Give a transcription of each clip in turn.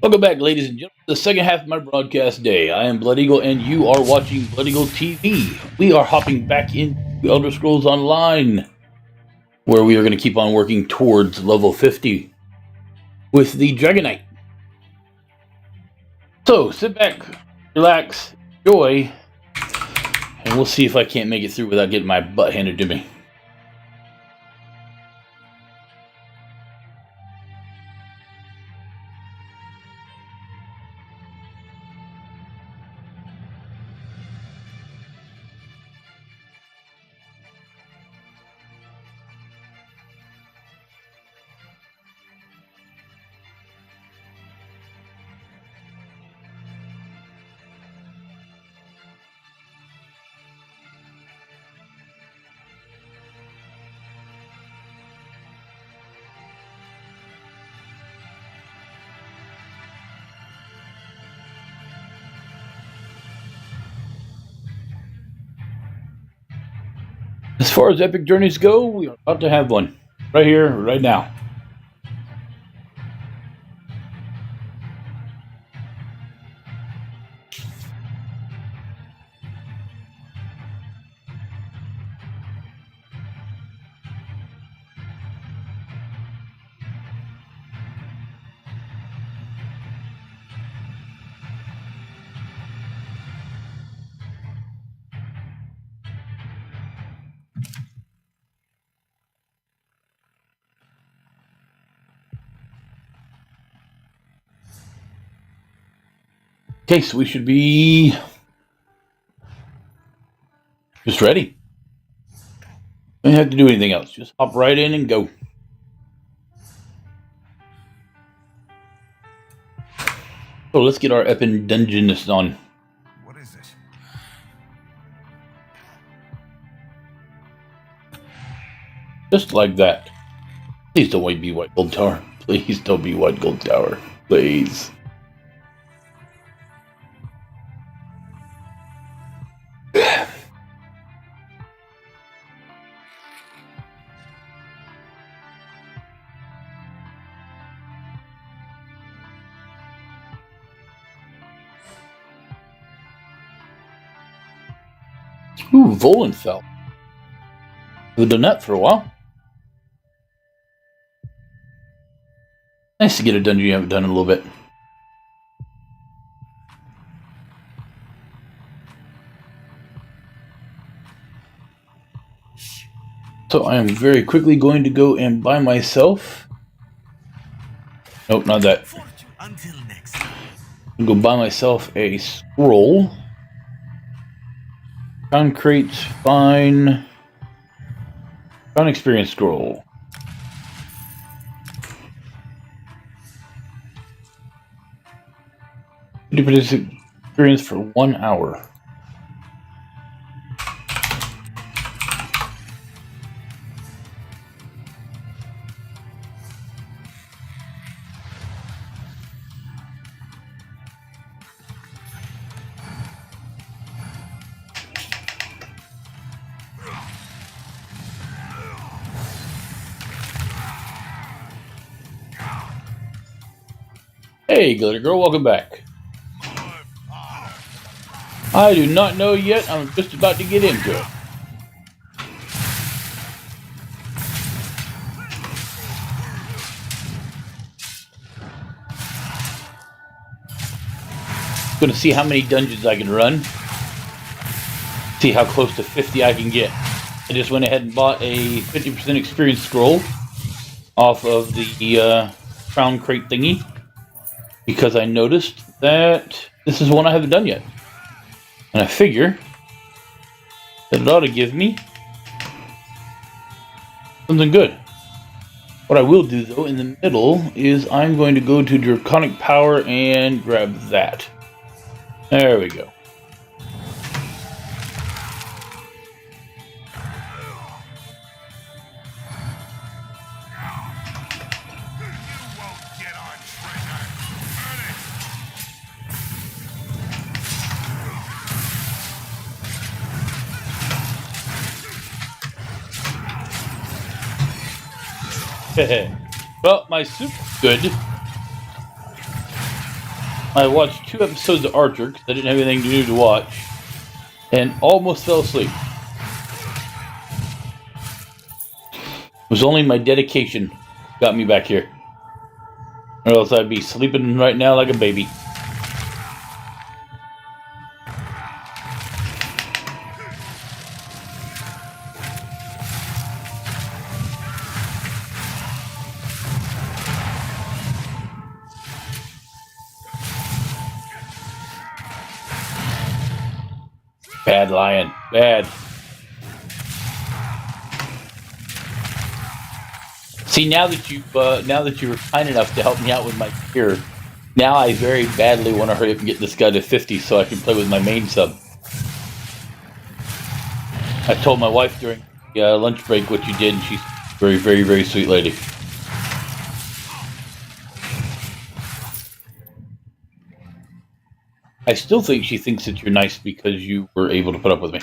Welcome back, ladies and gentlemen, to the second half of my broadcast day. I am Blood Eagle, and you are watching Blood Eagle TV. We are hopping back into Elder Scrolls Online, where we are going to keep on working towards level 50 with the Dragonite. So, sit back, relax, enjoy, and we'll see if I can't make it through without getting my butt handed to me. As far as epic journeys go, we are about to have one. Right here, right now. Okay, so we should be just ready. Don't have to do anything else. Just hop right in and go. So let's get our epic dungeonist on. What is it? Just like that. Please don't be White Gold Tower. Please don't be White Gold Tower. Please. Ooh, Volenfell. We've done that for a while. Nice to get a dungeon you haven't done in a little bit. So I am very quickly going to go and buy myself... Nope, not that. Until next time. I'm going to go buy myself a scroll. Concrete, fine. Found experience scroll. You produce experience for 1 hour. Hey, Glitter Girl, welcome back. I do not know yet. I'm just about to get into it. Gonna see how many dungeons I can run. See how close to 50 I can get. I just went ahead and bought a 50% experience scroll off of the crown crate thingy, because I noticed that this is one I haven't done yet. And I figure that it ought to give me something good. What I will do, though, in the middle is I'm going to go to Draconic Power and grab that. There we go. Well, my soup's good. I watched 2 episodes of Archer because I didn't have anything to do to watch, and almost fell asleep. It was only my dedication got me back here, or else I'd be sleeping right now like a baby. Bad lion, bad. See, now that you were kind enough to help me out with my gear, now I very badly want to hurry up and get this guy to 50 so I can play with my main sub. I told my wife during the lunch break what you did, and she's a very, very, very sweet lady. I still think she thinks that you're nice because you were able to put up with me.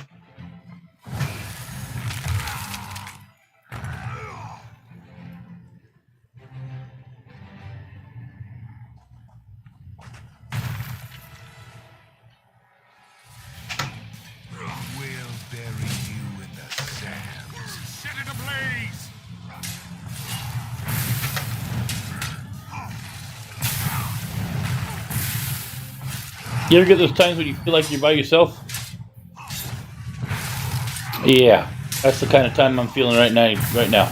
We'll bury you in the sand. Set it ablaze! You ever get those times when you feel like you're by yourself? Yeah, that's the kind of time I'm feeling right now. Burn it!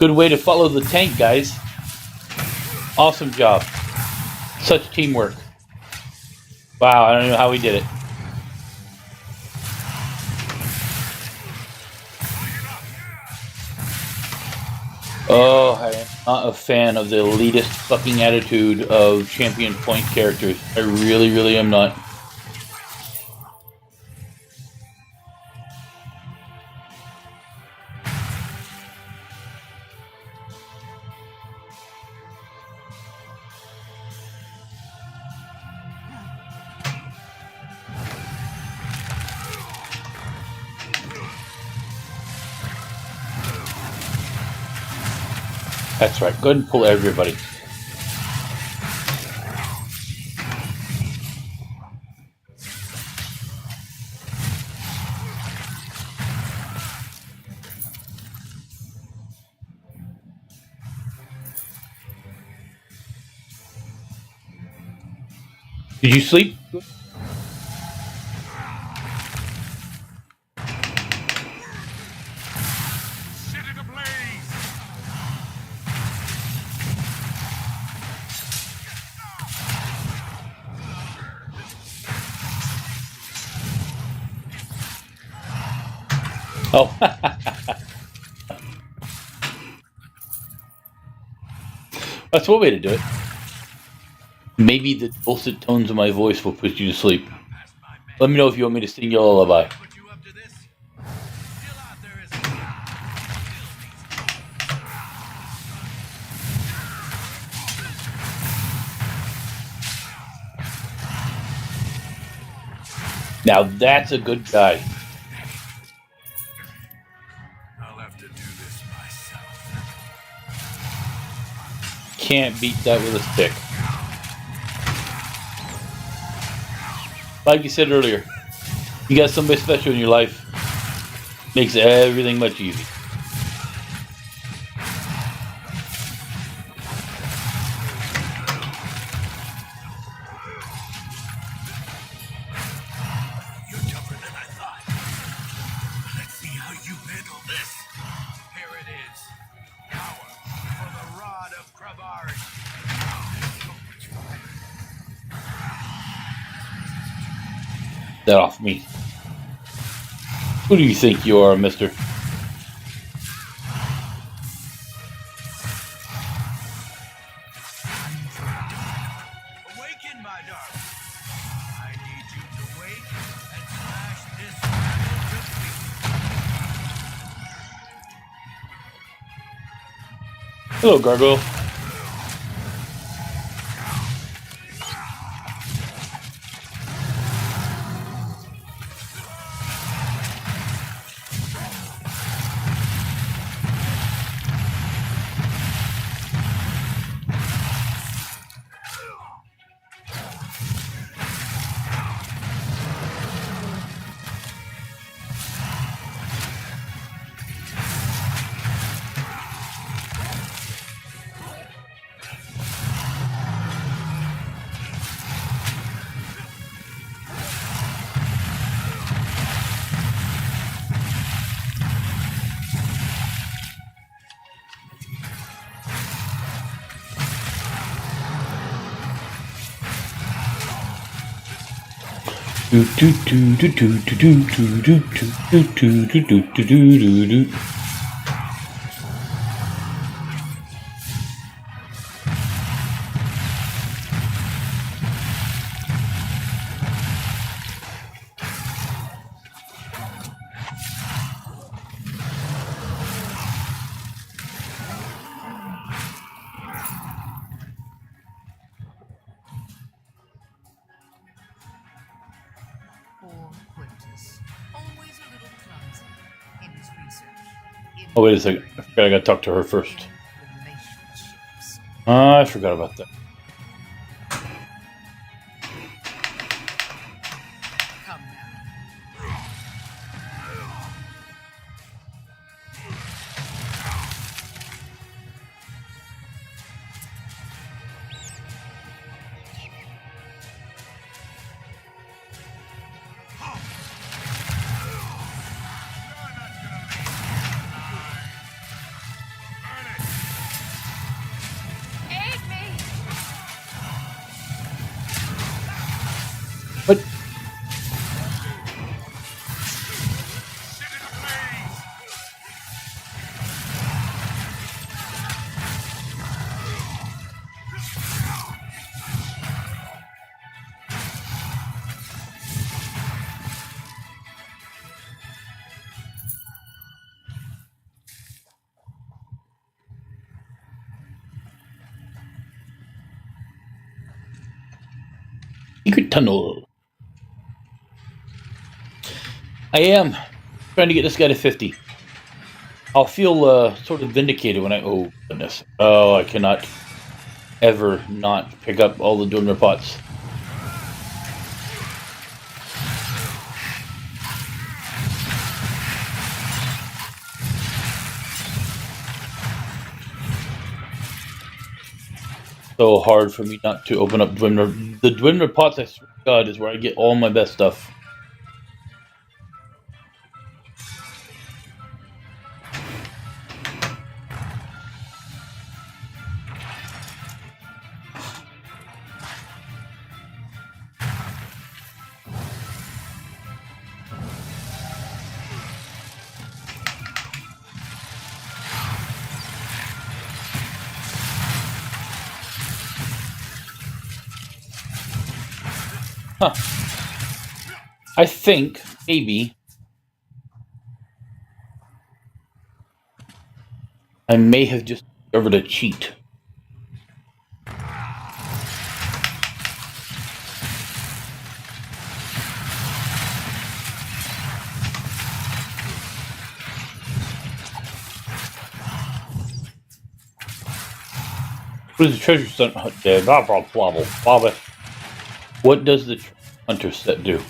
Good way to follow the tank, guys. Awesome job. Such teamwork. Wow, I don't know how we did it. Oh, I am not a fan of the elitist fucking attitude of champion point characters. I really, really am not. That's right. Go ahead and pull everybody. Did you sleep? Set it ablaze! Oh. That's one way to do it. Maybe the dulcet tones of my voice will put you to sleep. Let me know if you want me to sing you a lullaby. Put you up to this? Still out there is Now that's a good guy. I'll have to do this myself. Can't beat that with a stick. Like you said earlier, you got somebody special in your life, makes everything much easier. You're tougher than I thought. Let's see how you handle this. Here it is. Power for the Rod of Kravari. That off me. Who do you think you are, mister? Awaken, my darling. I need you to wake and smash this battle to pieces. Hello, Gargoyle. Poor Quintus. Always a little clumsy in his research. Oh, wait a second. I forgot I gotta talk to her first. Relationships. I forgot about that. Come now. Aid me! What? Sit in a blaze! Secret tunnel. I am trying to get this guy to 50. I'll feel sort of vindicated when I. Oh, goodness. Oh, I cannot ever not pick up all the Dwindler pots. So hard for me not to open up Dwindler. The Dwindler pots, I swear to God, is where I get all my best stuff. Huh. I think, maybe, I may have just discovered a cheat. What does the treasure set? What does the hunter set do?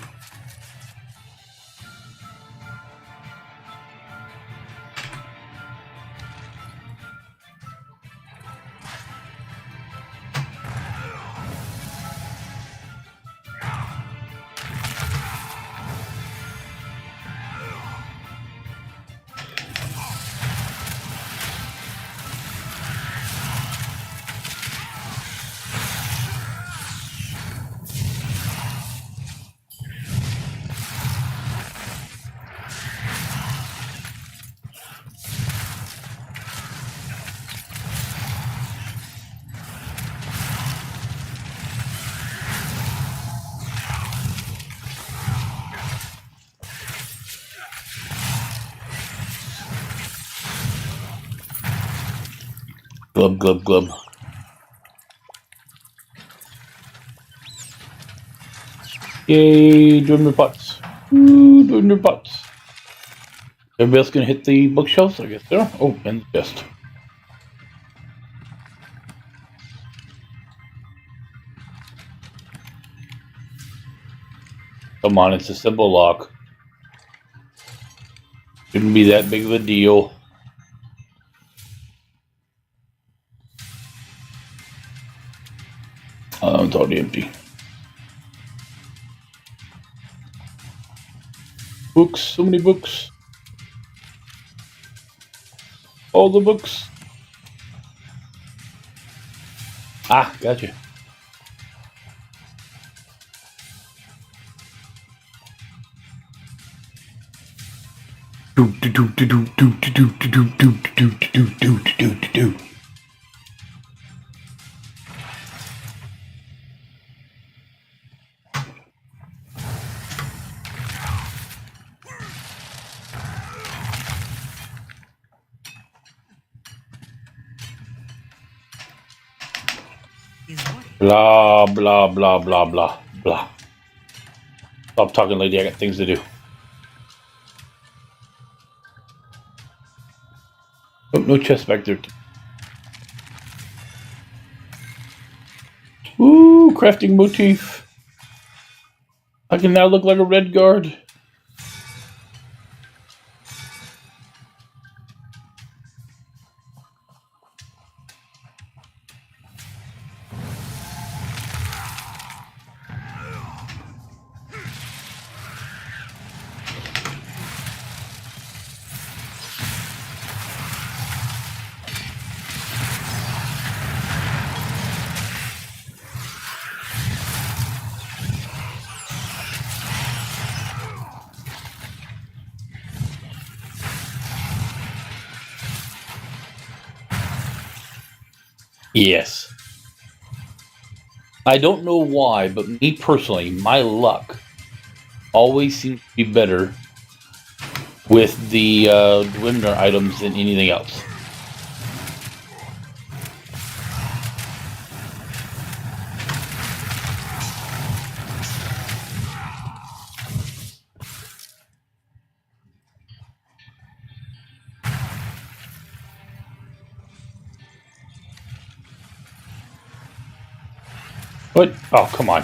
Glub, glub, glub. Yay, Dwindler pots. Ooh, Dwindler pots. Everybody else gonna hit the bookshelves? I guess so. Oh, and the chest. Come on, it's a simple lock. Shouldn't be that big of a deal. Oh, it's already empty. Books, so many books. All the books. Ah, gotcha. Is what Blah, blah, blah, blah, blah, blah. Stop talking, lady. I got things to do. Oh, no chest back there. Ooh, crafting motif. I can now look like a red guard. Yes. I don't know why, but me personally, my luck always seems to be better with the Dwemer items than anything else. What? Oh, come on.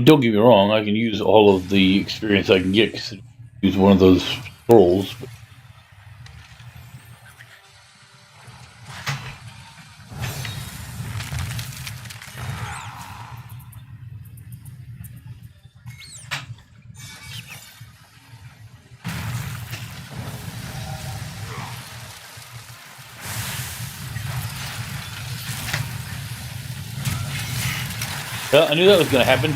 Don't get me wrong, I can use all of the experience I can get because I use one of those scrolls. But well, I knew that was going to happen.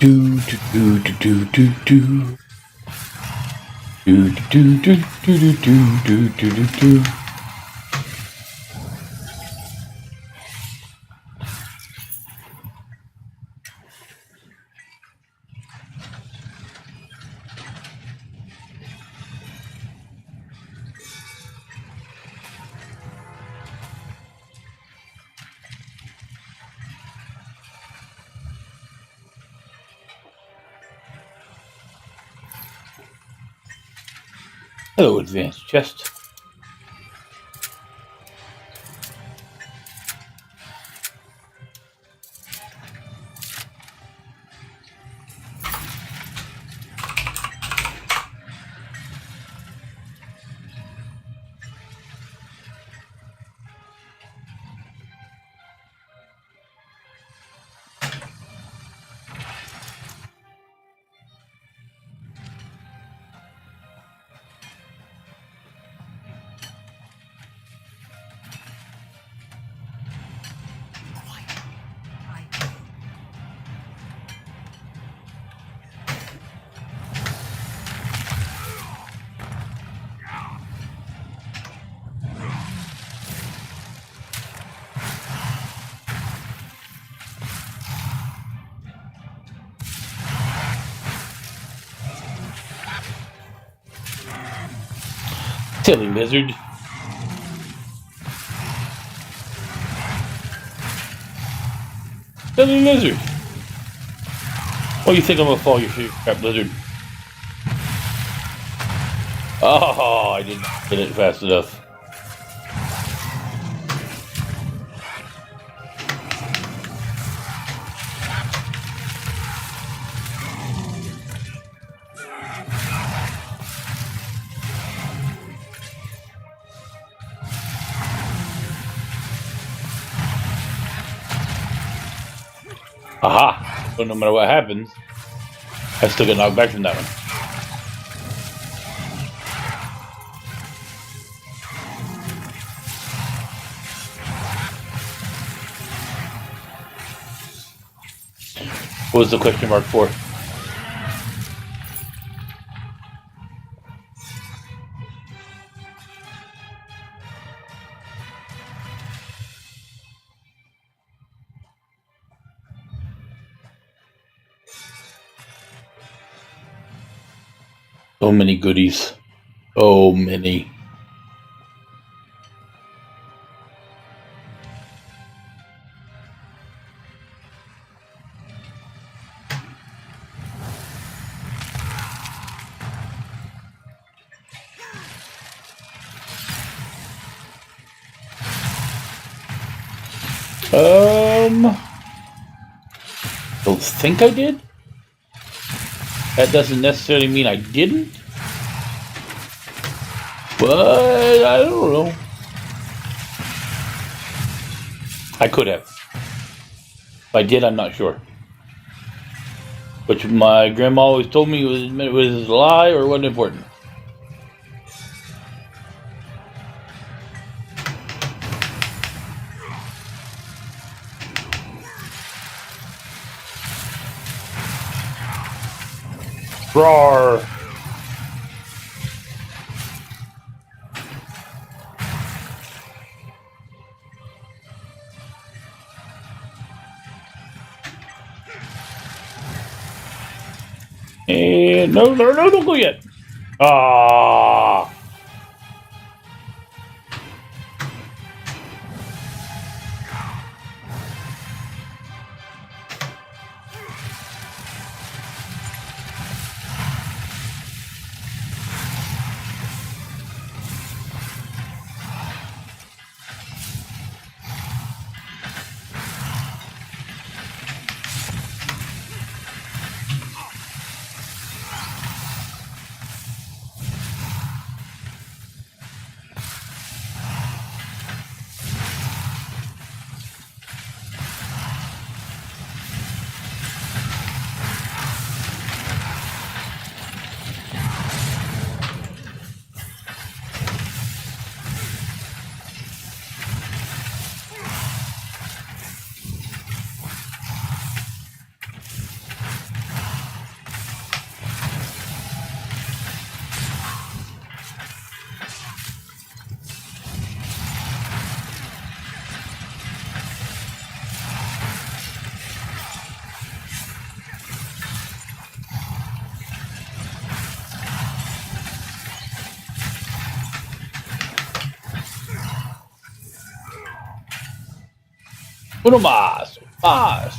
Do do do do do do do do do do do do do do do. Hello, advanced chest. Silly lizard. Silly lizard. Oh, you think I'm gonna fall, you crap lizard? Oh, I didn't get it fast enough. Aha! So no matter what happens, I still get knocked back from that one. What was the question mark for? So many goodies. So many. Don't think I did. That doesn't necessarily mean I didn't. But I don't know. I could have. If I did, I'm not sure. Which my grandma always told me was a lie or wasn't important. Roar! And no, don't go yet. Ah. Uno más. Más.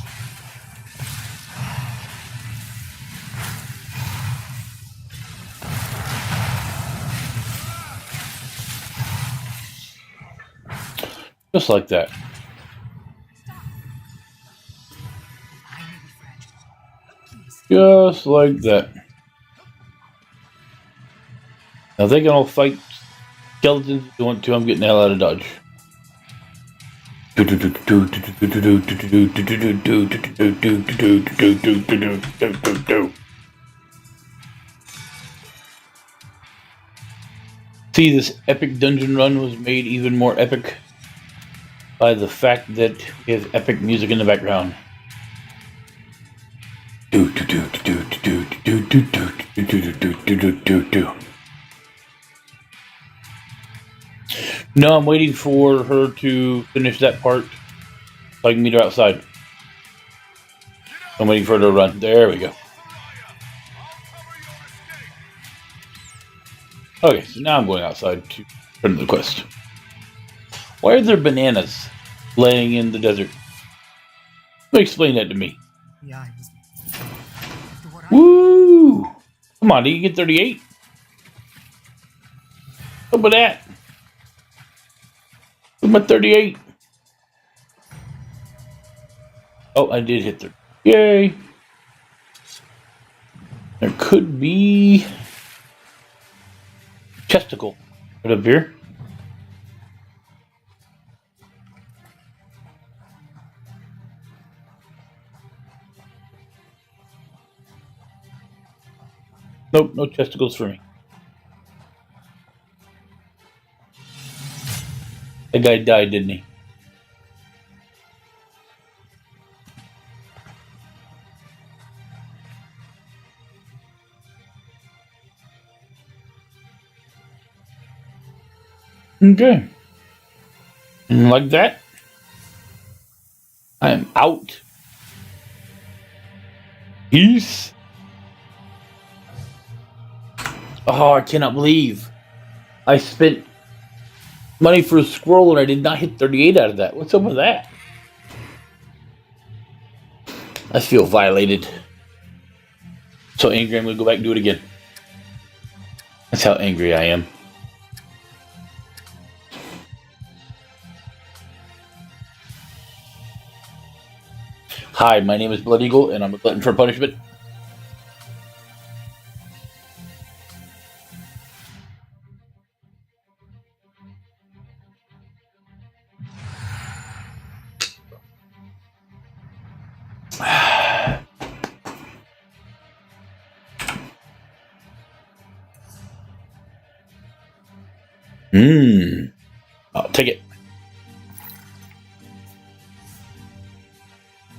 Just like that. I may be fragile. Please. Just like that. Now they can all fight skeletons if you want to. I'm getting the hell out of Dodge. See, this epic dungeon run was made even more epic by the fact that we have epic music in the background. No, I'm waiting for her to finish that part so I can meet her outside. I'm waiting for her to run. There we go. Okay, so now I'm going outside to turn the quest. Why are there bananas laying in the desert? Explain that to me. Yeah, I was. After what I Woo! Come on, do you get 38? What about that? Where's my 38? Oh, I did hit 30. Yay! There could be chesticle right up here. Nope, no chesticles for me. That guy died, didn't he? Okay. And like that, I am out. Peace. Oh, I cannot believe I spent money for a scroll and I did not hit 38 out of that. What's up with that? I feel violated. So angry, I'm going to go back and do it again. That's how angry I am. Hi, my name is Blood Eagle, and I'm a glutton for punishment. I'll take it.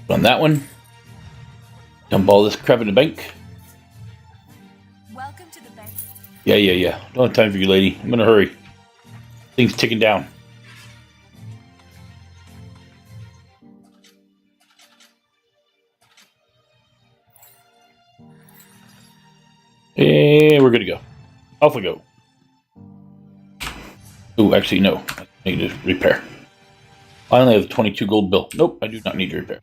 On that one. Dump all this crap in the bank. Welcome to the bank. Yeah. Don't have time for you, lady. I'm in a hurry. Things ticking down. And we're good to go. Off we go. Oh, actually, no. I need to repair. I only have a 22 gold bill. Nope, I do not need to repair.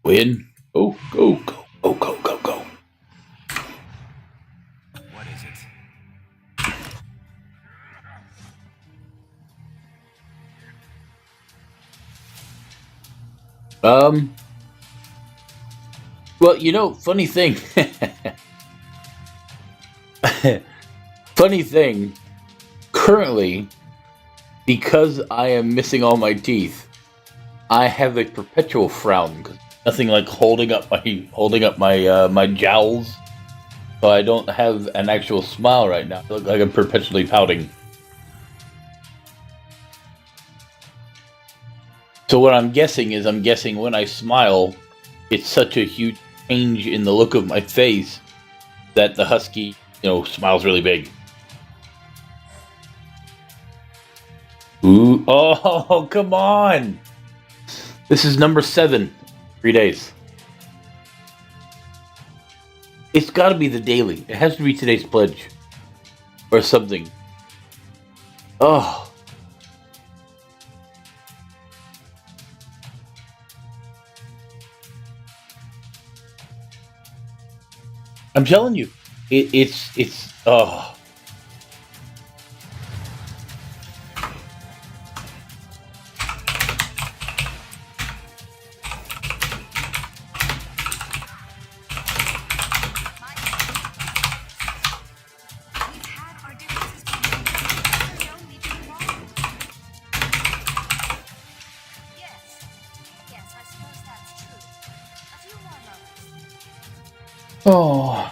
Go in. Go. What is it? Well, funny thing. Funny thing. Currently, because I am missing all my teeth, I have a perpetual frown. 'Cause nothing like holding up my jowls. So I don't have an actual smile right now. I look like I'm perpetually pouting. So what I'm guessing when I smile, it's such a huge change in the look of my face that the husky, smiles really big. Ooh, oh, come on! This is number 7. 3 days. It's got to be the daily. It has to be today's pledge. Or something. Oh. I'm telling you. It's oh. We've had our differences, but we don't need to be wrong. Yes, I suppose that's true. A few more moments. Oh.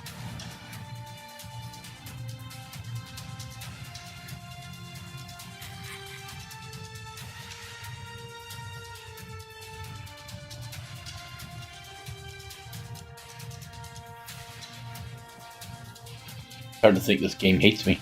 Hard to think this game hates me.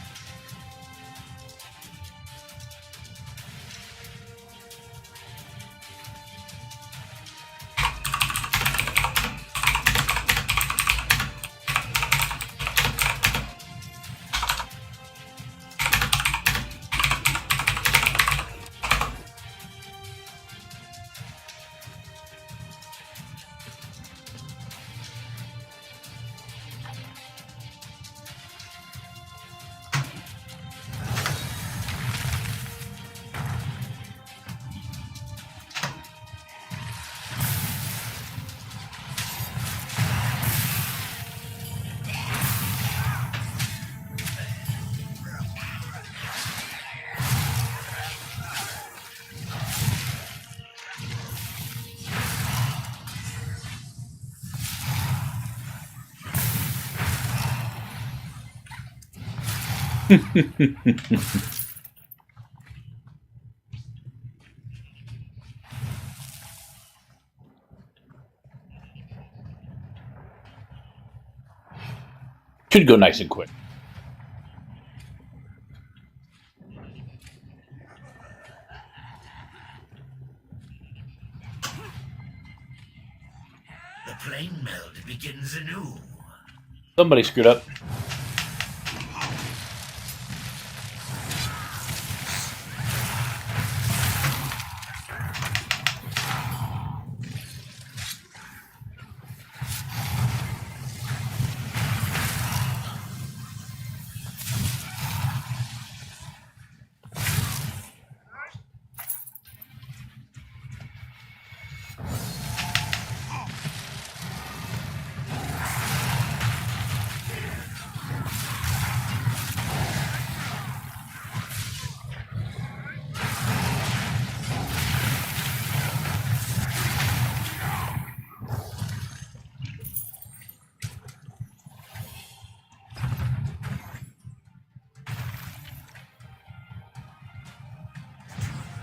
Should go nice and quick. The plane meld begins anew. Somebody screwed up.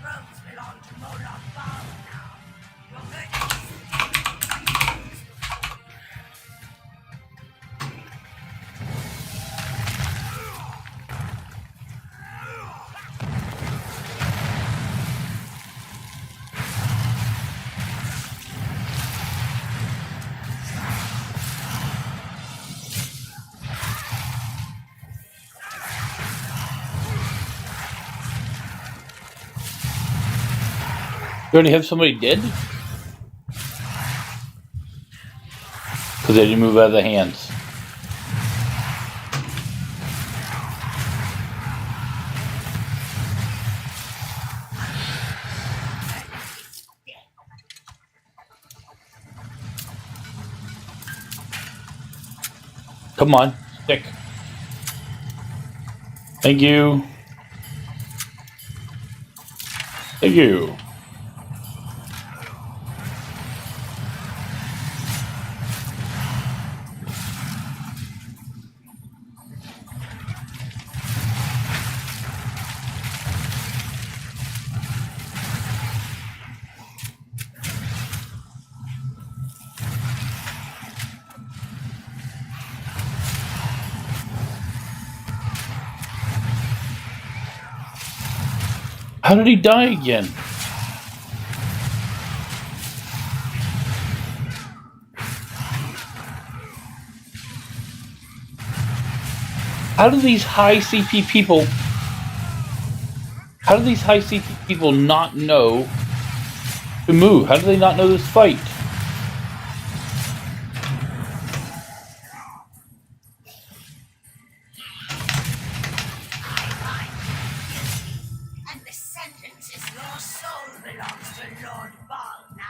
Thrones belong to Moloch Baal now. You already have somebody dead? Because they didn't move out of the hands. Come on, stick. Thank you. Thank you. How did he die again? How do these high CP people not know to move? How do they not know this fight? And the sentence is your soul belongs to Lord Baal now.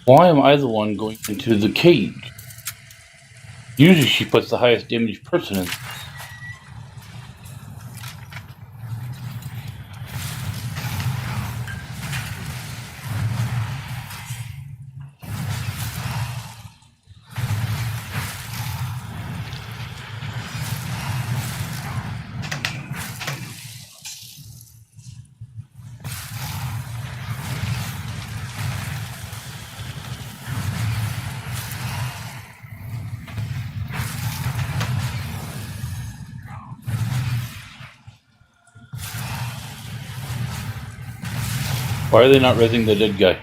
Why am I the one going into the cage? Usually she puts the highest damage person in. Why are they not resing the dead guy?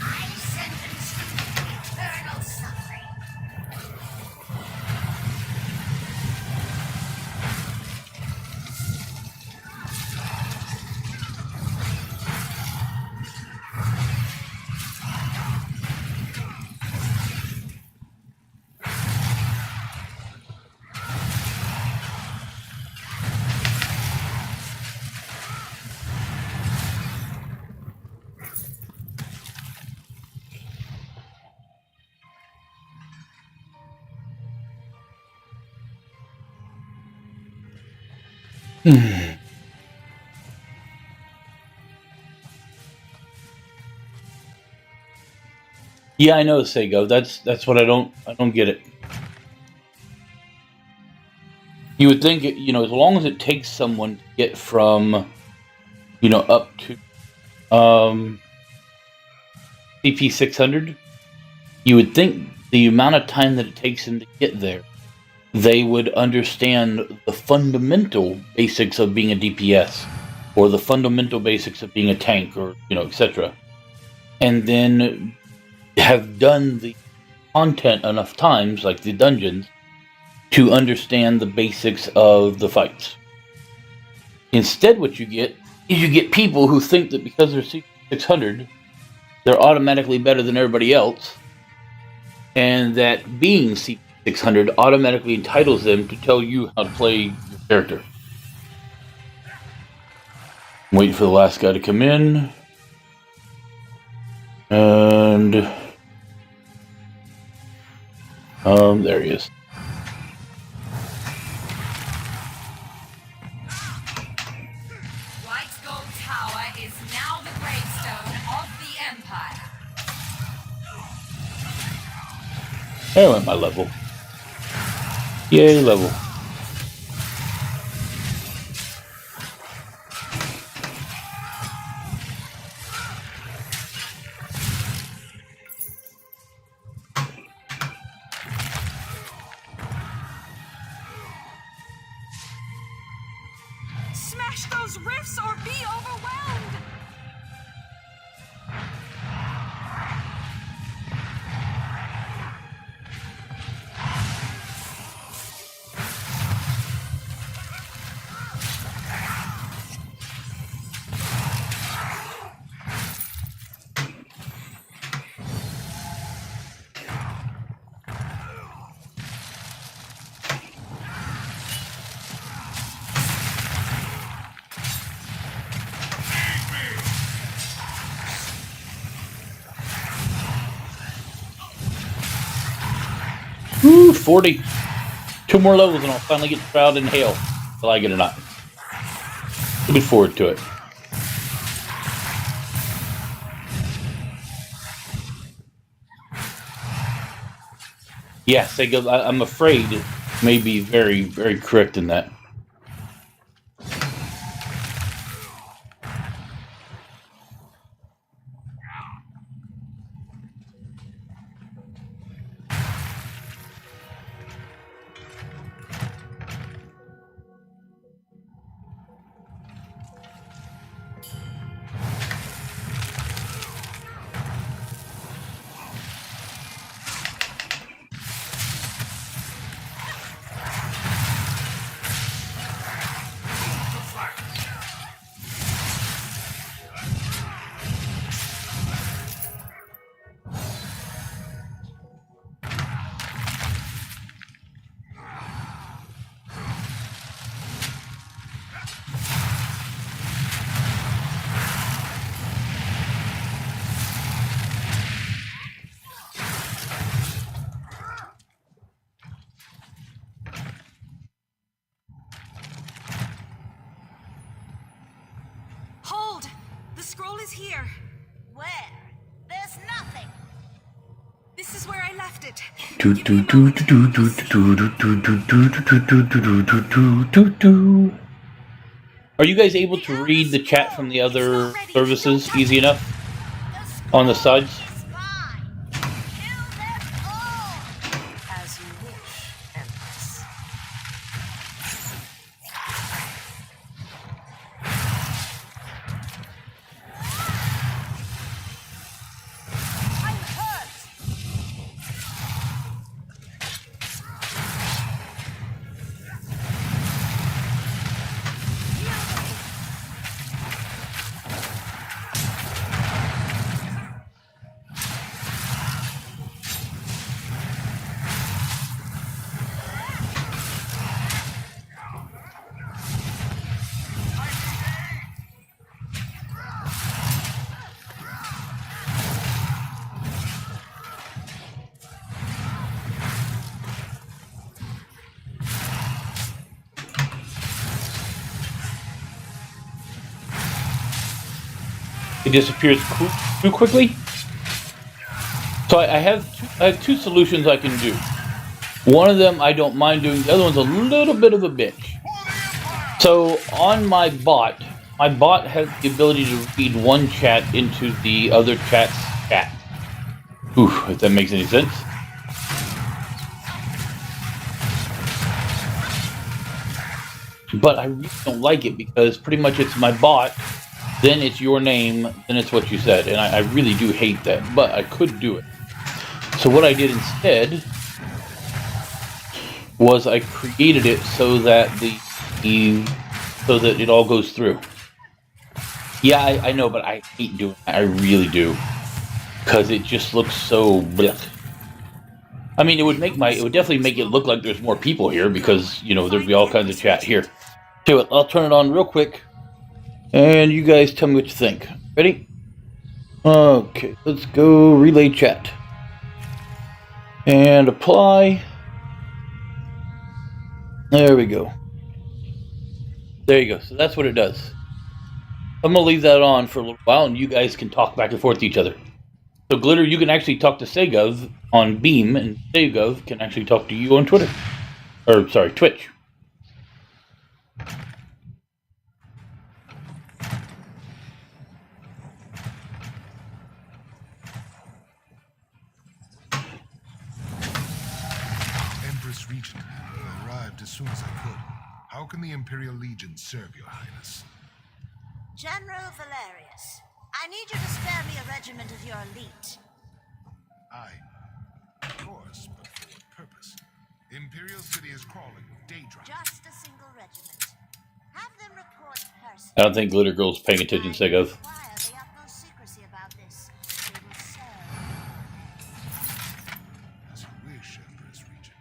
I sentence you to eternal suffering. Yeah, I know, Sego. That's what I don't get it. You would think, as long as it takes someone to get from, up to CP 600, you would think the amount of time that it takes them to get there, they would understand the fundamental basics of being a DPS, or the fundamental basics of being a tank, or etc. And then have done the content enough times, like the dungeons, to understand the basics of the fights. Instead, what you get is you get people who think that because they're CP 600, they're automatically better than everybody else, and that being CP 600 automatically entitles them to tell you how to play your character. I'm waiting for the last guy to come in. And there he is. White Gold Tower is now the gravestone of the Empire. There went my level. Yay, level. Smash those rifts or be overwhelmed! Woo, 40. 2 more levels and I'll finally get Shroud and Hail. Will I get it or not? Looking forward to it. Yes, I'm afraid it may be very, very correct in that. scroll is here. Where? There's nothing. This is where I left it. Do, Give me a do, do, moment. do, do, do, do, do, do, do, do, do, do, do, do, do, do. Are you guys able to read the chat from the other services easy enough? The On the scroll sides? is mine. Kill them all. As you wish, Empress. I'm hurt. It disappears too quickly. So I have two solutions I can do. One of them I don't mind doing. The other one's a little bit of a bitch. So on my bot has the ability to feed one chat into the other chat's chat. Oof, if that makes any sense. But I really don't like it because pretty much it's my bot, then it's your name, then it's what you said. And I really do hate that, but I could do it. So what I did instead was I created it so that so that it all goes through. Yeah, I know, but I hate doing it. I really do. Because it just looks so blech. I mean, it would definitely make it look like there's more people here because, you know, there'd be all kinds of chat here. Tell you what, I'll turn it on real quick. And you guys tell me what you think. Ready? Okay, let's go relay chat. And apply. There we go. There you go. So that's what it does. I'm going to leave that on for a little while and you guys can talk back and forth to each other. So Glitter, you can actually talk to Segov on Beam and Segov can actually talk to you on Twitter. Or, sorry, Twitch. Empress Regent, I arrived as soon as I could. How can the Imperial Legion serve your highness? General Valerius, I need you to spare me a regiment of your elite. Aye, of course, but for what purpose? Imperial City is crawling with Daedra. Just a single regiment. Have them report personally. I don't think Glitter Girl's paying attention, Segov. Require the utmost secrecy about this. We will serve. As you wish, Empress Regent.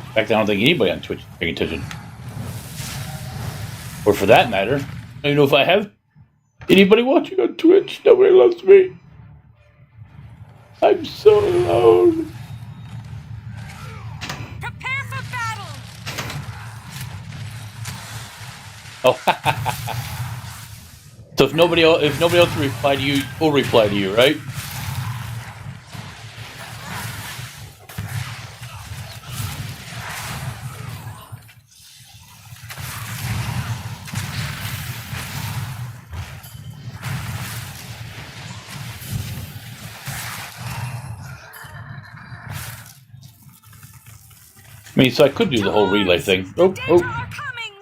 In fact, I don't think anybody on Twitch is paying attention. Or for that matter, I don't even know if I have anybody watching on Twitch. Nobody loves me. I'm so alone. Prepare for battle! Oh, so if nobody else reply to you, we'll reply to you, right? I mean, so I could do the whole relay thing. Oh, Daedra oh. are coming!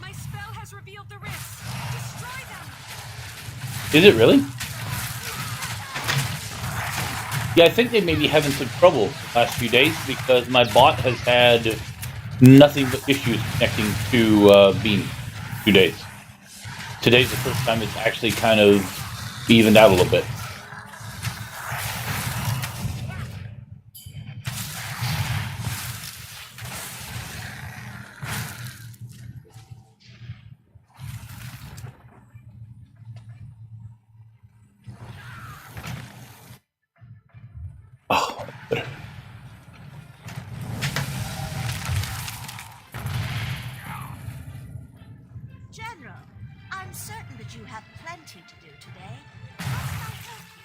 My spell has revealed the rifts. Destroy them! Is it really? Yeah, I think they may be having some trouble the last few days because my bot has had nothing but issues connecting to Beam 2 days. today's the first time it's actually kind of evened out a little bit. Oh, better. General, I'm certain that you have plenty to do today. How can I help you?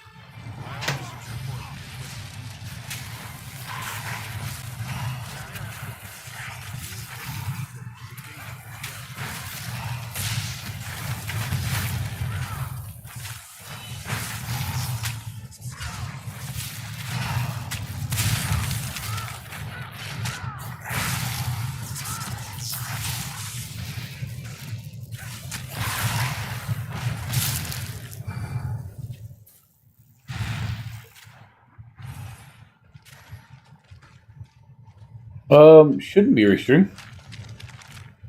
Shouldn't be restream.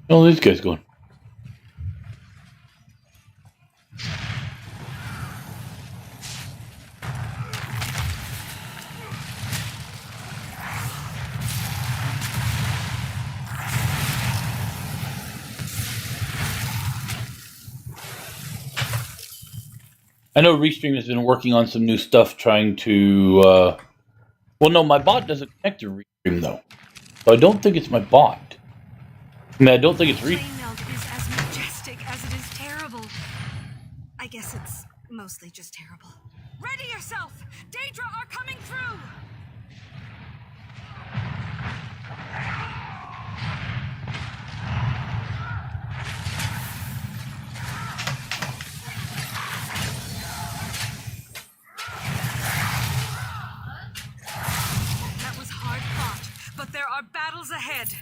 Oh, this guy's going. I know Restream has been working on some new stuff trying to, well, no, my bot doesn't connect to Restream, though. So I don't think it's my bot. I mean, I don't think it's Restream. Plain milk is as majestic as it is terrible. I guess it's mostly just terrible. Ready yourself! Daedra are coming through! That was hard fought, but there are battles ahead.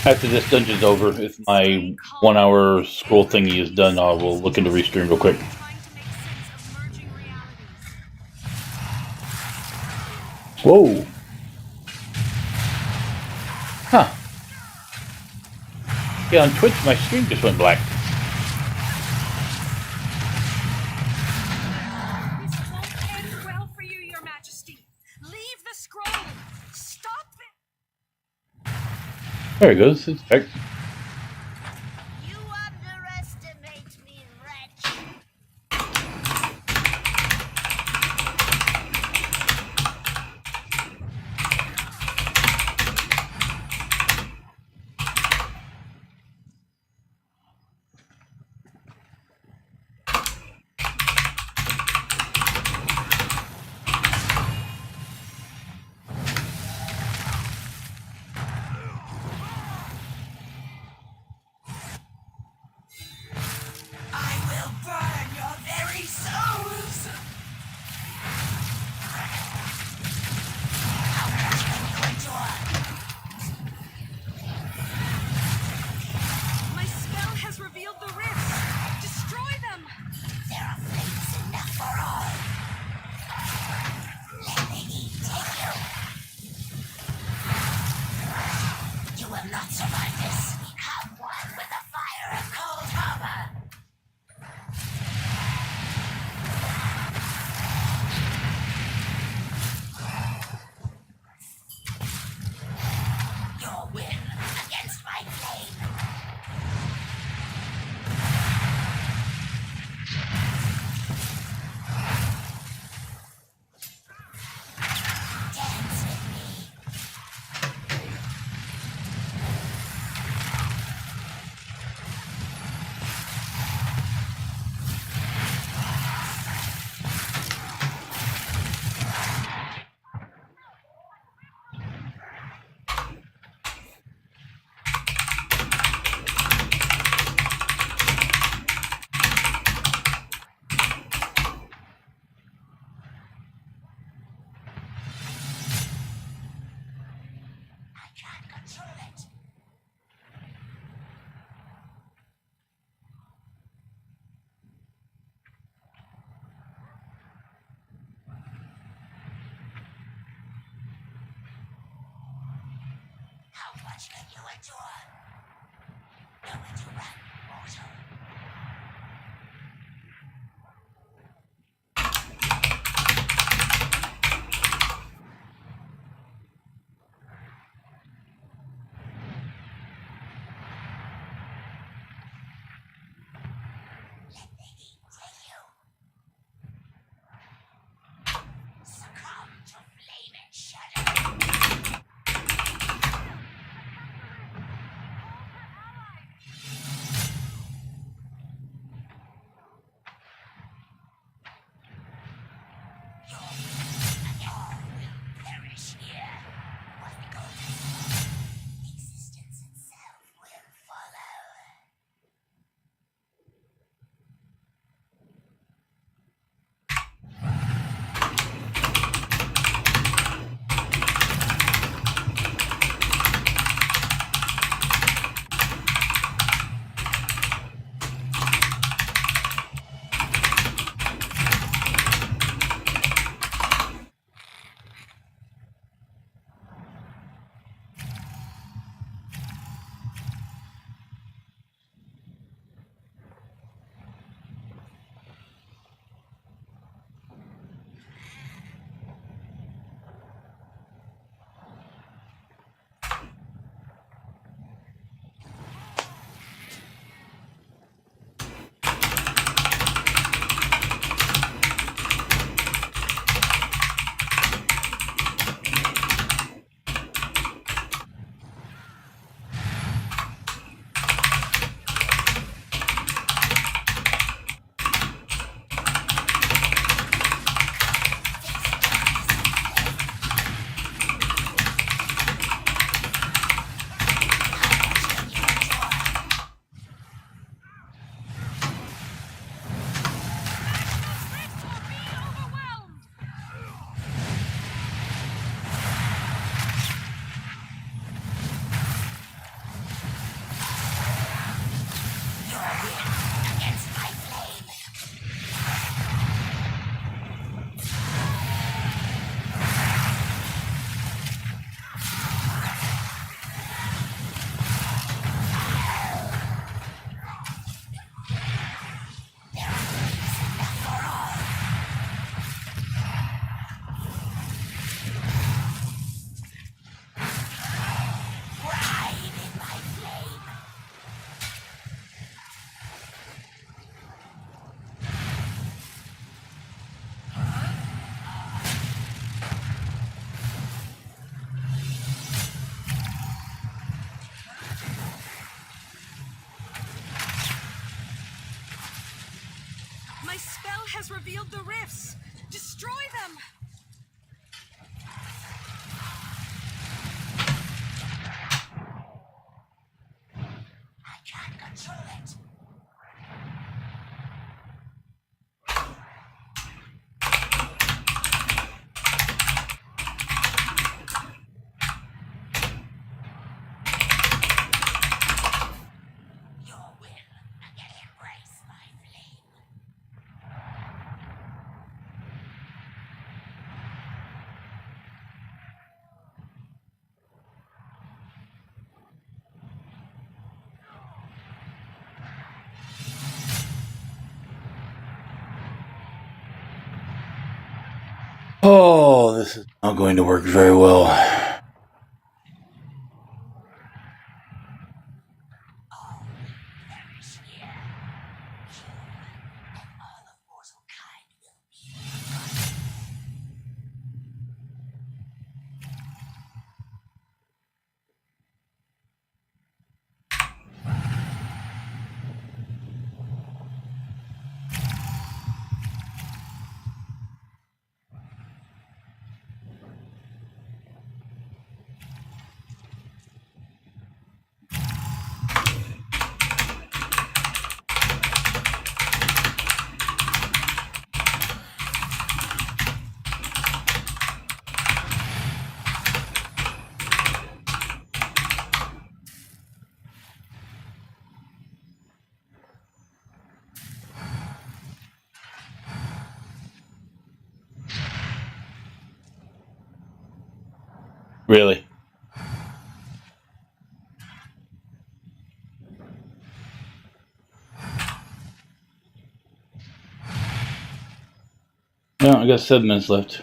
After this dungeon's over, if my 1 hour scroll thingy is done, I will look into Restream real quick. Trying to make sense of merging realities. Whoa. Huh. Yeah, on Twitch, my stream just went black. This won't end well for you, Your Majesty. Leave the scroll. Stop it. There it goes. It's back. You underestimate me, wretch. much can you endure? Nowhere to run, mortal. Let me kill you. Succumb to flaming shadow. All will perish here. What goes? Existence itself will follow. Against my flame. Ride in my flame. My spell has revealed the rifts. Destroy them! I can't control it. Your will again embrace my flame. Oh, this is not going to work very well. All will perish here. You and all of mortal kind will be forgotten. Really? No, I got 7 minutes left.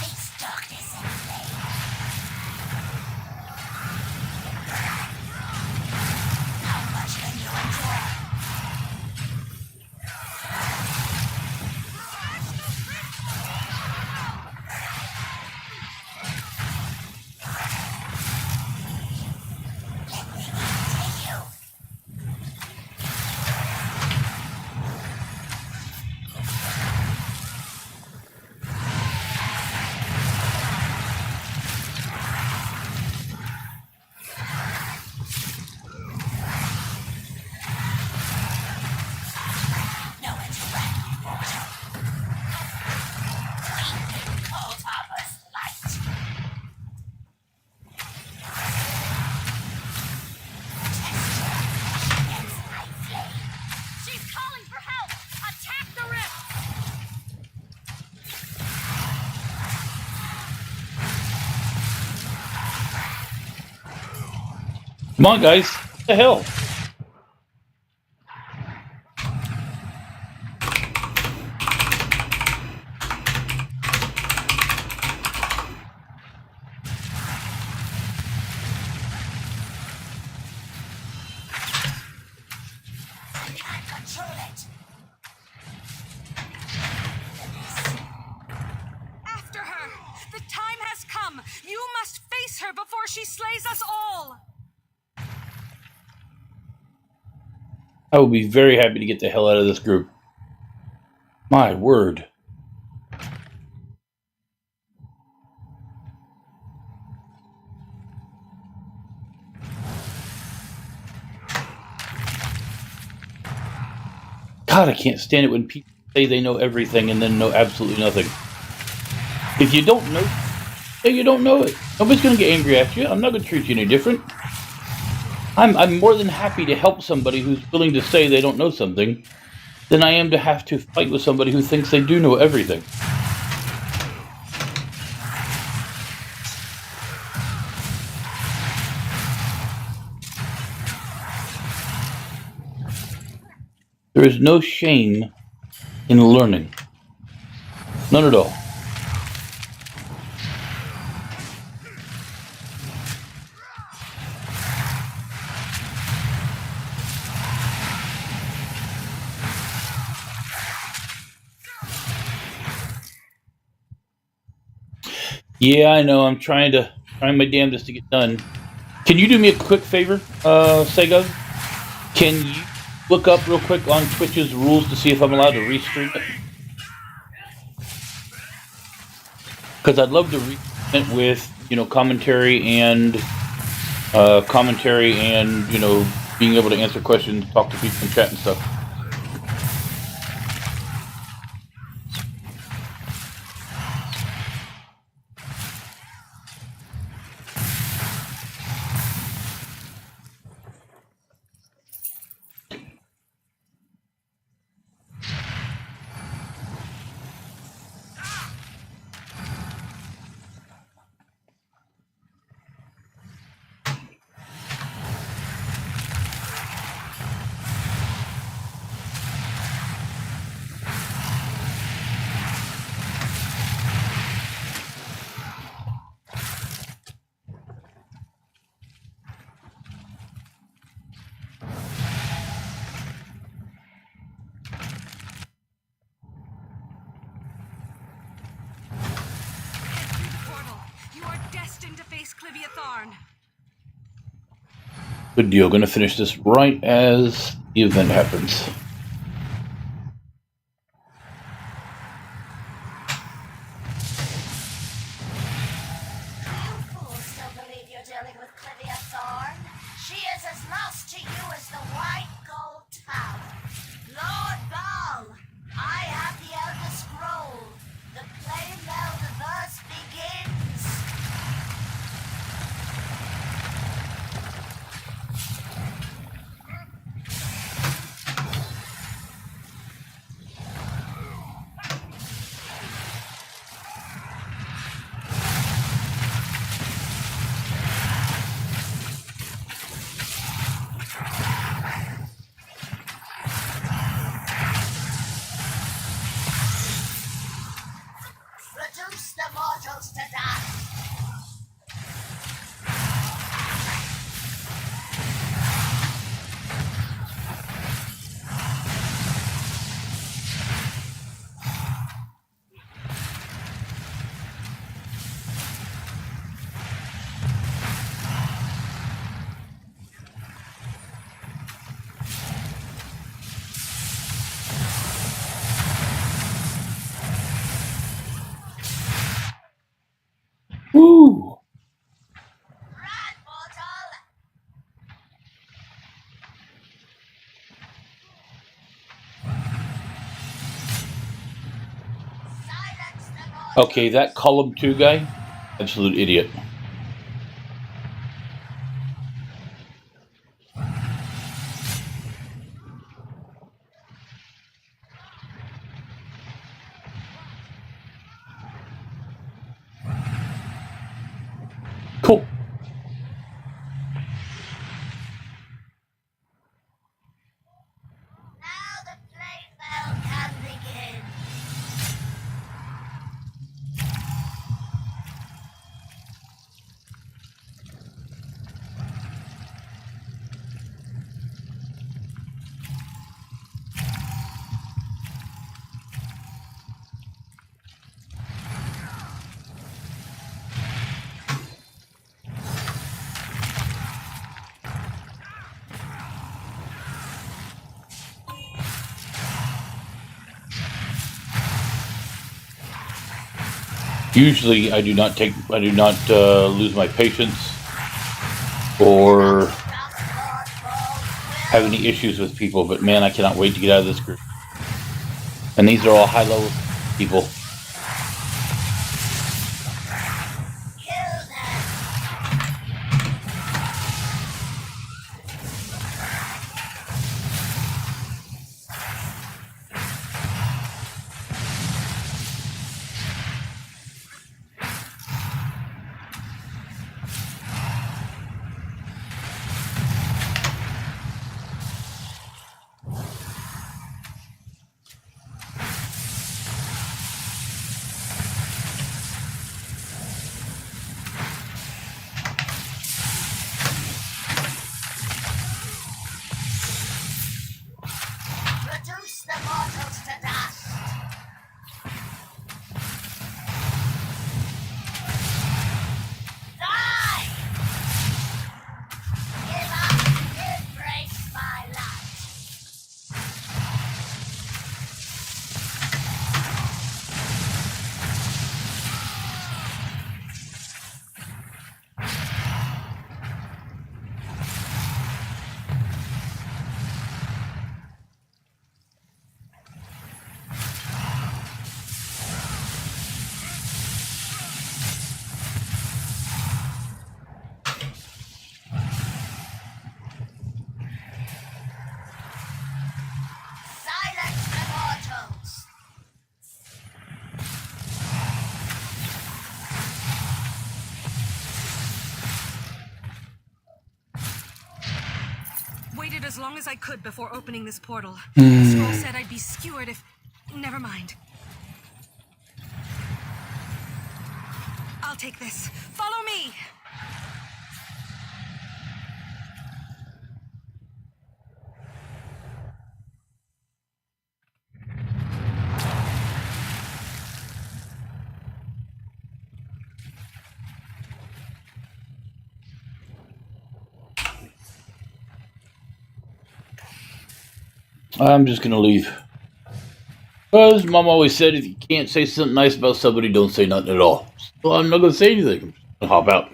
Face darkness and flame. How much can you endure? Continue. No interrupt. Cold Harbor's light. She's calling for help! Attack the rift! Come on, guys. What the hell? Can't control it. After her! The time has come! You must face her before she slays us all! I will be very happy to get the hell out of this group. My word. God, I can't stand it when people say they know everything and then know absolutely nothing. If you don't know, say you don't know it. Nobody's going to get angry at you. I'm not going to treat you any different. I'm more than happy to help somebody who's willing to say they don't know something than I am to have to fight with somebody who thinks they do know everything. There is no shame in learning. None at all. Yeah, I know. I'm trying my damnedest to get done. Can you do me a quick favor, Sega? Can you look up real quick on Twitch's rules to see if I'm allowed to restream it? Because I'd love to restream it with, commentary and being able to answer questions, talk to people in chat and stuff. Portal, you are destined to face Clivia Tharn. Good deal. Gonna finish this right as the event happens. You fools still believe you're dealing with Clivia Thorn? She is as lost to you as the White Gold Tower. Lord Baal, I have the Elder Scroll. The flame meld thus begins. Okay, that column 2 guy, absolute idiot. Cool. Now the playfell can begin. Usually, I do not lose my patience or have any issues with people. But man, I cannot wait to get out of this group. And these are all high-level people. Kill them. Reduce the mortals to dust. Die! Give up, embrace my light. Silence the mortals. Waited as long as I could before opening this portal. The scroll said I'd be skewered if... Never mind. I'll take this. Follow me! I'm just gonna leave. Because Mom always said, if you can't say something nice about somebody, don't say nothing at all. So I'm not gonna say anything. I'm just gonna hop out.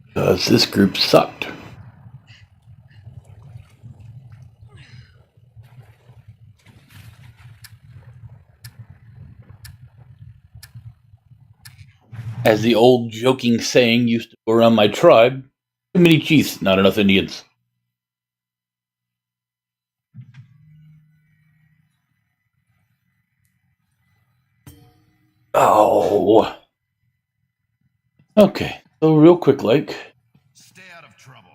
Because this group sucked. As the old joking saying used to go around my tribe, too many chiefs, not enough Indians. Oh. Okay, so real quick, Stay out of trouble.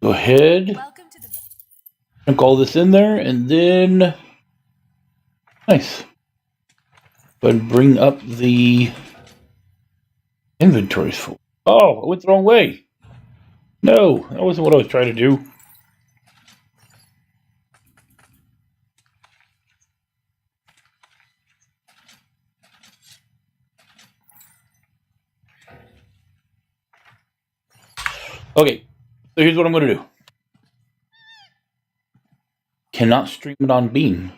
go ahead, Welcome to the... chunk all this in there, and then... Nice. Go ahead and bring up the inventories full. Oh, I went the wrong way. No, that wasn't what I was trying to do. Okay, so here's what I'm going to do. Cannot stream it on Beam.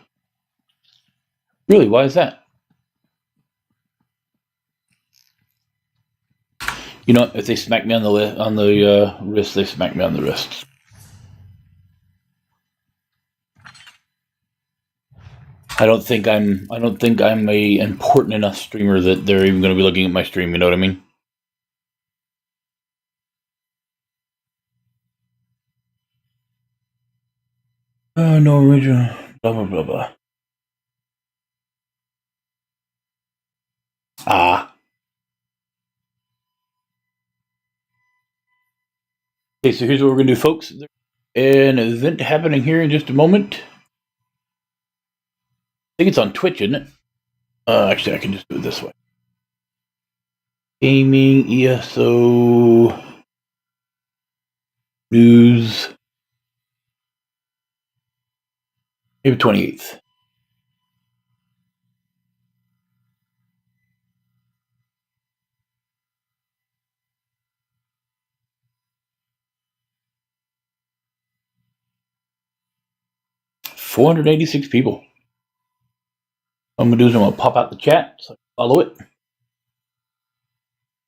Really, why is that? You know, if they smack me on the wrist, they smack me on the wrist. I don't think I'm a important enough streamer that they're even going to be looking at my stream. You know what I mean? No original. Blah blah blah blah. Ah. Okay, so here's what we're going to do, folks. There's an event happening here in just a moment. I think it's on Twitch, isn't it? Actually, I can just do it this way. Gaming, ESO, news, April 28th. $486 people. What I'm going to do is I'm going to pop out the chat so I can follow it.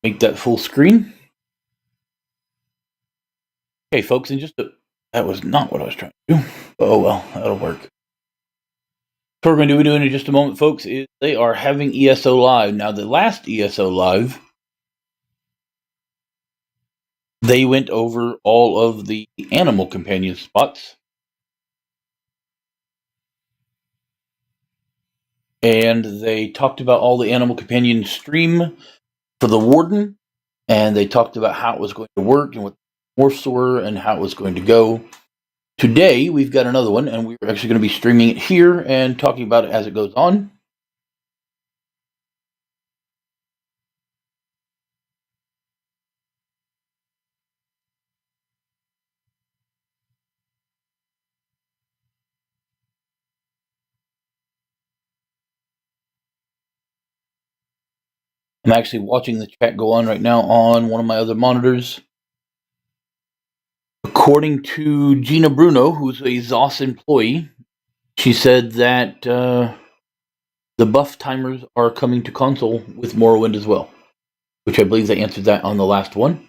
Make that full screen. Okay, folks, that was not what I was trying to do. Oh, well, that'll work. So what we're going to be doing in just a moment, folks, is they are having ESO Live. Now, the last ESO Live, they went over all of the animal companion spots. And they talked about all the animal companion stream for the Warden. And they talked about how it was going to work and what the morphs were and how it was going to go. Today, we've got another one, and we're actually going to be streaming it here and talking about it as it goes on. I'm actually watching the chat go on right now on one of my other monitors. According to Gina Bruno, who's a ZOS employee, she said that the buff timers are coming to console with Morrowind as well, which I believe they answered that on the last one.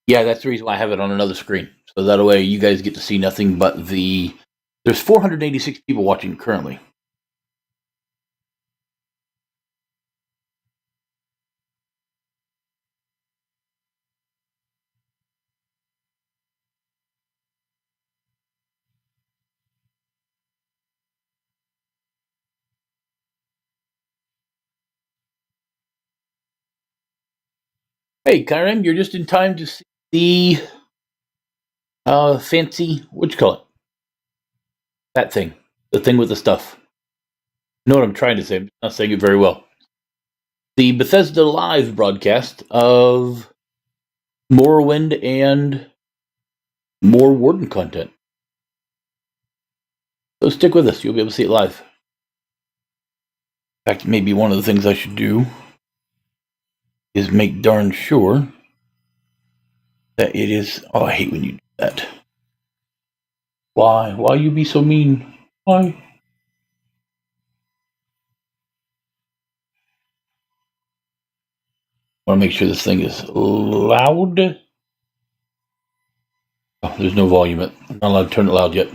Yeah, that's the reason why I have it on another screen. So that way you guys get to see nothing but the... There's 486 people watching currently. Hey, Karen, you're just in time to see the fancy, what you call it? That thing. The thing with the stuff. You know what I'm trying to say? I'm not saying it very well. The Bethesda Live broadcast of Morrowind and more Warden content. So stick with us. You'll be able to see it live. In fact, maybe one of the things I should do is make darn sure that it is... Oh, I hate when you do that. Why? Why you be so mean? Why? I want to make sure this thing is loud. Oh, there's no volume. I'm not allowed to turn it loud yet.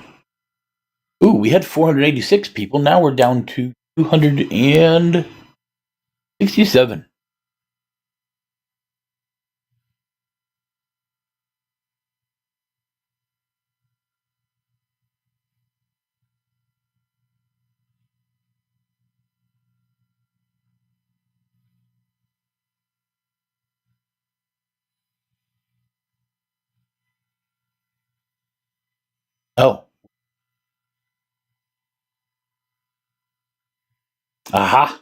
Ooh, we had 486 people. Now we're down to 267. Oh. Aha.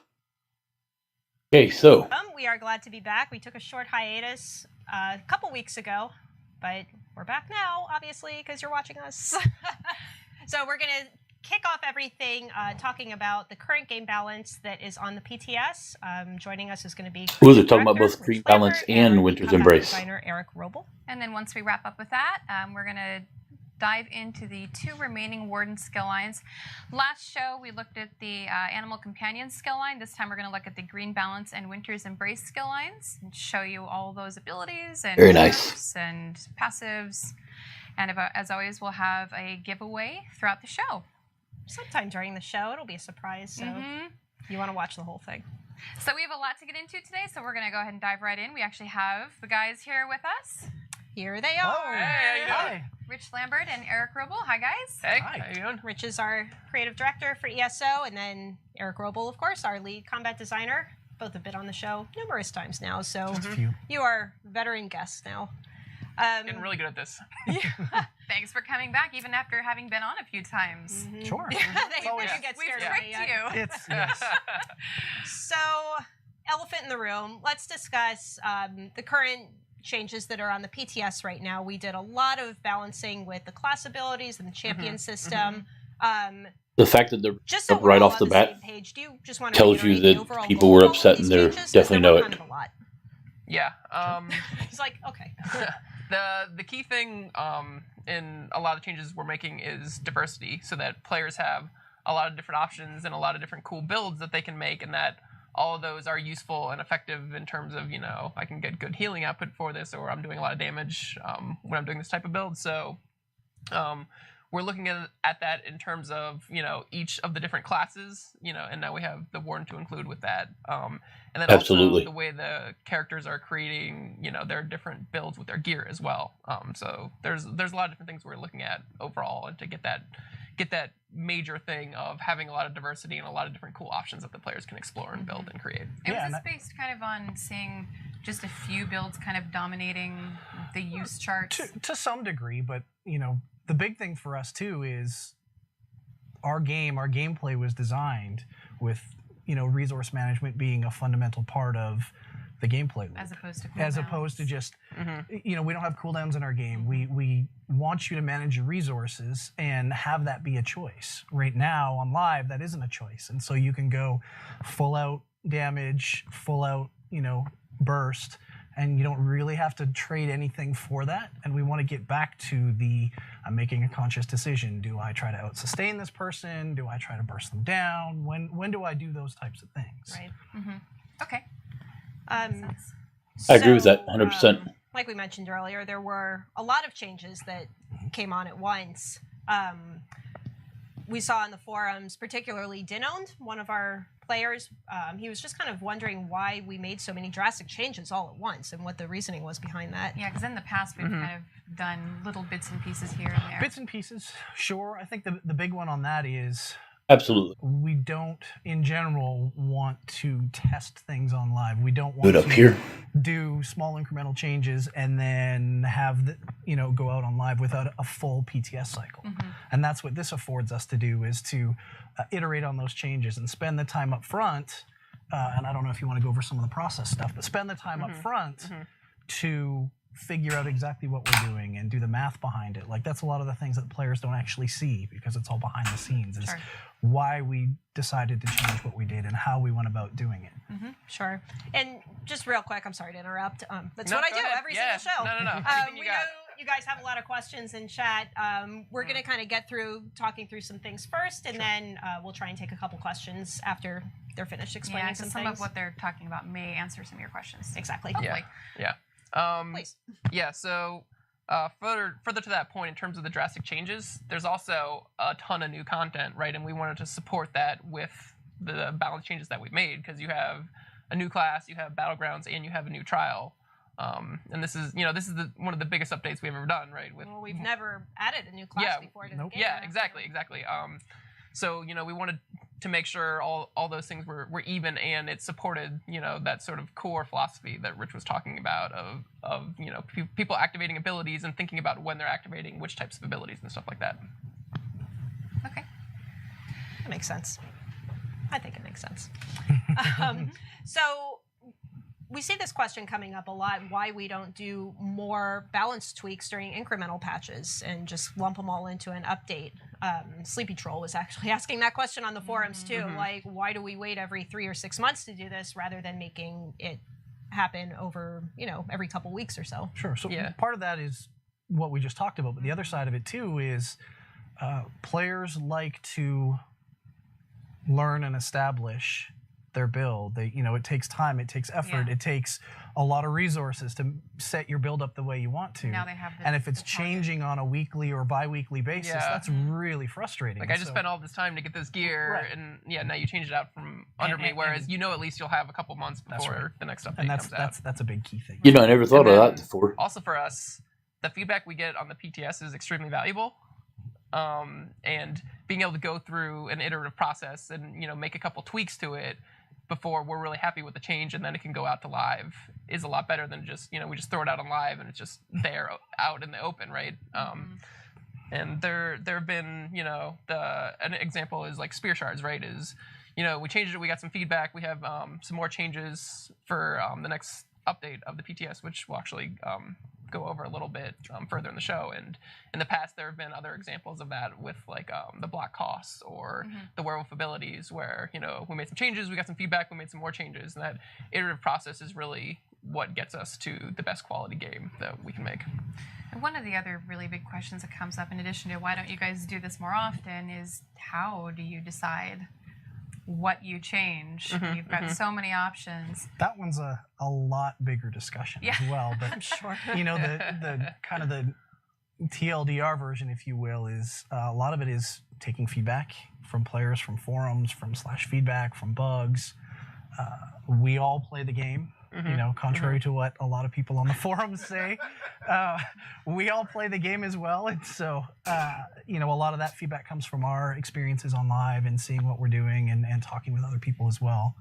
Okay, so. We are glad to be back. We took a short hiatus a couple weeks ago, but we're back now, obviously, because you're watching us. So we're going to kick off everything talking about the current game balance that is on the PTS. Joining us is going to be... Ooh, they're talking about both Green Balance and Winter's Embrace. Designer Eric Roble. And then once we wrap up with that, we're going to dive into the 2 remaining Warden skill lines. Last show, we looked at the Animal Companion skill line. This time, we're going to look at the Green Balance and Winter's Embrace skill lines and show you all those abilities and very nice and passives. And as always, we'll have a giveaway throughout the show. sometime during the show. It'll be a surprise, so you want to watch the whole thing. So we have a lot to get into today, so we're going to go ahead and dive right in. We actually have the guys here with us. Here they are. Hey, how you doing? Rich Lambert and Eric Roble. Hi, guys. Hey, Hi. how you doing? Rich is our creative director for ESO, and then Eric Roble, of course, our lead combat designer. Both have been on the show numerous times now, so Just a few. you are veteran guests now. Getting really good at this. Thanks for coming back, even after having been on a few times. Sure. they always- do get We've scared tricked away. Yeah. you. It's yes. So, elephant in the room. Let's discuss the current changes that are on the PTS right now. We did a lot of balancing with the class abilities and the champion system. The fact that they're Just so Up we're right all off on the same bat page, do you just want to tells you reiterate the that overall people goal were of all upset these and they're changes? 'Cause definitely there were know it. kind of a lot. Yeah. It's like, okay. The key thing in a lot of the changes we're making is diversity, so that players have a lot of different options and a lot of different cool builds that they can make, and that all of those are useful and effective in terms of, I can get good healing output for this, or I'm doing a lot of damage when I'm doing this type of build. So we're looking at that in terms of, each of the different classes, and now we have the Warden to include with that. And then Absolutely. also the way the characters are creating, their different builds with their gear as well. So there's a lot of different things we're looking at overall, and to get that major thing of having a lot of diversity and a lot of different cool options that the players can explore and build and create. And Yeah, was and this based kind of on seeing just a few builds kind of dominating the use charts? To some degree, but the big thing for us too is our gameplay was designed with resource management being a fundamental part of the gameplay loop. As opposed to As cooldowns. opposed to just we don't have cooldowns in our game. We want you to manage your resources and have that be a choice. Right now on live, that isn't a choice, and so you can go full out damage, full out burst, and you don't really have to trade anything for that. And we want to get back to I'm making a conscious decision. Do I try to out sustain this person? Do I try to burst them down? When do I do those types of things? Right. Okay. I agree with that 100%. Like we mentioned earlier, there were a lot of changes that came on at once. We saw in the forums, particularly Dinond, one of our players, he was just kind of wondering why we made so many drastic changes all at once and what the reasoning was behind that. Yeah, because in the past we've kind of done little bits and pieces here and there. Bits and pieces, sure. I think the big one on that is Absolutely. we don't, in general, want to test things on live. We don't Do want it up to here. do small incremental changes and then have go out on live without a full PTS cycle. And that's what this affords us to do, is to iterate on those changes and spend the time up front. And I don't know if you want to go over some of the process stuff, but spend the time up front to figure out exactly what we're doing and do the math behind it. Like, that's a lot of the things that players don't actually see because it's all behind the scenes. Is Sure. why we decided to change what we did and how we went about doing it. Sure. And just real quick, I'm sorry to interrupt. That's No, what I go do ahead. every Yeah. single show. No. Anything you We got. know you guys have a lot of questions in chat. We're going to kind of get through talking through some things first, and then we'll try and take a couple questions after they're finished explaining Yeah, some because some things. of what they're talking about may answer some of your questions. Exactly. Hopefully. Yeah. Please. Yeah, so further to that point, in terms of the drastic changes, there's also a ton of new content, right? And we wanted to support that with the balance changes that we've made, because you have a new class, you have Battlegrounds, and you have a new trial. And this is one of the biggest updates we've ever done, right? Well, we've never added a new class before to the game. Yeah, exactly. So, we wanted to make sure all those things were even, and it supported, that sort of core philosophy that Rich was talking about of people activating abilities and thinking about when they're activating which types of abilities and stuff like that. Okay. That makes sense. I think it makes sense. So we see this question coming up a lot, why we don't do more balance tweaks during incremental patches and just lump them all into an update. Sleepy Troll was actually asking that question on the forums too. Like, why do we wait every 3 or 6 months to do this rather than making it happen over, every couple weeks or so? Sure. So Yeah. part of that is what we just talked about, but the other side of it too is players like to learn and establish their build. It takes time, it takes effort, Yeah. it takes a lot of resources to set your build up the way you want to. Now they have the- and if it's the target. changing on a weekly or bi-weekly basis, Yeah. that's really frustrating. Like I just So- spent all this time to get this gear, Right. and now you change it out from under me. and- Whereas at least you'll have a couple months That's before right. the next update and that's comes out. that's a big key thing. You know, I never thought And of then that before. Also for us, the feedback we get on the PTS is extremely valuable. And being able to go through an iterative process and make a couple tweaks to it before we're really happy with the change, and then it can go out to live is a lot better than just we just throw it out on live and it's just there out in the open, right? And there have been an example is like spear shards, right? Is we changed it, we got some feedback, we have some more changes for the next update of the PTS, which we'll actually go over a little bit further in the show. And in the past, there have been other examples of that with like the block costs or the werewolf abilities, where we made some changes, we got some feedback, we made some more changes, and that iterative process is really what gets us to the best quality game that we can make. And one of the other really big questions that comes up, in addition to why don't you guys do this more often, is how do you decide what you change? You've got so many options. That one's a lot bigger discussion Yeah. as well. But I'm sure. the kind of the TLDR version, if you will, is a lot of it is taking feedback from players, from forums, from /feedback, from bugs. We all play the game. Contrary to what a lot of people on the forums say, we all play the game as well. And so, a lot of that feedback comes from our experiences on live and seeing what we're doing and talking with other people as well.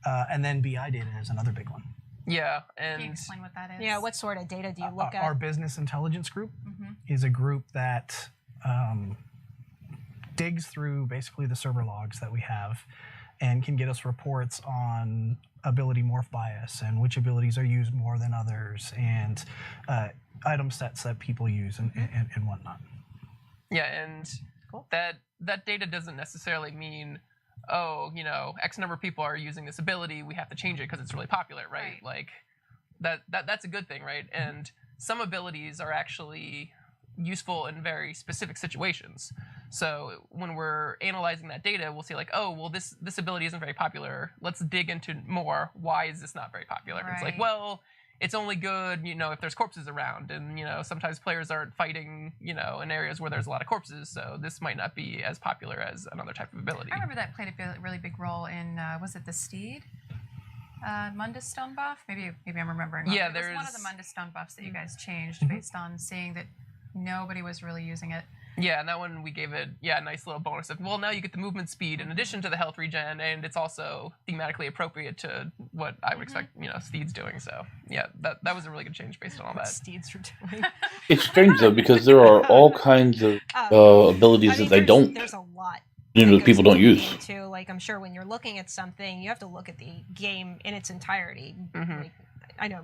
And then BI data is another big one. Yeah, Can you and explain what that is? Yeah, what sort of data do you look at? Our business intelligence group is a group that digs through basically the server logs that we have and can get us reports on ability morph bias and which abilities are used more than others and item sets that people use and whatnot. Yeah, and Cool. that data doesn't necessarily mean, X number of people are using this ability, we have to change it because it's really popular, right? Right. Like that's a good thing, right? And some abilities are actually useful in very specific situations. So when we're analyzing that data, we'll see like, this ability isn't very popular. Let's dig into more. Why is this not very popular? And it's like, Right. well, it's only good, if there's corpses around, and sometimes players aren't fighting, in areas where there's a lot of corpses, so this might not be as popular as another type of ability. I remember that played a really big role in, was it the Steed? Mundus Stone buff? Maybe I'm remembering wrong. Yeah, It was one of there's- the Mundus Stone buffs that you guys changed based on seeing that nobody was really using it. Yeah, and that one we gave it, a nice little bonus of, well, now you get the movement speed in addition to the health regen, and it's also thematically appropriate to what I would expect, Steed's doing. So, yeah, that was a really good change based on all What that. Steeds are doing. It's strange though because there are all kinds of abilities that they don't. There's a lot. You know, that that people goes don't into the use. game, too. Like, I'm sure when you're looking at something, you have to look at the game in its entirety. Like, I know,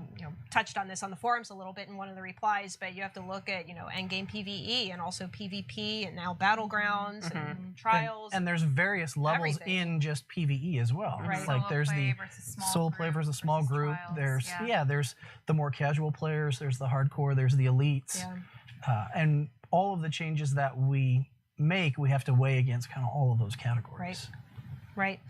touched on this on the forums a little bit in one of the replies, but you have to look at, endgame PvE and also PvP and now battlegrounds and trials. And there's various levels Everything. in just PvE as well. Right. Like Solo there's play the versus small solo group play versus small versus group. trials, There's the more casual players. There's the hardcore. There's the elites. Yeah. And all of the changes that we make, we have to weigh against kind of all of those categories. Right.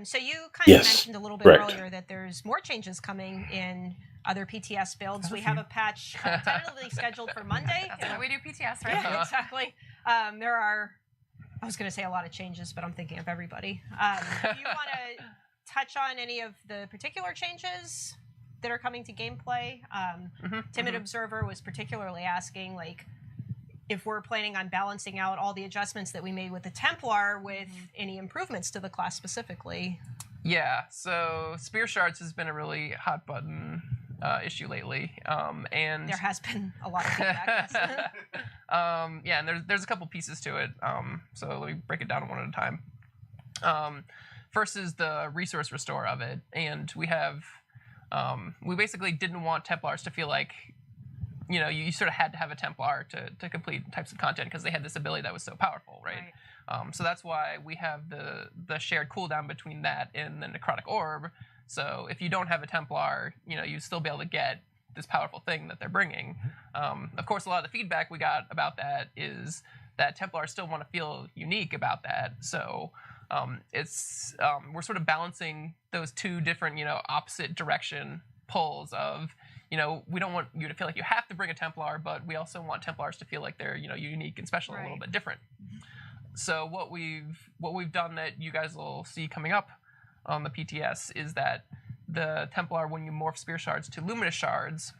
So you kind Yes, of mentioned a little bit correct. earlier that there's more changes coming in other PTS builds. Have a We have few. a patch tentatively scheduled for Monday. That's why we do PTS, right? Yeah, exactly. There are, I was going to say a lot of changes, but I'm thinking of everybody. Do you want to touch on any of the particular changes that are coming to gameplay? Timid Observer was particularly asking, like, if we're planning on balancing out all the adjustments that we made with the Templar with any improvements to the class specifically. Yeah, so Spear Shards has been a really hot button issue lately, and There has been a lot of feedback. Yes. yeah, and there's a couple pieces to it. So let me break it down one at a time. First is the resource restore of it, and we have we basically didn't want Templars to feel like you sort of had to have a Templar to complete types of content because they had this ability that was so powerful, right? So that's why we have the shared cooldown between that and the Necrotic Orb. So if you don't have a Templar, you'd still be able to get this powerful thing that they're bringing. Of course, a lot of the feedback we got about that is that Templars still want to feel unique about that. So it's we're sort of balancing those two different, opposite direction pulls of, we don't want you to feel like you have to bring a Templar, but we also want Templars to feel like they're, unique and special, and a little bit different. So what we've done that you guys will see coming up on the PTS is that the Templar, when you morph Spear Shards to Luminous Shards,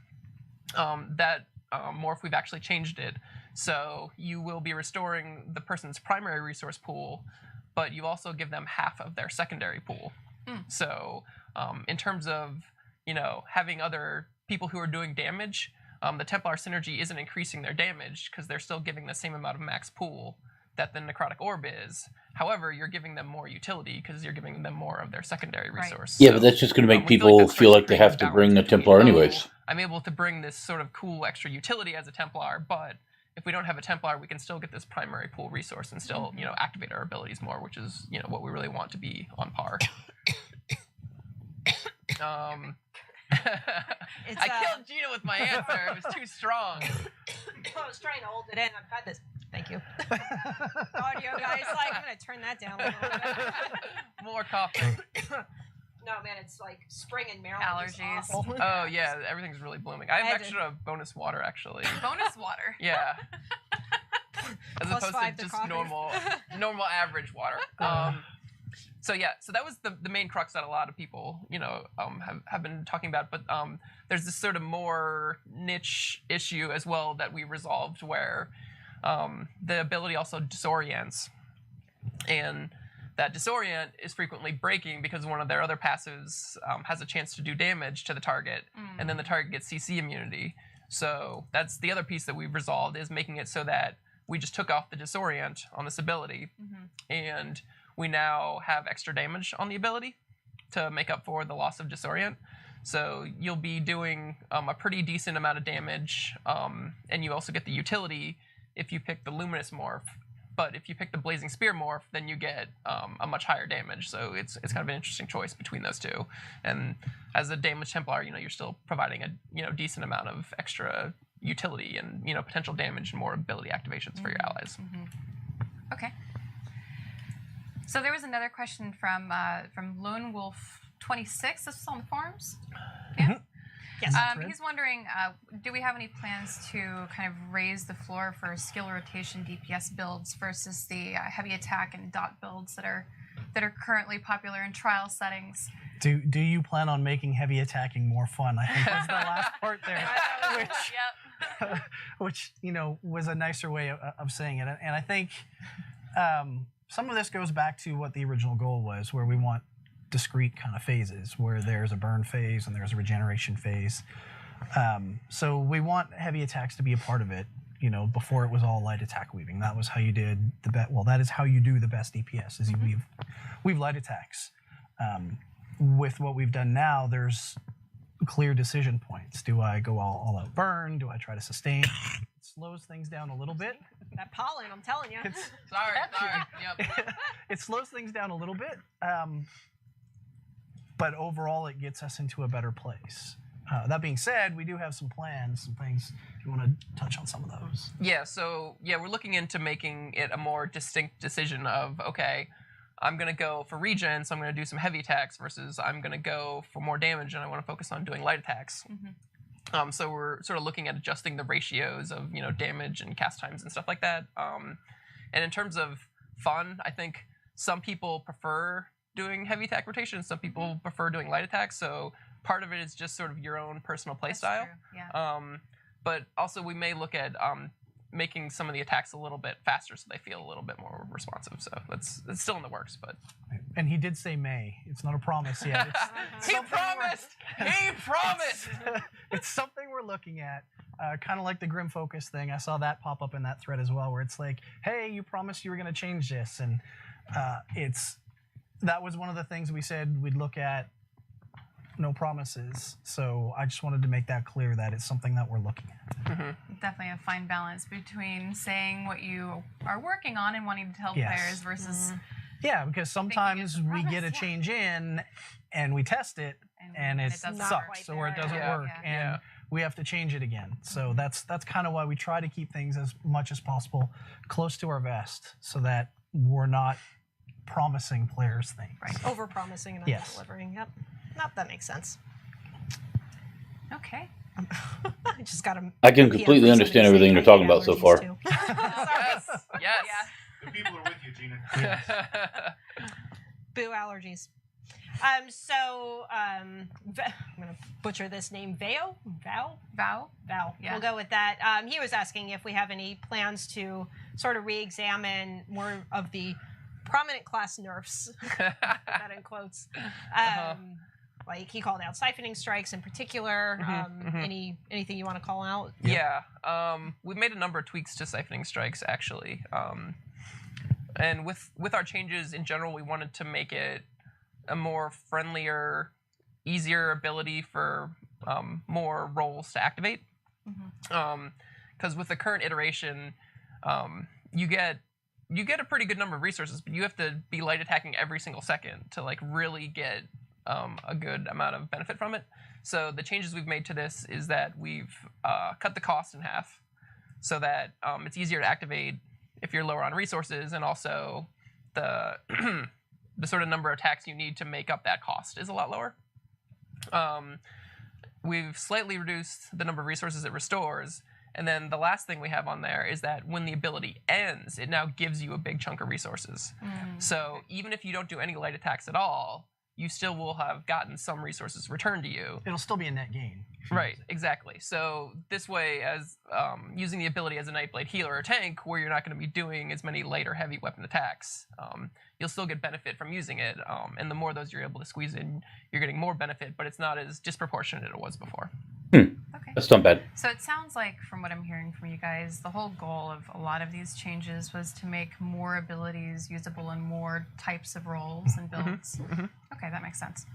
that morph, we've actually changed it. So you will be restoring the person's primary resource pool, but you also give them half of their secondary pool. So in terms of, having other people who are doing damage, the Templar synergy isn't increasing their damage because they're still giving the same amount of max pool that the Necrotic Orb is. However, you're giving them more utility because you're giving them more of their secondary resource. Yeah, but that's just going to make people feel like they have to bring a Templar anyways. I'm able to bring this sort of cool extra utility as a Templar, but if we don't have a Templar, we can still get this primary pool resource and still, activate our abilities more, which is, what we really want to be on par. I killed Gina with my answer. It was too strong. I was trying to hold it in. I've had this. Thank you. Audio guys, I'm gonna turn that down a little bit. More coffee. No, man, it's like spring in Maryland. Allergies. Oh yeah, everything's really blooming. I have extra bonus water actually. Bonus water. Yeah. As Plus opposed 5 to just coffee. normal average water. So that was the main crux that a lot of people, have been talking about. But there's this sort of more niche issue as well that we resolved where the ability also disorients, and that disorient is frequently breaking because one of their other passives has a chance to do damage to the target, and then the target gets CC immunity. So that's the other piece that we've resolved, is making it so that we just took off the disorient on this ability, and we now have extra damage on the ability to make up for the loss of disorient. So you'll be doing a pretty decent amount of damage, and you also get the utility if you pick the Luminous morph. But if you pick the Blazing Spear morph, then you get a much higher damage. So it's kind of an interesting choice between those two. And as a damage Templar, you're still providing a decent amount of extra utility and potential damage and more ability activations for your allies. Okay. So there was another question from Lone Wolf 26. This was on the forums. Yeah. Yes. He's wondering, do we have any plans to kind of raise the floor for skill rotation DPS builds versus the heavy attack and dot builds that are currently popular in trial settings? Do you plan on making heavy attacking more fun? I think was the last part there, which was a nicer way of saying it. And I think some of this goes back to what the original goal was, where we want discrete kind of phases, where there's a burn phase and there's a regeneration phase. So we want heavy attacks to be a part of it. Before it was all light attack weaving. That was how you did the best. Well, that is how you do the best DPS, is you weave light attacks. With what we've done now, there's clear decision points. Do I go all out burn? Do I try to sustain? It slows things down a little bit. That pollen, I'm telling you. Sorry. Yep. It slows things down a little bit, but overall it gets us into a better place. That being said, we do have some plans, some things. If you want to touch on some of those. Yeah, so we're looking into making it a more distinct decision of, okay, I'm going to go for regen, so I'm going to do some heavy attacks, versus I'm going to go for more damage and I want to focus on doing light attacks. So we're sort of looking at adjusting the ratios of damage and cast times and stuff like that. And in terms of fun, I think some people prefer doing heavy attack rotation, some people prefer doing light attacks. So part of it is just sort of your own personal playstyle. Yeah. But also we may look at making some of the attacks a little bit faster so they feel a little bit more responsive. So it's still in the works, but. And he did say may. It's not a promise yet. He promised! He promised! It's something we're looking at. Kind of like the Grim Focus thing. I saw that pop up in that thread as well, where it's like, hey, you promised you were going to change this. And that was one of the things we said we'd look at. No promises. So I just wanted to make that clear that it's something that we're looking at. Definitely a fine balance between saying what you are working on and wanting to tell players versus yeah, because sometimes we get a change in and we test it and it sucks or it doesn't work and we have to change it again. So that's kind of why we try to keep things as much as possible close to our vest, so that we're not promising players things. Right. Over-promising and Yes. under-delivering. Yep. Nope, that makes sense. I just got a. I can completely understand everything they're talking about so far. Yes. Yes. The people are with you, Gina. Boo allergies. I'm gonna butcher this name. Val. Vow? Yeah. We'll go with that. He was asking if we have any plans to sort of re-examine more of the prominent class nerfs. Put that in quotes. Like he called out siphoning strikes in particular. Anything you want to call out? Yeah. We've made a number of tweaks to siphoning strikes actually. And with our changes in general, we wanted to make it a more friendlier, easier ability for more roles to activate. Because with the current iteration, you get a pretty good number of resources, but you have to be light attacking every single second to like really get a good amount of benefit from it. So the changes we've made to this is that we've cut the cost in half, so that it's easier to activate if you're lower on resources, and also the the sort of number of attacks you need to make up that cost is a lot lower. We've slightly reduced the number of resources it restores, and then the last thing we have on there is that when the ability ends, it now gives you a big chunk of resources. So even if you don't do any light attacks at all, you still will have gotten some resources returned to you. It'll still be a net gain. Right, exactly. So this way, as using the ability as a Nightblade healer or tank, where you're not going to be doing as many light or heavy weapon attacks, you'll still get benefit from using it. And the more of those you're able to squeeze in, you're getting more benefit, but it's not as disproportionate as it was before. Okay. That's not bad. So it sounds like, from what I'm hearing from you guys, the whole goal of a lot of these changes was to make more abilities usable in more types of roles and builds. Okay, that makes sense.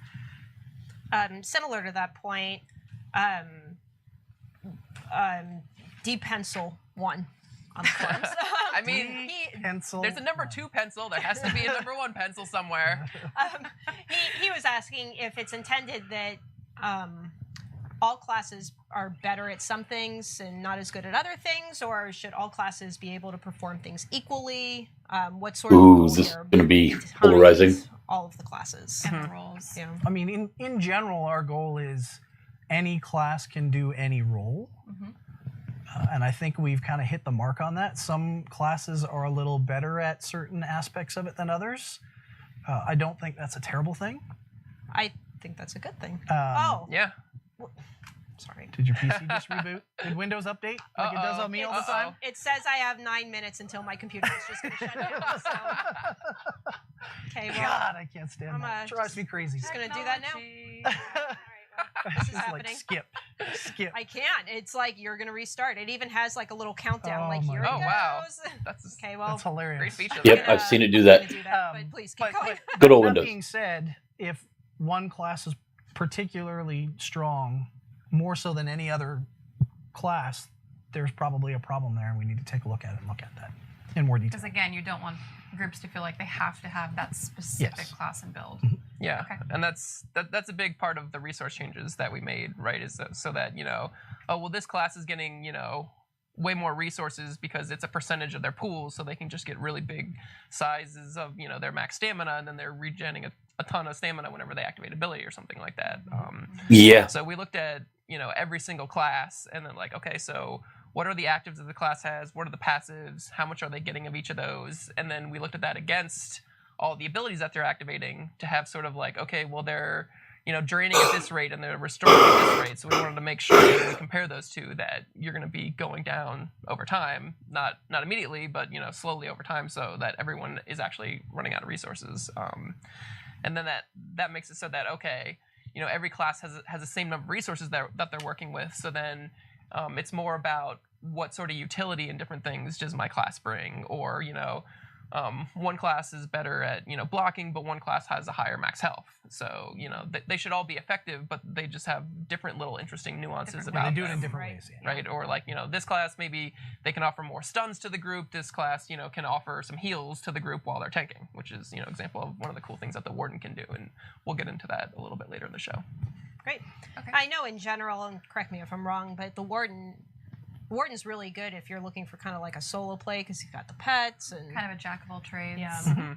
Similar to that point, D-Pencil won on the forums. I mean, Pencil. there's a number 2 pencil. There has to be a number 1 pencil somewhere. He was asking if it's intended that all classes are better at some things and not as good at other things, or should all classes be able to perform things equally? What sort of Ooh, goals is this are going to be behind polarizing? all of the classes? And the roles. Yeah. I mean, in general, our goal is any class can do any role. And I think we've kind of hit the mark on that. Some classes are a little better at certain aspects of it than others. I don't think that's a terrible thing. I think that's a good thing. Yeah. Sorry. Did your PC just reboot? Did Windows update like it does on me all the time? It says I have 9 minutes until my computer is just going to shut down. So. Okay, well, God, I can't stand I'm, that. It drives me crazy. just going to do that now. All right, well, this is Just happening. like skip. I can't. It's like you're going to restart. It even has like a little countdown. Oh like my here it Oh, wow. goes. That's Okay, well, That's hilarious. great feature. Yep, I've seen it do that. I'm gonna do that, but please keep going. Good old That Windows. being said, if one class is particularly strong, more so than any other class, there's probably a problem there, and we need to take a look at it and look at that in more detail. Because again, you don't want groups to feel like they have to have that specific Yes. class and build. Yeah, Okay. and that's a big part of the resource changes that we made, right? Is so that this class is getting way more resources because it's a percentage of their pool, so they can just get really big sizes of their max stamina, and then they're regenerating a ton of stamina whenever they activate ability or something like that. Yeah. So we looked at every single class, and then like, okay, so what are the actives that the class has? What are the passives? How much are they getting of each of those? And then we looked at that against all the abilities that they're activating to have sort of like, okay, well, they're draining at this rate and they're restoring at this rate. So we wanted to make sure that we compare those two, that you're going to be going down over time, not immediately, but slowly over time, so that everyone is actually running out of resources. And then that makes it so that, okay, every class has the same number of resources that they're working with. So then it's more about what sort of utility and different things does my class bring, or one class is better at blocking, but one class has a higher max health. So they should all be effective, but they just have different little interesting nuances Yeah, about they do it them, in different Right. ways. Yeah. right? Or like this class, maybe they can offer more stuns to the group. This class can offer some heals to the group while they're tanking, which is example of one of the cool things that the Warden can do, and we'll get into that a little bit later in the show. Great. Okay. I know in general, and correct me if I'm wrong, but the Warden's really good if you're looking for kind of like a solo play because you've got the pets and Kind of a jack of all trades. yeah.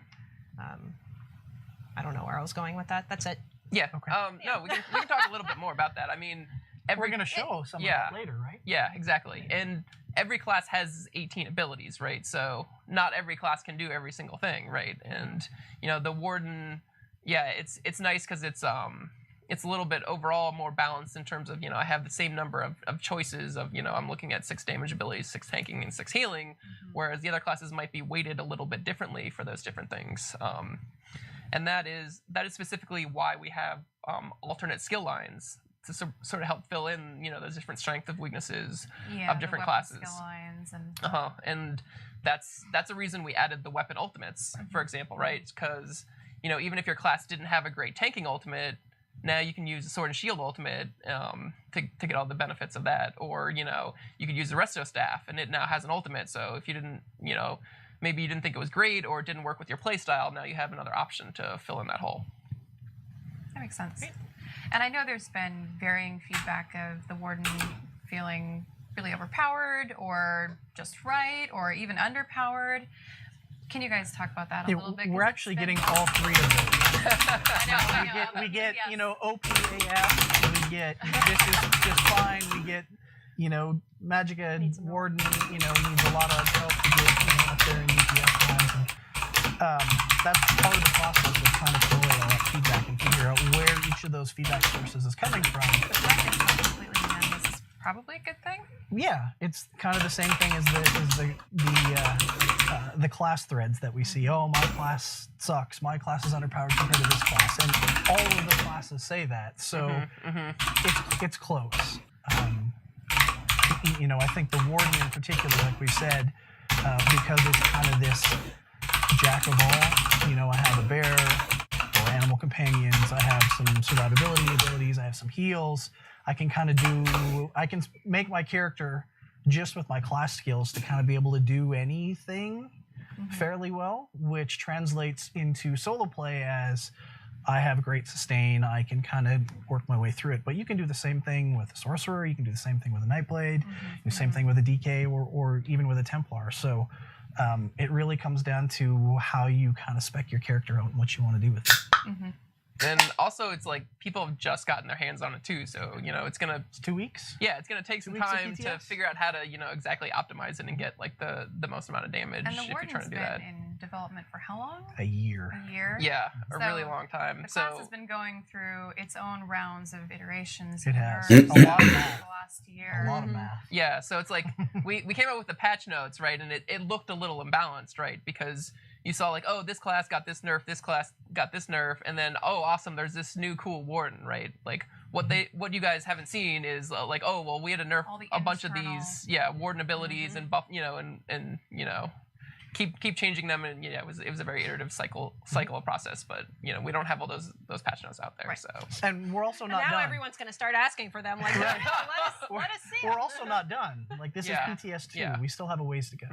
I don't know where I was going with that. That's it. Yeah. Okay. No, we can talk a little bit more about that. I mean, We're going to show some of that later, right? Yeah, exactly. And every class has 18 abilities, right? So not every class can do every single thing, right? And the warden, yeah, it's nice because it's a little bit overall more balanced in terms of I have the same number of choices of I'm looking at 6 damage abilities, 6 tanking, and 6 healing, whereas the other classes might be weighted a little bit differently for those different things. And that is specifically why we have alternate skill lines to sort of help fill in, those different strengths of weaknesses of different classes. Skill lines And that's a reason we added the weapon ultimates, for example, right? Because even if your class didn't have a great tanking ultimate, now you can use a sword and shield ultimate to get all the benefits of that, or you could use the resto staff, and it now has an ultimate. So if you didn't, maybe you didn't think it was great or it didn't work with your playstyle, now you have another option to fill in that hole. That makes sense. Great. And I know there's been varying feedback of the warden feeling really overpowered or just right or even underpowered. Can you guys talk about that a little bit? We're actually getting all 3 of those. I know. We get OPAF, we get just fine, we get Magicka Warden, needs a lot of help to get up there in DPS times. And, that's part of the process of trying to collate all that feedback and figure out where each of those feedback sources is coming from. The fact it's not completely unanimous is probably a good thing. Yeah, it's kind of the same thing as the class threads that we see. Oh, my class sucks. My class is underpowered compared to this class, and all of the classes say that. So it's close. I think the warden in particular, like we said, because it's kind of this jack of all. I have a bear or animal companions. I have some survivability abilities. I have some heals. I can make my character just with my class skills to kind of be able to do anything fairly well, which translates into solo play as I have great sustain. I can kind of work my way through it. But you can do the same thing with a sorcerer. You can do the same thing with a Nightblade. Do the same thing with a DK or even with a Templar. So it really comes down to how you kind of spec your character out and what you want to do with it. And also, it's like people have just gotten their hands on it too, so it's 2 weeks. Yeah, it's gonna take some time to figure out how to exactly optimize it and get like the most amount of damage and the if you're trying to do that. In development for how long? A year. A year. Yeah, a really long time. The class has been going through its own rounds of iterations. It has a lot of math. The last year. A lot of math. Yeah, so it's like we came up with the patch notes, right, and it looked a little imbalanced, right, because you saw like, oh, this class got this nerf, this class got this nerf, and then oh, awesome, there's this new cool warden, right? Like what you guys haven't seen is like, oh, well, we had to nerf a bunch of these warden abilities and buff, and keep changing them, and it was a very iterative cycle process, but we don't have all those patch notes out there, right. So and we're also not now done. Everyone's going to start asking for them, like, let us see. We're also not done. Like this is PTS 2. We still have a ways to go.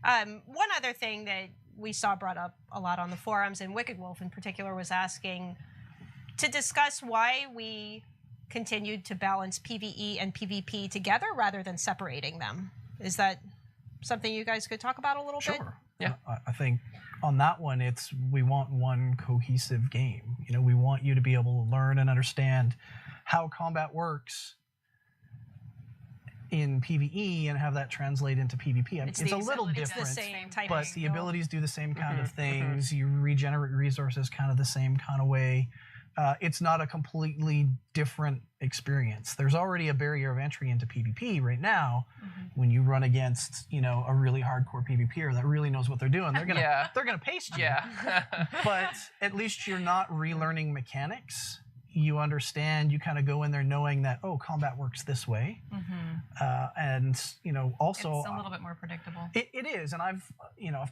One other thing that we saw brought up a lot on the forums, and Wicked Wolf in particular was asking to discuss why we continued to balance PvE and PvP together rather than separating them. Is that something you guys could talk about a little bit? Sure. Yeah. I think on that one, we want one cohesive game. We want you to be able to learn and understand how combat works in PvE and have that translate into PvP. It's a little different, the same type but the abilities do the same kind of things. You regenerate resources kind of the same kind of way. It's not a completely different experience. There's already a barrier of entry into PvP right now. When you run against, a really hardcore PvPer that really knows what they're doing, they're gonna paste you. Yeah. But at least you're not relearning mechanics. You understand. You kind of go in there knowing that combat works this way, and also it's a little bit more predictable. It is, and I've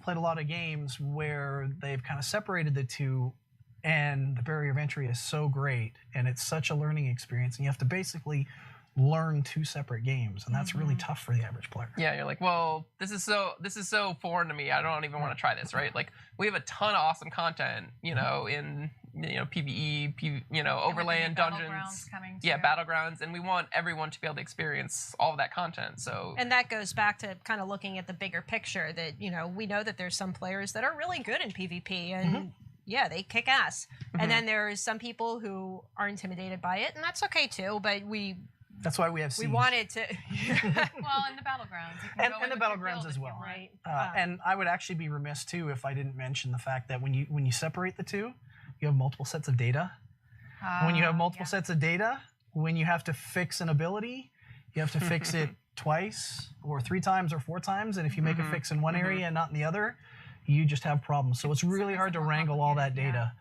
played a lot of games where they've kind of separated the two. And the barrier of entry is so great, and it's such a learning experience, and you have to basically learn 2 separate games, and that's really tough for the average player. Yeah, you're like, well, this is so foreign to me. I don't even want to try this, right? Like, we have a ton of awesome content, in PvE, And overland with the new dungeons. Battlegrounds coming Yeah, too. battlegrounds, and we want everyone to be able to experience all of that content. So And that goes back to kind of looking at the bigger picture that, we know that there's some players that are really good in PvP and yeah, they kick ass. And then there's some people who are intimidated by it, and that's okay too, but That's why we have we Siege. wanted to Well, in the battlegrounds. You can And go the in with your battlegrounds guild as if you well. want. right. And I would actually be remiss too if I didn't mention the fact that when you separate the two, you have multiple sets of data. When you have multiple sets of data, when you have to fix an ability, you have to fix it twice or 3 times or 4 times. And if you make a fix in one area and not in the other, you just have problems. So it's really hard to wrangle all that data.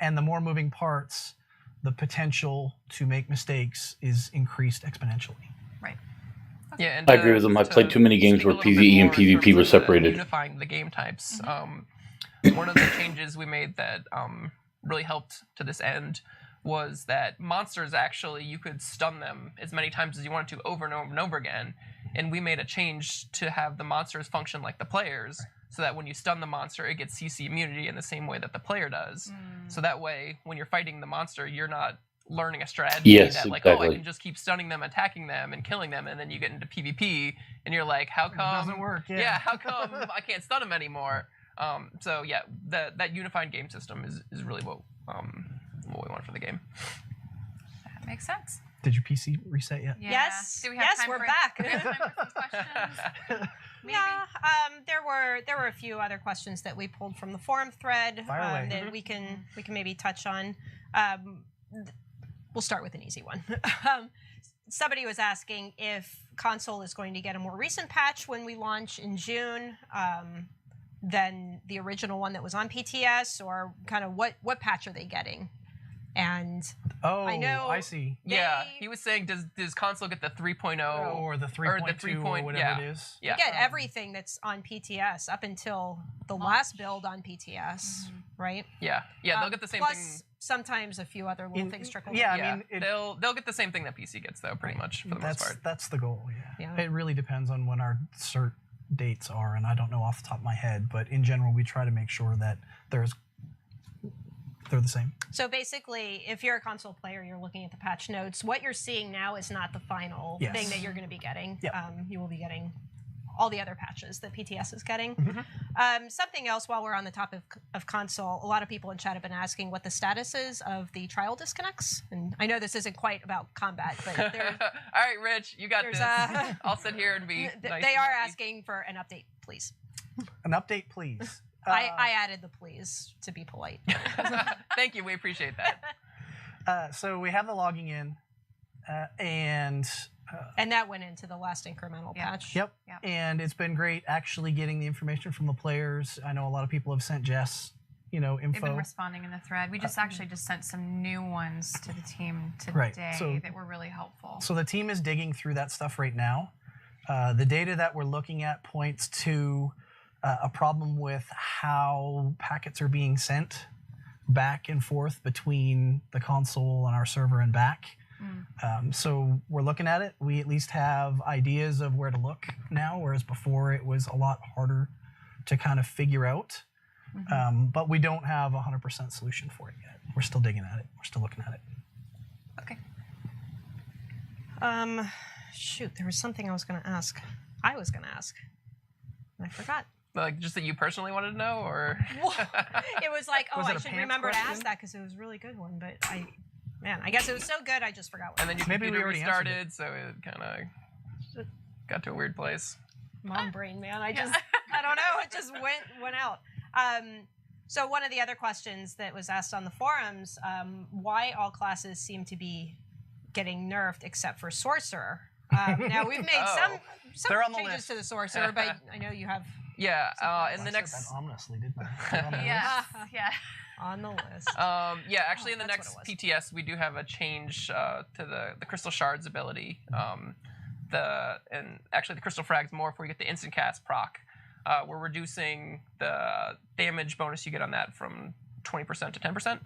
And the more moving parts, the potential to make mistakes is increased exponentially. Right. yeah, and I agree with them. I played too many games speak a where little bit PvE and more in PvP terms were of the separated. unifying the game types. One of the changes we made that really helped to this end was that monsters actually, you could stun them as many times as you wanted to over and over and over again. And we made a change to have the monsters function like the players, so that when you stun the monster, it gets CC immunity in the same way that the player does. So that way, when you're fighting the monster, you're not learning a strategy Yes, that I exactly. can just keep stunning them, attacking them, and killing them, and then you get into PvP, and you're like, how come... It doesn't work, yeah. how come I can't stun them anymore? So yeah, that unified game system is really what we want for the game. That makes sense. Did your PC reset yet? Yeah. Yes. Do we have Yes, time we're for, back. Do we have time for some questions? Maybe? Yeah, there were a few other questions that we pulled from the forum thread Fire away. that we can maybe touch on. We'll start with an easy one. Somebody was asking if console is going to get a more recent patch when we launch in June than the original one that was on PTS, or kind of what patch are they getting? And Oh, I know I see. Yeah, They- he was saying, does console get the 3.0 Or the 3.2 or whatever it is. Yeah. you get everything that's on PTS up until the last build on PTS, right? Yeah, they'll get the same Plus, thing. sometimes a few other little things trickle yeah, in. I mean, they'll get the same thing that PC gets though, pretty much for the most part. that's the goal. Yeah. It really depends on when our cert dates are, and I don't know off the top of my head, but in general, we try to make sure that they're the same. So basically, if you're a console player, you're looking at the patch notes. What you're seeing now is not the final Yes. thing that you're going to be getting. Yep. You will be getting all the other patches that PTS is getting. Something else while we're on the topic of console, a lot of people in chat have been asking what the status is of the trial disconnects. And I know this isn't quite about combat, but All right, Rich, you got there's this. I'll sit here and be. they nice are and happy. asking for an update, please. An update, please. I added the please to be polite. Thank you, we appreciate that. So we have the logging in, and And that went into the last incremental patch. Yep. Yep. And it's been great actually getting the information from the players. I know a lot of people have sent Jess, They've been info. responding in the thread. We just actually just sent some new ones to the team today Right, so- that were really helpful. So the team is digging through that stuff right now. The data that we're looking at points to a problem with how packets are being sent back and forth between the console and our server and back. So we're looking at it. We at least have ideas of where to look now, whereas before it was a lot harder to kind of figure out. But we don't have a 100% solution for it yet. We're still digging at it. We're still looking at it. Okay. Shoot, there was something I was going to ask. I was going to ask. And I forgot. Like just that you personally wanted to know, or It was like, Was I it a should pants remember to question? ask that because it was a really good one. But I guess it was so good I just forgot what. and then your Maybe we computer already answered restarted, so it kind of got to a weird place. Mom brain, man. I don't know. It just went out. So one of the other questions that was asked on the forums, why all classes seem to be getting nerfed except for Sorcerer. Now we've made some They're on the changes list. to the Sorcerer, but I know you have Yeah, in the I said next that ominously, didn't I? They're on the list. Yes. Yeah. on the list. yeah, actually, in the that's next what PTS, we do have a change to the Crystal Shards ability. And actually, the Crystal Frag's more before you get the instant cast proc. We're reducing the damage bonus you get on that from 20% to 10%.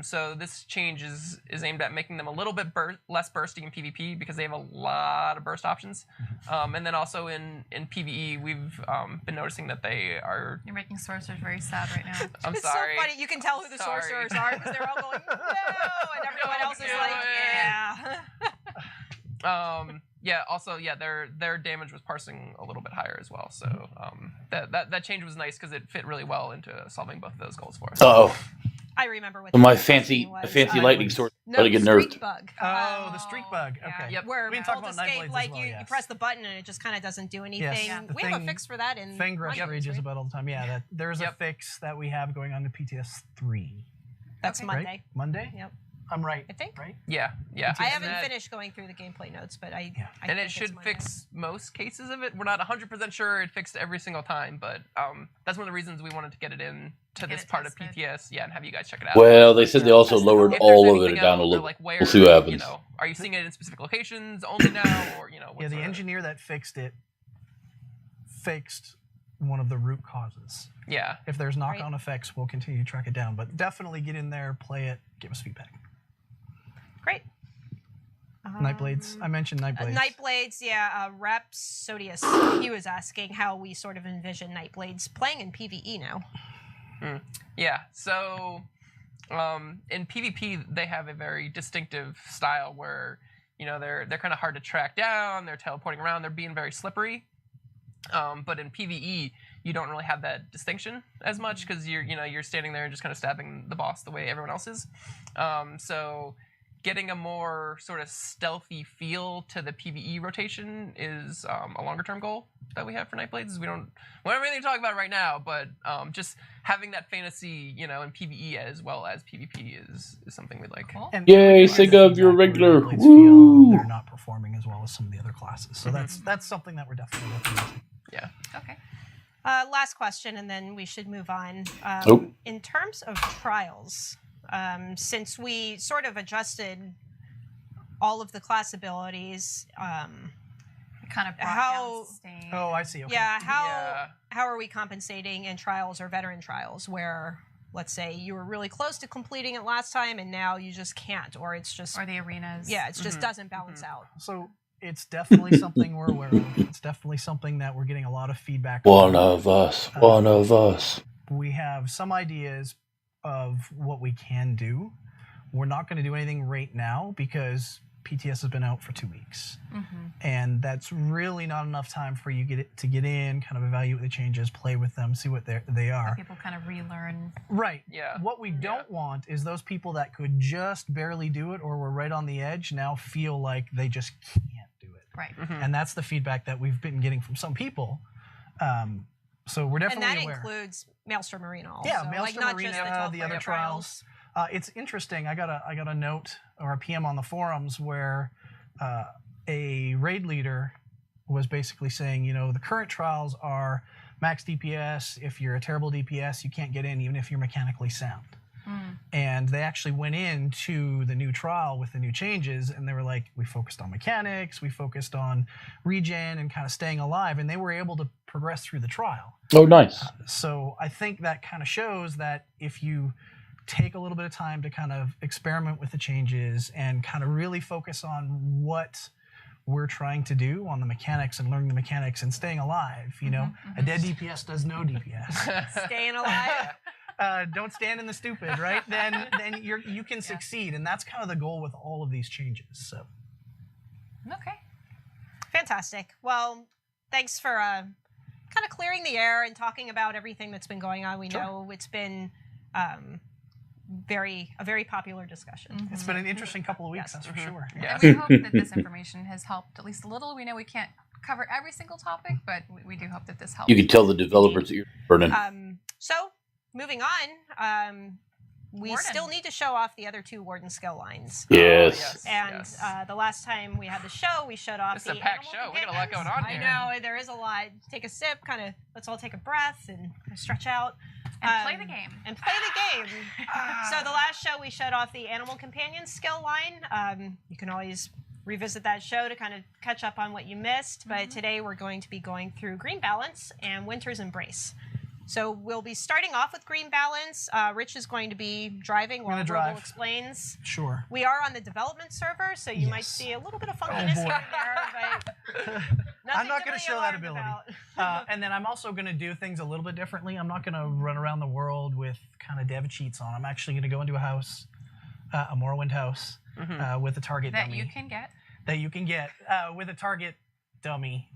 So this change is aimed at making them a little bit less bursty in PvP because they have a lot of burst options. And then also in PvE, we've been noticing that they are... You're making sorcerers very sad right now. I'm It's sorry. so funny. You can tell who the Sorry. sorcerers are because they're all going, no, and everyone else is like, yeah. Yeah. Also, their damage was parsing a little bit higher as well. So that change was nice because it fit really well into solving both of those goals for us. Oh, I remember what my the fancy was. lightning sword No, started to get Streak nerfed. Bug. Oh, the streak bug. yeah. Okay. Yep. Where We can talk Bolt about Escape, Nightblades as like well, you yes. press the button and it just kind of doesn't do anything. Yes, the We have a thing- fix for that in Fangrush Mondays, rages right? about all the time. Yeah, that there's a Yep. fix that we have going on to PTS 3. That's Okay. Monday. Right? Monday? Yep. I'm right. I think. Right? Yeah. I And haven't that- finished going through the gameplay notes, but I And think it it's should Monday. fix most cases of it. We're not 100% sure it fixed every single time, but that's one of the reasons we wanted to get it in to Get this it part of tested. PTS. Yeah, and have you guys check it out. Well, they said they also lowered If there's all of anything it down a else, little. like where, We'll see what happens. You know, are you seeing it in specific locations only now, or Yeah, what the sort of- engineer that fixed it fixed one of the root causes. Yeah. If there's knock-on effects, we'll continue to track it down. But definitely get in there, play it, give us feedback. Great. Nightblades. I mentioned Nightblades. Nightblades, yeah. Rapsodius, he was asking how we sort of envision Nightblades playing in PvE now. Yeah. So, in PvP, they have a very distinctive style where, you know, they're kind of hard to track down. They're teleporting around. They're being very slippery. But in PvE, you don't really have that distinction as much because you're standing there and just kind of stabbing the boss the way everyone else is. So getting a more sort of stealthy feel to the PvE rotation is a longer term goal that we have for Nightblades. We don't have anything to talk about right now, but just having that fantasy, you know, in PvE as well as PvP is something we like. Cool. And Yay, that's Sig of your exactly regular. where Nightblades Woo! feel they're not performing as well as some of the other classes. So that's something that we're definitely looking into. Yeah. Okay. Last question, and then we should move on. Nope. In terms of trials, since we sort of adjusted all of the class abilities, Kind of brought How- down sustain. Oh, I see. Okay. how are we compensating in trials or veteran trials where, let's say, you were really close to completing it last time and now you just can't, or it's just Or the arenas. it just doesn't balance out. So it's definitely something we're aware of. It's definitely something that we're getting a lot of feedback One on. of us. One of us. We have some ideas of what we can do. We're not going to do anything right now because PTS has been out for 2 weeks. And that's really not enough time for you to get in, kind of evaluate the changes, play with them, see what they are. People kind of relearn. Right. Yeah. What we don't want is those people that could just barely do it or were right on the edge now feel like they just can't do it. Right. And that's the feedback that we've been getting from some people. So we're And definitely that aware. includes Maelstrom Arena also. Yeah, like Maelstrom not Arena, just the, the 12 other player trials. It's interesting. I got a note or a PM on the forums where a raid leader was basically saying, you know, the current trials are max DPS. If you're a terrible DPS, you can't get in even if you're mechanically sound. And they actually went into the new trial with the new changes and they were like, we focused on mechanics, we focused on regen and kind of staying alive, and they were able to progress through the trial. Oh, nice. So I think that kind of shows that if you take a little bit of time to kind of experiment with the changes and kind of really focus on what we're trying to do on the mechanics and learning the mechanics and staying alive, you know, a dead DPS does no DPS. Staying alive. Don't stand in the stupid, right? Then you can succeed, and that's kind of the goal with all of these changes. So Okay. Fantastic. Well, thanks for kind of clearing the air and talking about everything that's been going on. We know it's been a very popular discussion. it's been an interesting couple of weeks, Yes. that's for sure. Yeah. And we hope that this information has helped at least a little. We know we can't cover every single topic, but we do hope that this helps. You can tell the developers that you're burning. So, moving on, we Warden. still need to show off the other two Warden skill lines. Yes. And the last time we had the show, we showed off It's the a packed animal show. We got a lot companions. going on I here. know, there is a lot. Take a sip, kind of, let's all take a breath and stretch out. And play the game. And play the game. So the last show, we showed off the Animal Companion skill line. You can always revisit that show to kind of catch up on what you missed. But today we're going to be going through Green Balance and Winter's Embrace. So we'll be starting off with Green Balance. Rich is going to be driving while gonna Virgil drive. explains. Sure. We are on the development server, so you might Yes. see a little bit of funkiness boy. here and there, but I'm not going going to to show that ability. And then I'm also going to do things a little bit differently. I'm not going to run around the world with kind of dev cheats on. I'm actually going to go into a house, a Morrowind house, with a target That dummy. you can get. That you can get with a target dummy,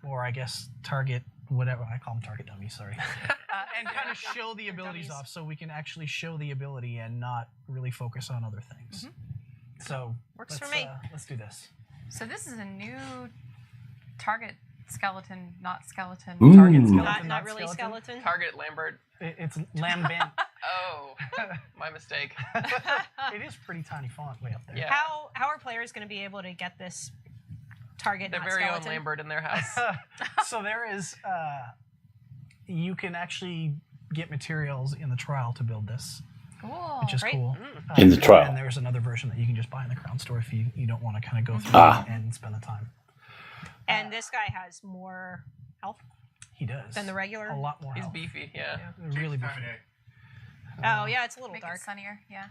or I guess target, whatever. I call them target dummies, sorry. And kind of show the abilities off so we can actually show the ability and not really focus on other things. So Works let's, for me. Let's do this. So this is a new target skeleton, not skeleton. Target skeleton, Not really skeleton. Target Lambert. It's Lambent. Oh, my mistake. It is pretty tiny font way up there. Yeah. How are players going to be able to get this target, Their not very skeleton? own Lambert in their house. So there is, you can actually get materials in the trial to build this, Cool. which is great. cool. In the trial. And there's another version that you can just buy in the Crown Store if you don't want to kind of go through Ah. and spend the time. And this guy has more health He does. than the regular. A lot more He's health. beefy, yeah. Really Time beefy. of day. Oh, yeah, it's a little Make dark. it sunnier. Yeah.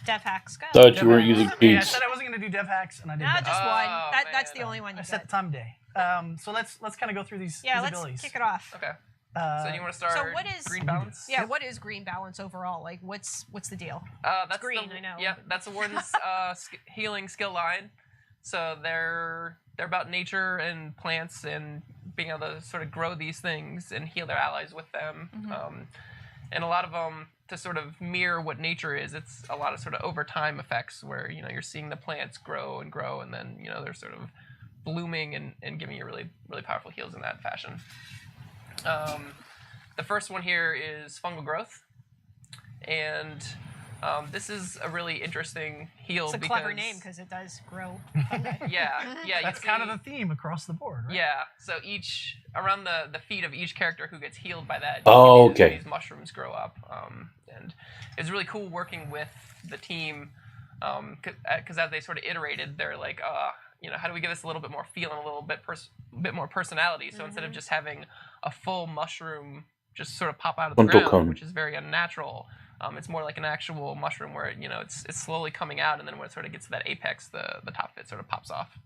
Dev hacks, go. Thought you weren't using Yeah, I cheats. said I wasn't going to do dev hacks, and I did No, that. just one. Oh, That's the man. only one you I set get. the time of day. So let's kind of go through these, Yeah, these let's abilities. kick it off. Okay. Uh, So do you want to start So what is- Green Balance? Yeah, what is Green Balance overall? Like, what's the deal? That's green, the, I know. Yeah, that's the Warden's healing skill line. So they're about nature and plants and being able to sort of grow these things and heal their allies with them. And a lot of them, to sort of mirror what nature is, it's a lot of sort of over time effects where, you know, you're seeing the plants grow and grow and then, you know, they're sort of blooming and giving you really, really powerful heals in that fashion. The first one here is fungal growth. And this is a really interesting heal. It's a because, clever name because it does grow. Yeah, yeah. That's kind of the theme across the board, right? Yeah, so each around the feet of each character who gets healed by that, Oh, these, okay. these mushrooms grow up, and it's really cool working with the team, because as they sort of iterated, they're like, you know, how do we give this a little bit more feel and a little bit more personality? So instead of just having a full mushroom just sort of pop out of the Frontal ground, cone. which is very unnatural. It's more like an actual mushroom where, you know, it's slowly coming out, and then when it sort of gets to that apex, the top of it sort of pops off.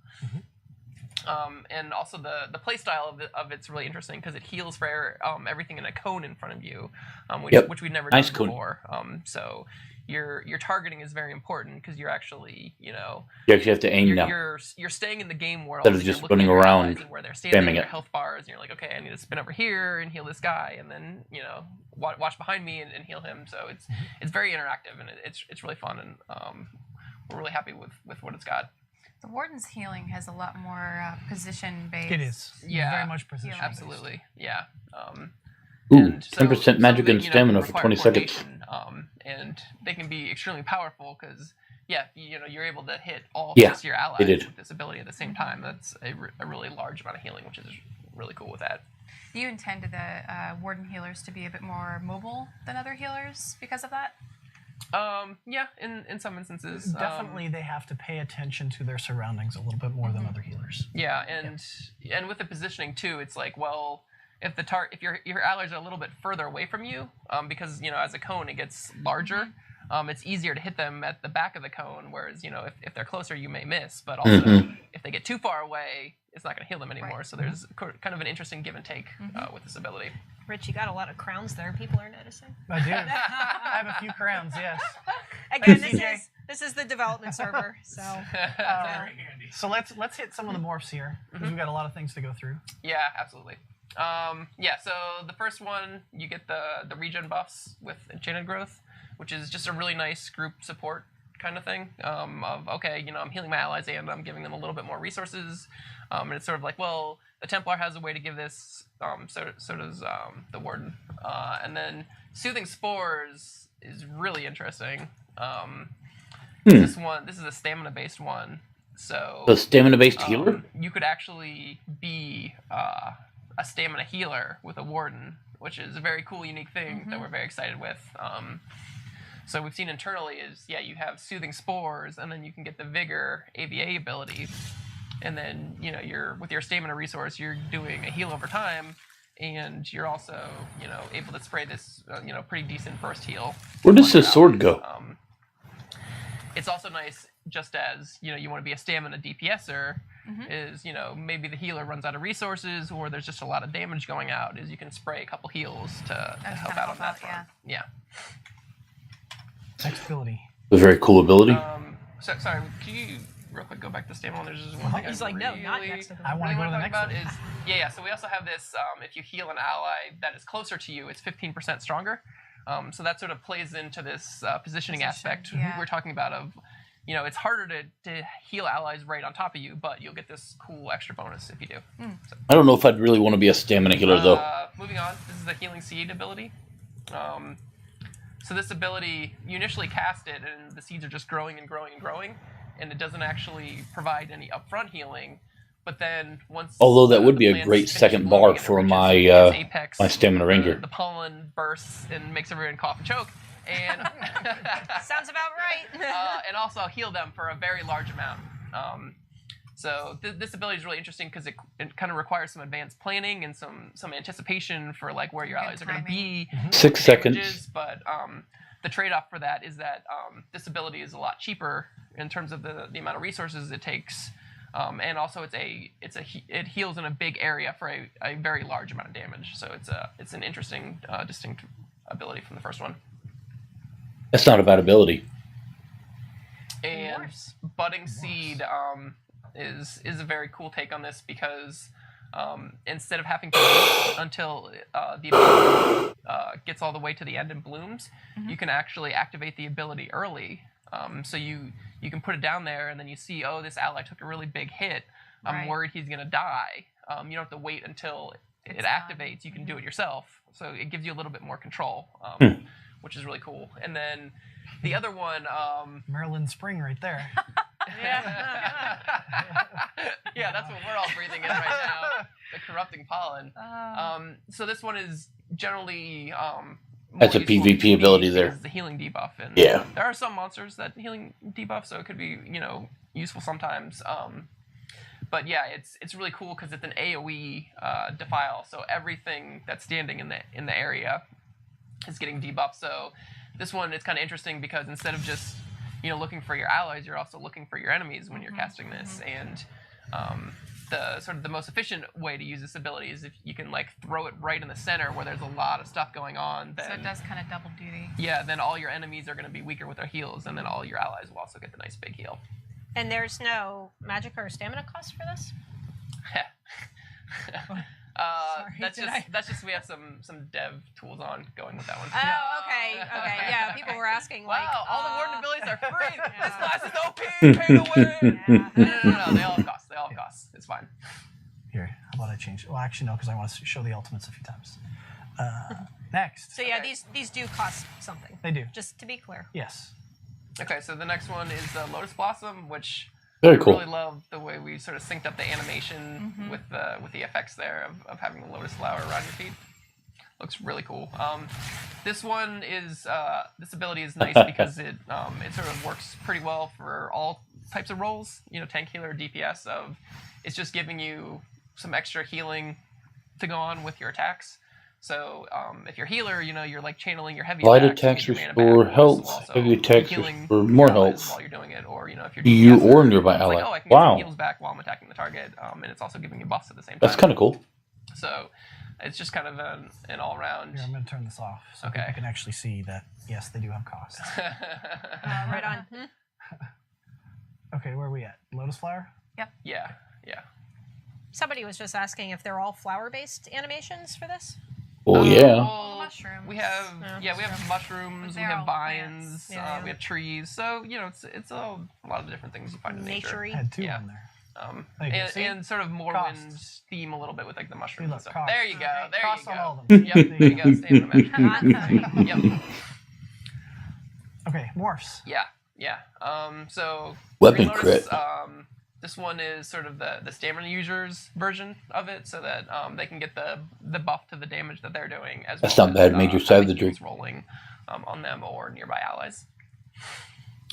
And also the play style of it's really interesting because it heals for everything in a cone in front of you, which we've never Nice done cone. before. So your targeting is very important because you're actually, you know, You actually have to aim now. you're staying in the game world Instead of and you're just looking running at your around, allies and where they're standing spamming in their it. health bars, and you're like, okay, I need to spin over here and heal this guy, and then, you know, watch behind me and heal him. So it's very interactive and it's really fun, and we're really happy with what it's got. The Warden's healing has a lot more position based. It is. Yeah. Very much precision. Absolutely, yeah. Ooh, And so 10% some magic of it, and you know, stamina for require 20 seconds. coordination, and they can be extremely powerful because, yeah, you know, you're able to hit all Yeah, 6 of your allies they did. with this ability at the same time. That's a really large amount of healing, which is really cool with that. You intended the Warden healers to be a bit more mobile than other healers because of that? Yeah, in some instances. Definitely, they have to pay attention to their surroundings a little bit more than other healers. Yeah, and with the positioning too, it's like, well, if if your allies are a little bit further away from you, because, you know, as a cone it gets larger, it's easier to hit them at the back of the cone. Whereas, you know, if they're closer, you may miss, but also if they get too far away, it's not going to heal them anymore. Right. So there's kind of an interesting give and take with this ability. Rich, you got a lot of crowns there. People are noticing. I do. I have a few crowns, yes. Again, CJ. this is the development server, so Very handy. So let's hit some of the morphs here because we've got a lot of things to go through. Yeah, absolutely. Yeah, so the first one, you get the regen buffs with Enchanted Growth, which is just a really nice group support kind of thing. Of, okay, you know, I'm healing my allies and I'm giving them a little bit more resources. And it's sort of like, well, the Templar has a way to give this, so does the Warden. And then Soothing Spores is really interesting. This is a stamina-based one. So The stamina-based healer? you could actually be a stamina healer with a Warden, which is a very cool, unique thing that we're very excited with. So we've seen internally is, yeah, you have Soothing Spores, and then you can get the Vigor AVA ability, and then, you know, with your stamina resource, you're doing a heal over time, and you're also, able to spray this, pretty decent burst heal. Where does on your his sword allies. go? It's also nice, just as you want to be a stamina DPSer, Mhm. is maybe the healer runs out of resources or there's just a lot of damage going out. Is you can spray a couple heals to help kinda out on help that out, front. Yeah. Next ability. A very cool ability. Sorry, can you real quick go back to stamina? There's just one thing He's I like, no, really, not next to the I wanna really go to the talk next about one. is yeah. So we also have this. If you heal an ally that is closer to you, it's 15% stronger. So that sort of plays into this positioning aspect yeah. we're talking about. Of it's harder to heal allies right on top of you, but you'll get this cool extra bonus if you do. So, I don't know if I'd really want to be a stamina healer though. moving on, this is the Healing Seed ability. So this ability, you initially cast it, and the seeds are just growing and growing and growing, and it doesn't actually provide any upfront healing. But then once, Although that would the be a plants great finish second blooming bar and it for reaches my its apex, my stamina ranger. The pollen bursts and makes everyone cough and choke, and Sounds about right. and also heal them for a very large amount. So this ability is really interesting because it kind of requires some advanced planning and some anticipation for like where your Good allies are going to be. timing. 6 damages, seconds. But the trade-off for that is that this ability is a lot cheaper in terms of the amount of resources it takes, and also it heals in a big area for a very large amount of damage. So it's an interesting distinct ability from the first one. That's not a bad ability. And Morphs. Budding Seed is a very cool take on this because instead of having to wait until the ability gets all the way to the end and blooms, you can actually activate the ability early. So you can put it down there, and then you see, oh, this ally took a really big hit. I'm Right. worried he's going to die. You don't have to wait until it It's done. activates. You can do it yourself. So it gives you a little bit more control, which is really cool. And then the other one... Maryland Spring right there. yeah, that's what we're all breathing in right now. The corrupting pollen. Oh. So this one is generally more That's a useful PvP to me ability there. because the healing debuff, and Yeah. there are some monsters that healing debuff, so it could be useful sometimes. But yeah, it's really cool because it's an AOE defile, so everything that's standing in the area is getting debuffed. So this one is kind of interesting because instead of just looking for your allies, you're also looking for your enemies when you're casting this. And the sort of the most efficient way to use this ability is if you can like throw it right in the center where there's a lot of stuff going on. Then, So it does kind of double duty. yeah, then all your enemies are going to be weaker with their heals, and then all your allies will also get the nice big heal. And there's no magic or stamina cost for this? Sorry, That's just we have some dev tools on going with that one. Oh, okay. Okay. Yeah, people were asking like, Wow, all the warden abilities are free. Yeah. This class is OP. Pay the way. Yeah. No, they all have costs. They all have costs. It's fine. Here, how about I change? Well, actually, no, because I want to show the ultimates a few times. Next. So yeah, Okay. these do cost something. They do. Just to be clear. Yes. Okay, so the next one is Lotus Blossom, which Very I cool. really love the way we sort of synced up the animation with the effects there of having the lotus flower around your feet. Looks really cool. This one is this ability is nice because it sort of works pretty well for all types of roles. Tank healer, DPS. It's just giving you some extra healing to go on with your attacks. So if you're healer, you're like channeling your heavy Light attacks to attacks get your mana restore back, health. also Heavy attacks healing restore more your allies health. while you're doing it, or if you're You DPS, or nearby it's ally. like, oh, I can get Wow. some heals back while I'm attacking the target, and it's also giving you buffs at the same time. That's kind of cool. So it's just kind of an all-round. Here, I'm going to turn this off so Okay. people can actually see that, yes, they do have costs. Right on. Okay, where are we at? Lotus Flower? yeah. Somebody was just asking if they're all flower-based animations for this. Oh yeah. Well, Mushrooms. we have Yeah. we have mushrooms, we They're have all vines, plants. Yeah. we have trees. So it's a lot of different things you find in nature. Naturey. I had two Yeah. on there. And, There you go. See? and sort of Morrowind Costs. theme a little bit with like the See, mushrooms look, and stuff. costs. There you go. There Costs you on go. all of them. Yep. There you go. Stamina magic. Yep. Okay, morphs. Yeah. So Weapon Green Lotus, crit. this one is sort of the stamina users version of it, so that they can get the buff to the damage that they're doing as That's well. not bad, as, Major having Savagery. heals rolling on them or nearby allies.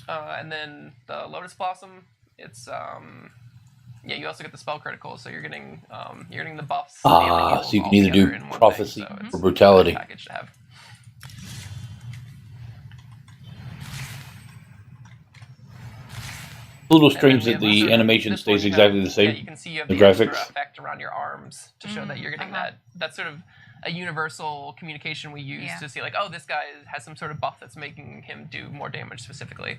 And then the Lotus Blossom, it's Yeah, you also get the spell critical, so you're getting the buffs. and the heals So you all can either together do in one prophecy thing, so it's or brutality. a nice package to have. A little And strange then that we have the sort of- animation this one stays you exactly have- the same. Yeah, you can see you have the the extra graphics. effect around your arms to show that you're getting that sort of a universal communication we use Yeah. to see like, oh, this guy has some sort of buff that's making him do more damage specifically.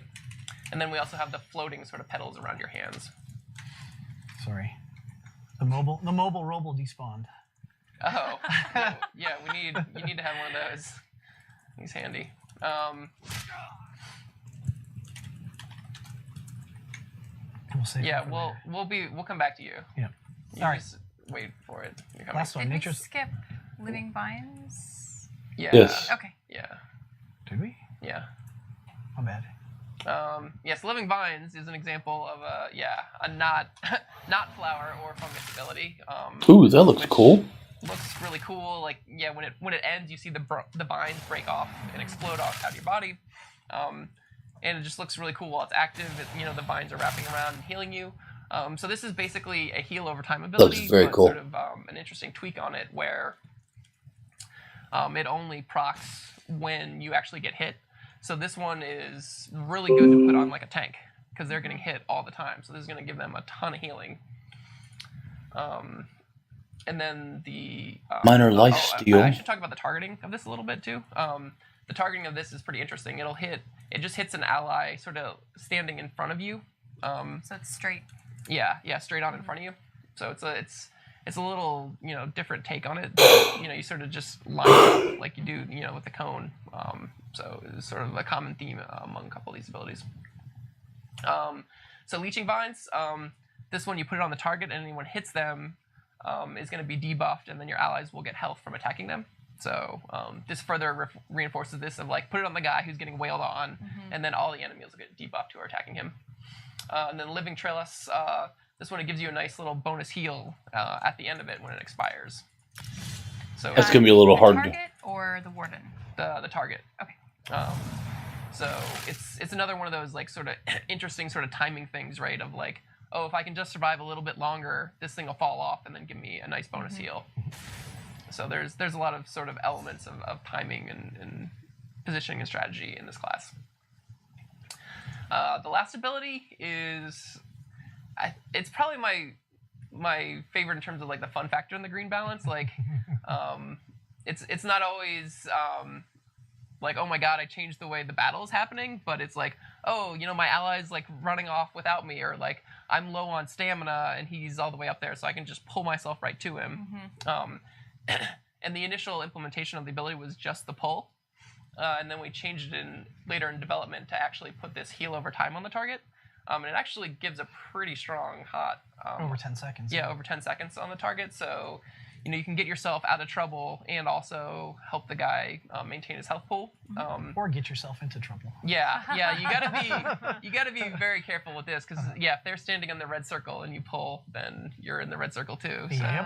And then we also have the floating sort of pedals around your hands. Sorry. The mobile robo despawned. Oh, yeah. You need to have one of those. He's handy. We'll save Yeah, it for we'll come back to you. Yeah. You All right. just wait for it. You're coming. Last one. Did we Nature's. skip Living Vines? Yeah. Yes. Okay. Yeah. Did we? Yeah. My bad. Yes, Living Vines is an example of a not flower or fungus ability. Ooh, that looks which cool. Looks really cool. Like when it ends, you see the vines break off and explode out of your body, and it just looks really cool while it's active. The vines are wrapping around and healing you. So this is basically a heal over time ability. Looks very but cool. Sort of an interesting tweak on it where it only procs when you actually get hit. So this one is really good to put on like a tank because they're getting hit all the time. So this is going to give them a ton of healing. And then the Minor life steal. I should talk about the targeting of this a little bit too. The targeting of this is pretty interesting. It just hits an ally sort of standing in front of you. So it's straight. Yeah, straight on in front of you. So it's a little different take on it. You sort of just line up like you do with the cone. So it's sort of a common theme among a couple of these abilities. So Leeching Vines, this one you put it on the target and anyone hits them is going to be debuffed, and then your allies will get health from attacking them. So this further reinforces this of like put it on the guy who's getting wailed on, and then all the enemies will get debuffed who are attacking him. And then Living Trellis, this one it gives you a nice little bonus heal at the end of it when it expires. So That's gonna be a little hard. The target or the warden? The target. Okay. So it's another one of those like sort of interesting sort of timing things, right? Of like, oh, if I can just survive a little bit longer, this thing will fall off and then give me a nice bonus heal. So there's a lot of sort of elements of timing and positioning and strategy in this class. The last ability is, it's probably my favorite in terms of like the fun factor in the green balance. Like, it's not always like, oh my god, I changed the way the battle is happening, but it's like, oh, my ally's like running off without me, or like I'm low on stamina and he's all the way up there, so I can just pull myself right to him. And the initial implementation of the ability was just the pull, and then we changed it later in development to actually put this heal over time on the target, and it actually gives a pretty strong hot Over 10 seconds. yeah, over 10 seconds on the target. So you can get yourself out of trouble and also help the guy maintain his health pool. Or get yourself into trouble. Yeah, you gotta be very careful with this because if they're standing on the red circle and you pull, then you're in the red circle too. So Yep.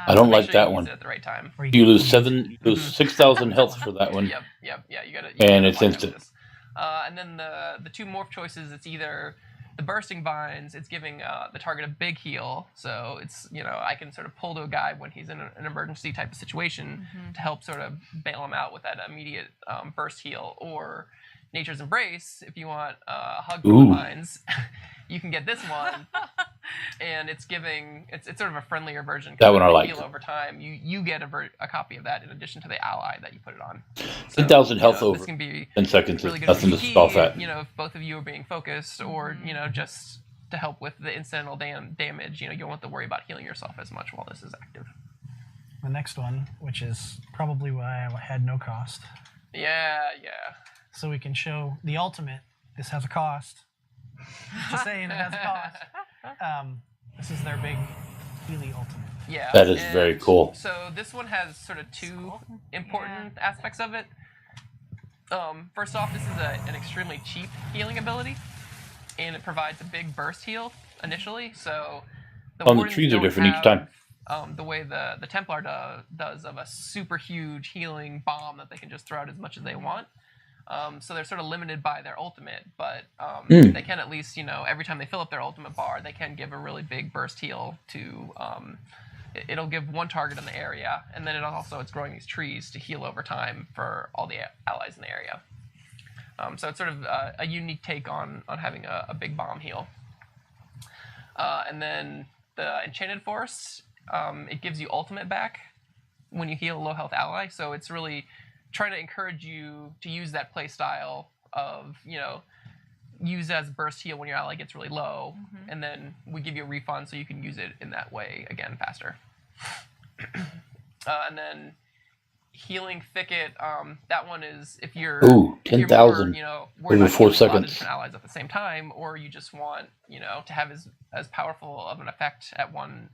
I don't make like sure that you one. use it at the right time. Or You lose 6,000 health for that one. Yep. Yeah, you gotta. And it's watch out with instant. this. And then the two morph choices, it's either the Bursting Vines, it's giving the target a big heal. So it's, I can sort of pull to a guy when he's in an emergency type of situation to help sort of bail him out with that immediate burst heal. Or Nature's Embrace, if you want a hug from the vines, you can get this one. And it's giving, it's sort of a friendlier version. That one I like. Heal over time. You get a copy of that in addition to the ally that you put it on. 10,000 health over This can be 10 seconds really is good nothing to PvP, scoff at. if both of you are being focused, or just to help with the incidental damage. You don't have to worry about healing yourself as much while this is active. The next one, which is probably why I had no cost. Yeah. So we can show the ultimate. This has a cost. Just saying it has a cost. This is their big Healy ultimate. Yeah. That is and very cool. So this one has sort of two important aspects of it. First off, this is an extremely cheap healing ability, and it provides a big burst heal initially. So the Wardens trees are don't different each have, time. the way the Templar does of a super huge healing bomb that they can just throw out as much as they want. So they're sort of limited by their ultimate, but Mm. they can at least, every time they fill up their ultimate bar, they can give a really big burst heal to. It'll give one target in the area, and then it's growing these trees to heal over time for all the allies in the area. So it's sort of a unique take on having a big bomb heal. And then the Enchanted Forest, it gives you ultimate back when you heal a low health ally. So it's really trying to encourage you to use that play style of, use it as burst heal when your ally gets really low, and then we give you a refund so you can use it in that way again faster. And then Healing Thicket, that one is if you're 10,000 worried over about 4 healing a lot of seconds. different allies at the same time, or you just want to have as powerful of an effect at one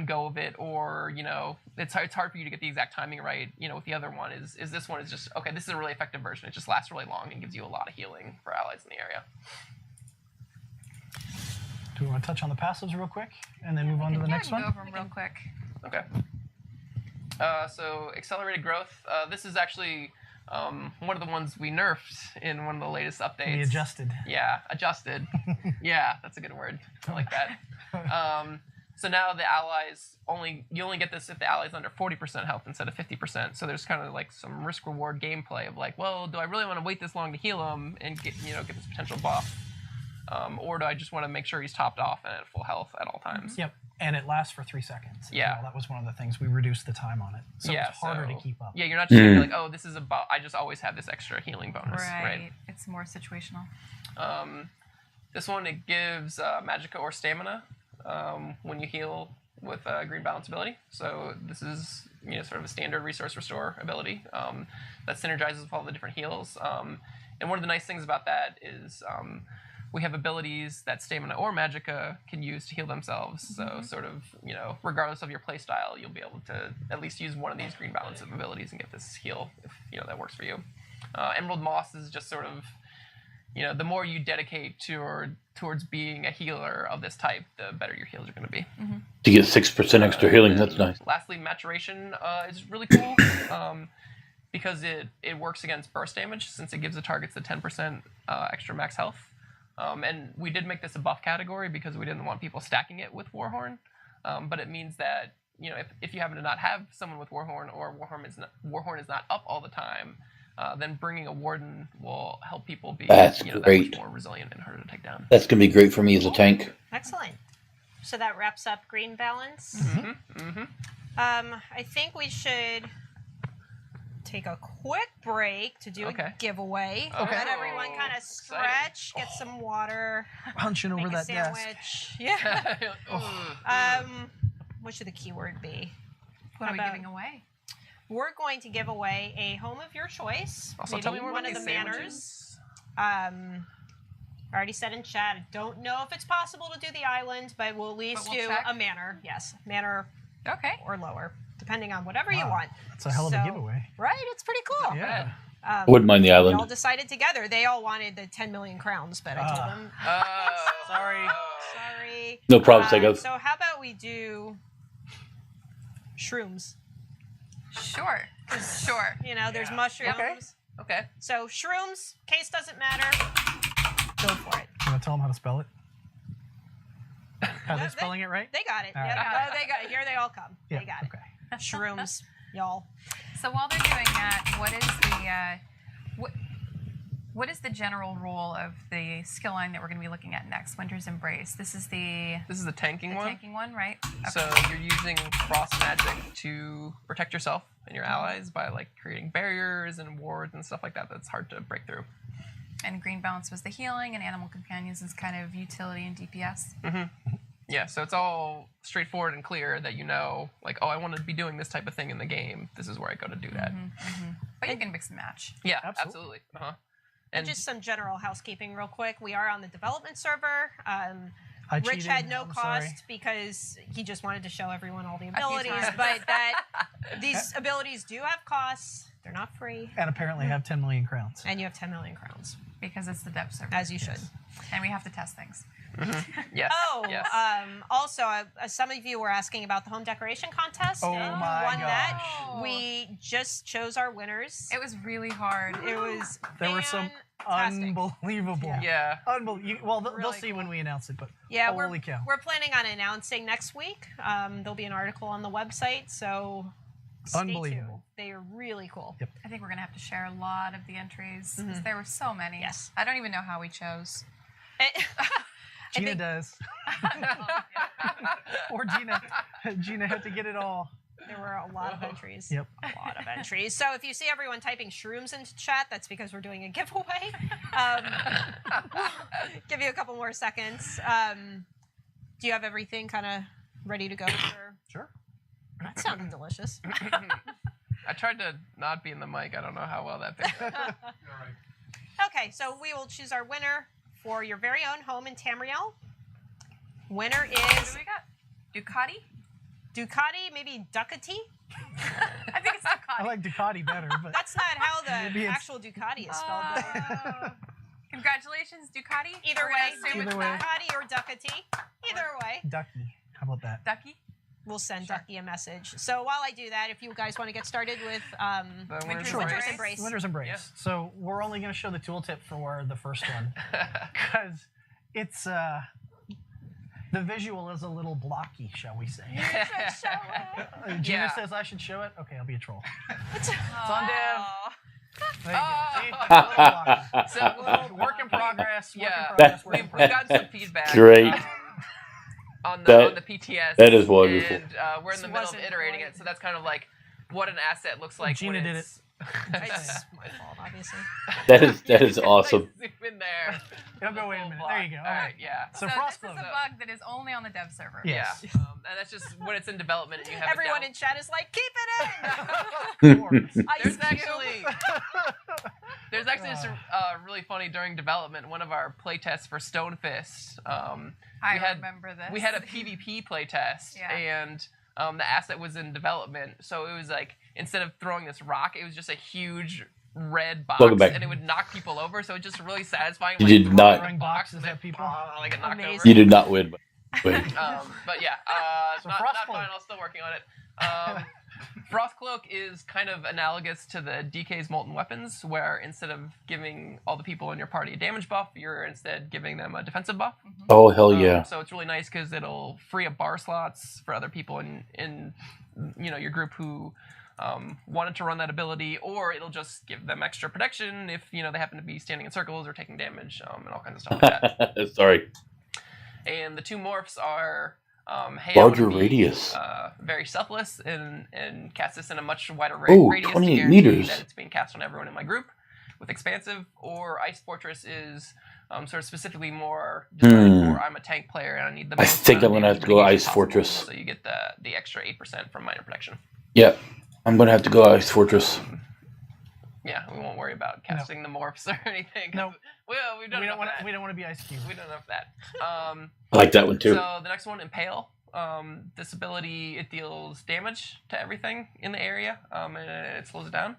go of it, or it's hard for you to get the exact timing right. With the other one is this one is just okay. This is a really effective version. It just lasts really long and gives you a lot of healing for allies in the area. Do we want to touch on the passives real quick and then move on to the next Go one? over them real quick. Okay. So accelerated growth. This is actually one of the ones we nerfed in one of the latest updates. We adjusted. Yeah, adjusted. Yeah, that's a good word. I like that. So now the allies you only get this if the ally's under 40% health instead of 50%. So there's kind of like some risk reward gameplay of like, well, do I really want to wait this long to heal him and get this potential buff, or do I just want to make sure he's topped off and at full health at all times? Yep. And it lasts for 3 seconds. Yeah. That was one of the things. We reduced the time on it. So it's harder to keep up. Yeah, you're not just gonna be like, oh, this is I just always have this extra healing bonus. Right. It's more situational. This one, it gives Magicka or Stamina when you heal with Green Balance ability. So this is sort of a standard resource restore ability that synergizes with all the different heals. And one of the nice things about that is we have abilities that Stamina or Magicka can use to heal themselves. So sort of, regardless of your play style, you'll be able to at least use one of these Green Balance abilities and get this heal if that works for you. Emerald Moss is just sort of, the more you dedicate towards being a healer of this type, the better your heals are going to be. To get 6% extra healing, that's nice. Lastly, Maturation is really cool because it works against burst damage since it gives the targets the 10% extra max health. And we did make this a buff category because we didn't want people stacking it with Warhorn. But it means that if you happen to not have someone with Warhorn or Warhorn is not up all the time, then bringing a Warden will help people be That's that great. much more resilient and harder to take down. That's going to be great for me as a tank. Excellent. So that wraps up Green Balance. I think we should take a quick break to do a giveaway. Okay. Let everyone kind of stretch, get some water, Punching over make a that desk. sandwich. Yeah. What should the keyword be? What are we giving away? We're going to give away a home of your choice. Also, maybe tell me more one about of the these manors. I already said in chat, I don't know if it's possible to do the island, but we'll at least do check. a manor. Yes, manor Okay. or lower, depending on whatever you want. That's a hell of a giveaway. Right? It's pretty cool. Yeah. Wouldn't mind the We all island. decided together. They all wanted the 10 million crowns, but I told them, Sorry. sorry. No problem, Sego. So how about we do shrooms? Sure. Sure. There's mushrooms. Okay. So shrooms, case doesn't matter. Go for it. You want to tell them how to spell it? Are they they- spelling it right? They got it. All Yep. right. They got it. Here they all come. Yeah, They got it. okay. Shrooms, y'all. So while they're doing that, what is the what is the general role of the skill line that we're going to be looking at next? Winter's Embrace. This is the tanking one. tanking one, right? So you're using frost magic to protect yourself and your allies by creating barriers and wards and stuff like that. That's hard to break through. And Green Balance was the healing, and Animal Companions is kind of utility and DPS. Yeah, so it's all straightforward and clear that I want to be doing this type of thing in the game. This is where I go to do that. But you can mix and match. Yeah, Absolutely. absolutely. And just some general housekeeping real quick. We are on the development server. I Rich cheated. had no I'm cost sorry. because he just wanted to show everyone all the few abilities, times. but these abilities do have costs. They're not free. And apparently have 10 million crowns. And you have 10 million crowns. Because it's the dev server. As you should. And we have to test things. Yes. Oh, yes. Also, some of you were asking about the home decoration contest. Oh and who my won that? gosh. We just chose our winners. It was really hard. It was There were some fantastic. unbelievable. Yeah. Well, they'll Really see when we announce it, but Yeah, holy cow. we're planning on announcing next week. There'll be an article on the website, so stay Unbelievable. tuned. They are really cool. Yep. I think we're going to have to share a lot of the entries. 'Cause there were so many. Yes. I don't even know how we chose. Gina does. Or Gina had to get it all. There were a lot of entries. Yep. A lot of entries. So if you see everyone typing shrooms into chat, that's because we're doing a giveaway. Give you a couple more seconds. Do you have everything kind of ready to go? Sure. That sounded delicious. I tried to not be in the mic. I don't know how well that picked up. Okay, so we will choose our winner for your very own home in Tamriel. Winner What do is we got? Ducati? Ducati, maybe Ducati? I think it's Ducati. I like Ducati better, but That's not how Maybe the it's- actual Ducati is spelled. Oh. Congratulations, Ducati. Either We're gonna way, assume it's Either way. that. Ducati or Ducati. Either way, Ducky. How about that? Ducky? we'll send Sure. Ducky a message. So while I do that, if you guys want to get started with The Winter's Winter's Embrace. Embrace. Winter's Embrace. Yeah. So we're only going to show the tooltip for the first one because it's the visual is a little blocky, shall we say? Gina Yeah. says I should show it. Okay, I'll be a troll. It's on Dev. There you Oh. go. See? A little blocky. So, Work in progress. Work yeah, in progress. Work in we've progress. gotten some feedback. Great. On That- the PTS. that is wonderful. And we're in the This middle of wasn't iterating quite- it, so that's kind of like what an asset looks like. Gina when did it's, it's my fault, obviously. That is awesome. Zoom in there. It'll go, wait a minute. Full There you block. go. All right, yeah. So this Frostcloak. is a bug that is only on the dev server. Yes. Yeah, and that's just when it's in development and you have Everyone it in down. chat is like, keep it in! Of course. Ice There's Cube. actually this really funny during development. One of our playtests for Stonefist, I we had- remember this. we had a PvP playtest, Yeah. and the asset was in development. So it was like instead of throwing this rock, it was just a huge red box, Welcome back. and it would knock people over. So it's just really satisfying. You like, did throwing not- a Throwing box boxes and at then, people? like it knocked Amazing. You over. did not win. But But yeah, So not Frostcloak. final. Still working on it. Frostcloak is kind of analogous to the DK's Molten Weapons, where instead of giving all the people in your party a damage buff, you're instead giving them a defensive buff. oh hell yeah! So it's really nice because it'll free up bar slots for other people in your group who wanted to run that ability, or it'll just give them extra protection if they happen to be standing in circles or taking damage and all kinds of stuff like that. Sorry. And the two morphs are hey, Larger I wanna be, radius. very selfless and cast this in a much wider Oh, radius 28 to guarantee meters. that it's being cast on everyone in my group with expansive. Or Ice Fortress is sort of specifically more designed for I'm a tank player and I need the I most think amount I'm of gonna have damage to go mitigation Ice possible. Fortress. So you get the extra 8% from minor protection. Yeah, I'm gonna have to go Ice Fortress. Yeah, we won't worry about casting the morphs or anything. 'cause No. Well, we've done We enough don't want of to. that. We don't want to be Ice Cube. We don't know of that. I like that one too. So the next one, Impale. This ability, it deals damage to everything in the area, and it slows it down,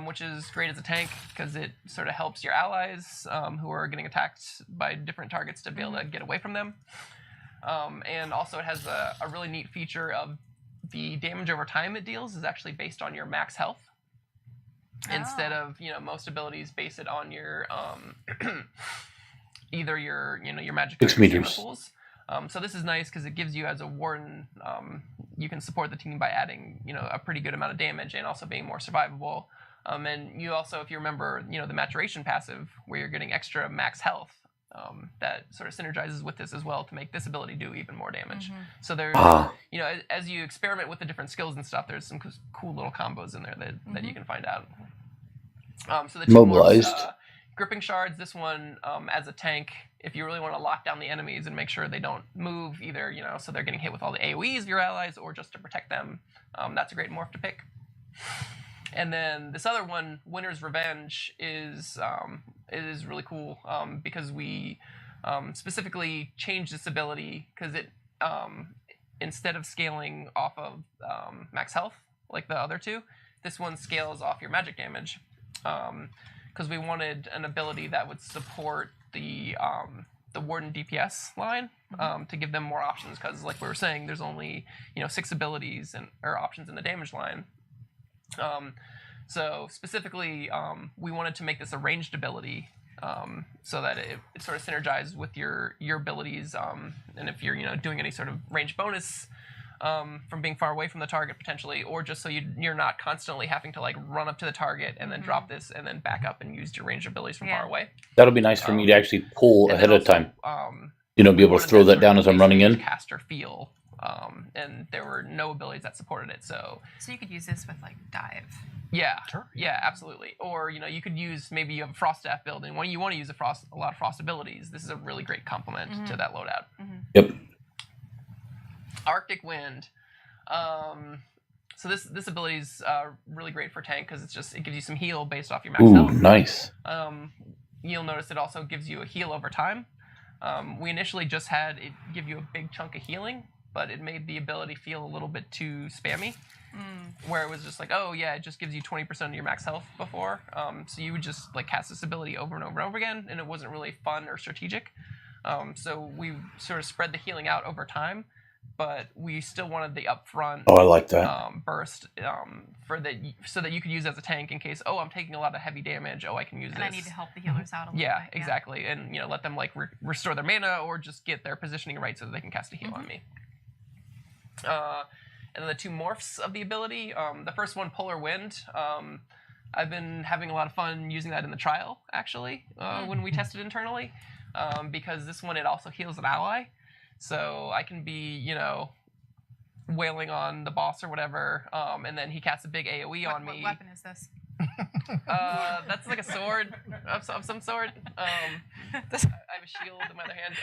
which is great as a tank because it sort of helps your allies who are getting attacked by different targets to be able to get away from them. And also it has a really neat feature of the damage over time it deals is actually based on your max health. Instead of most abilities base it on your either your magic or 6 your stamina meters. pools. So this is nice because it gives you as a warden you can support the team by adding a pretty good amount of damage and also being more survivable. And you also, if you remember, the maturation passive where you're getting extra max health, that sort of synergizes with this as well to make this ability do even more damage. So there's as you experiment with the different skills and stuff, there's some cool little combos in there that you can find out. So the two Mobilized. morphs, gripping shards. This one as a tank, if you really want to lock down the enemies and make sure they don't move either, so they're getting hit with all the AoEs of your allies or just to protect them, that's a great morph to pick. And then this other one, Winter's Revenge, is really cool because we specifically changed this ability because it instead of scaling off of max health like the other two, this one scales off your magic damage. because we wanted an ability that would support the Warden DPS line to give them more options. Because, like we were saying, there's only 6 abilities or options in the damage line. So specifically, we wanted to make this a ranged ability. So that it sort of synergizes with your abilities, and if you're doing any sort of range bonus from being far away from the target potentially, or just so you're not constantly having to like run up to the target and then drop this and then back up and use your ranged abilities from far away. That'll be nice for me to actually pull ahead of time. Be able to wanted throw that sort down of as I'm running in. caster feel, and there were no abilities that supported it. So you could use this with like dive. yeah, yeah, absolutely. Or you could use, maybe you have a frost staff build and when you want to use a lot of frost abilities, this is a really great complement to that loadout. Yep. Arctic Wind. So this ability is really great for tank because it gives you some heal based off your max Ooh, health. nice. You'll notice it also gives you a heal over time. We initially just had it give you a big chunk of healing, but it made the ability feel a little bit too spammy. Where it was just like, oh yeah, it just gives you 20% of your max health before. So you would just like cast this ability over and over and over again, and it wasn't really fun or strategic. So we sort of spread the healing out over time, but we still wanted the upfront Oh, I like that. burst so that you could use it as a tank in case, I'm taking a lot of heavy damage, I can use And this. I need to help the healers out a little Yeah, bit. exactly. And let them like restore their mana or just get their positioning right so that they can cast a heal on me. And then the 2 morphs of the ability. The first one, Polar Wind. I've been having a lot of fun using that in the trial, actually, when we tested internally. Because this one, it also heals an ally. So I can be, wailing on the boss or whatever, and then he casts a big AoE on me. What weapon is this? That's like a sword of some sort. I have a shield in my other hand.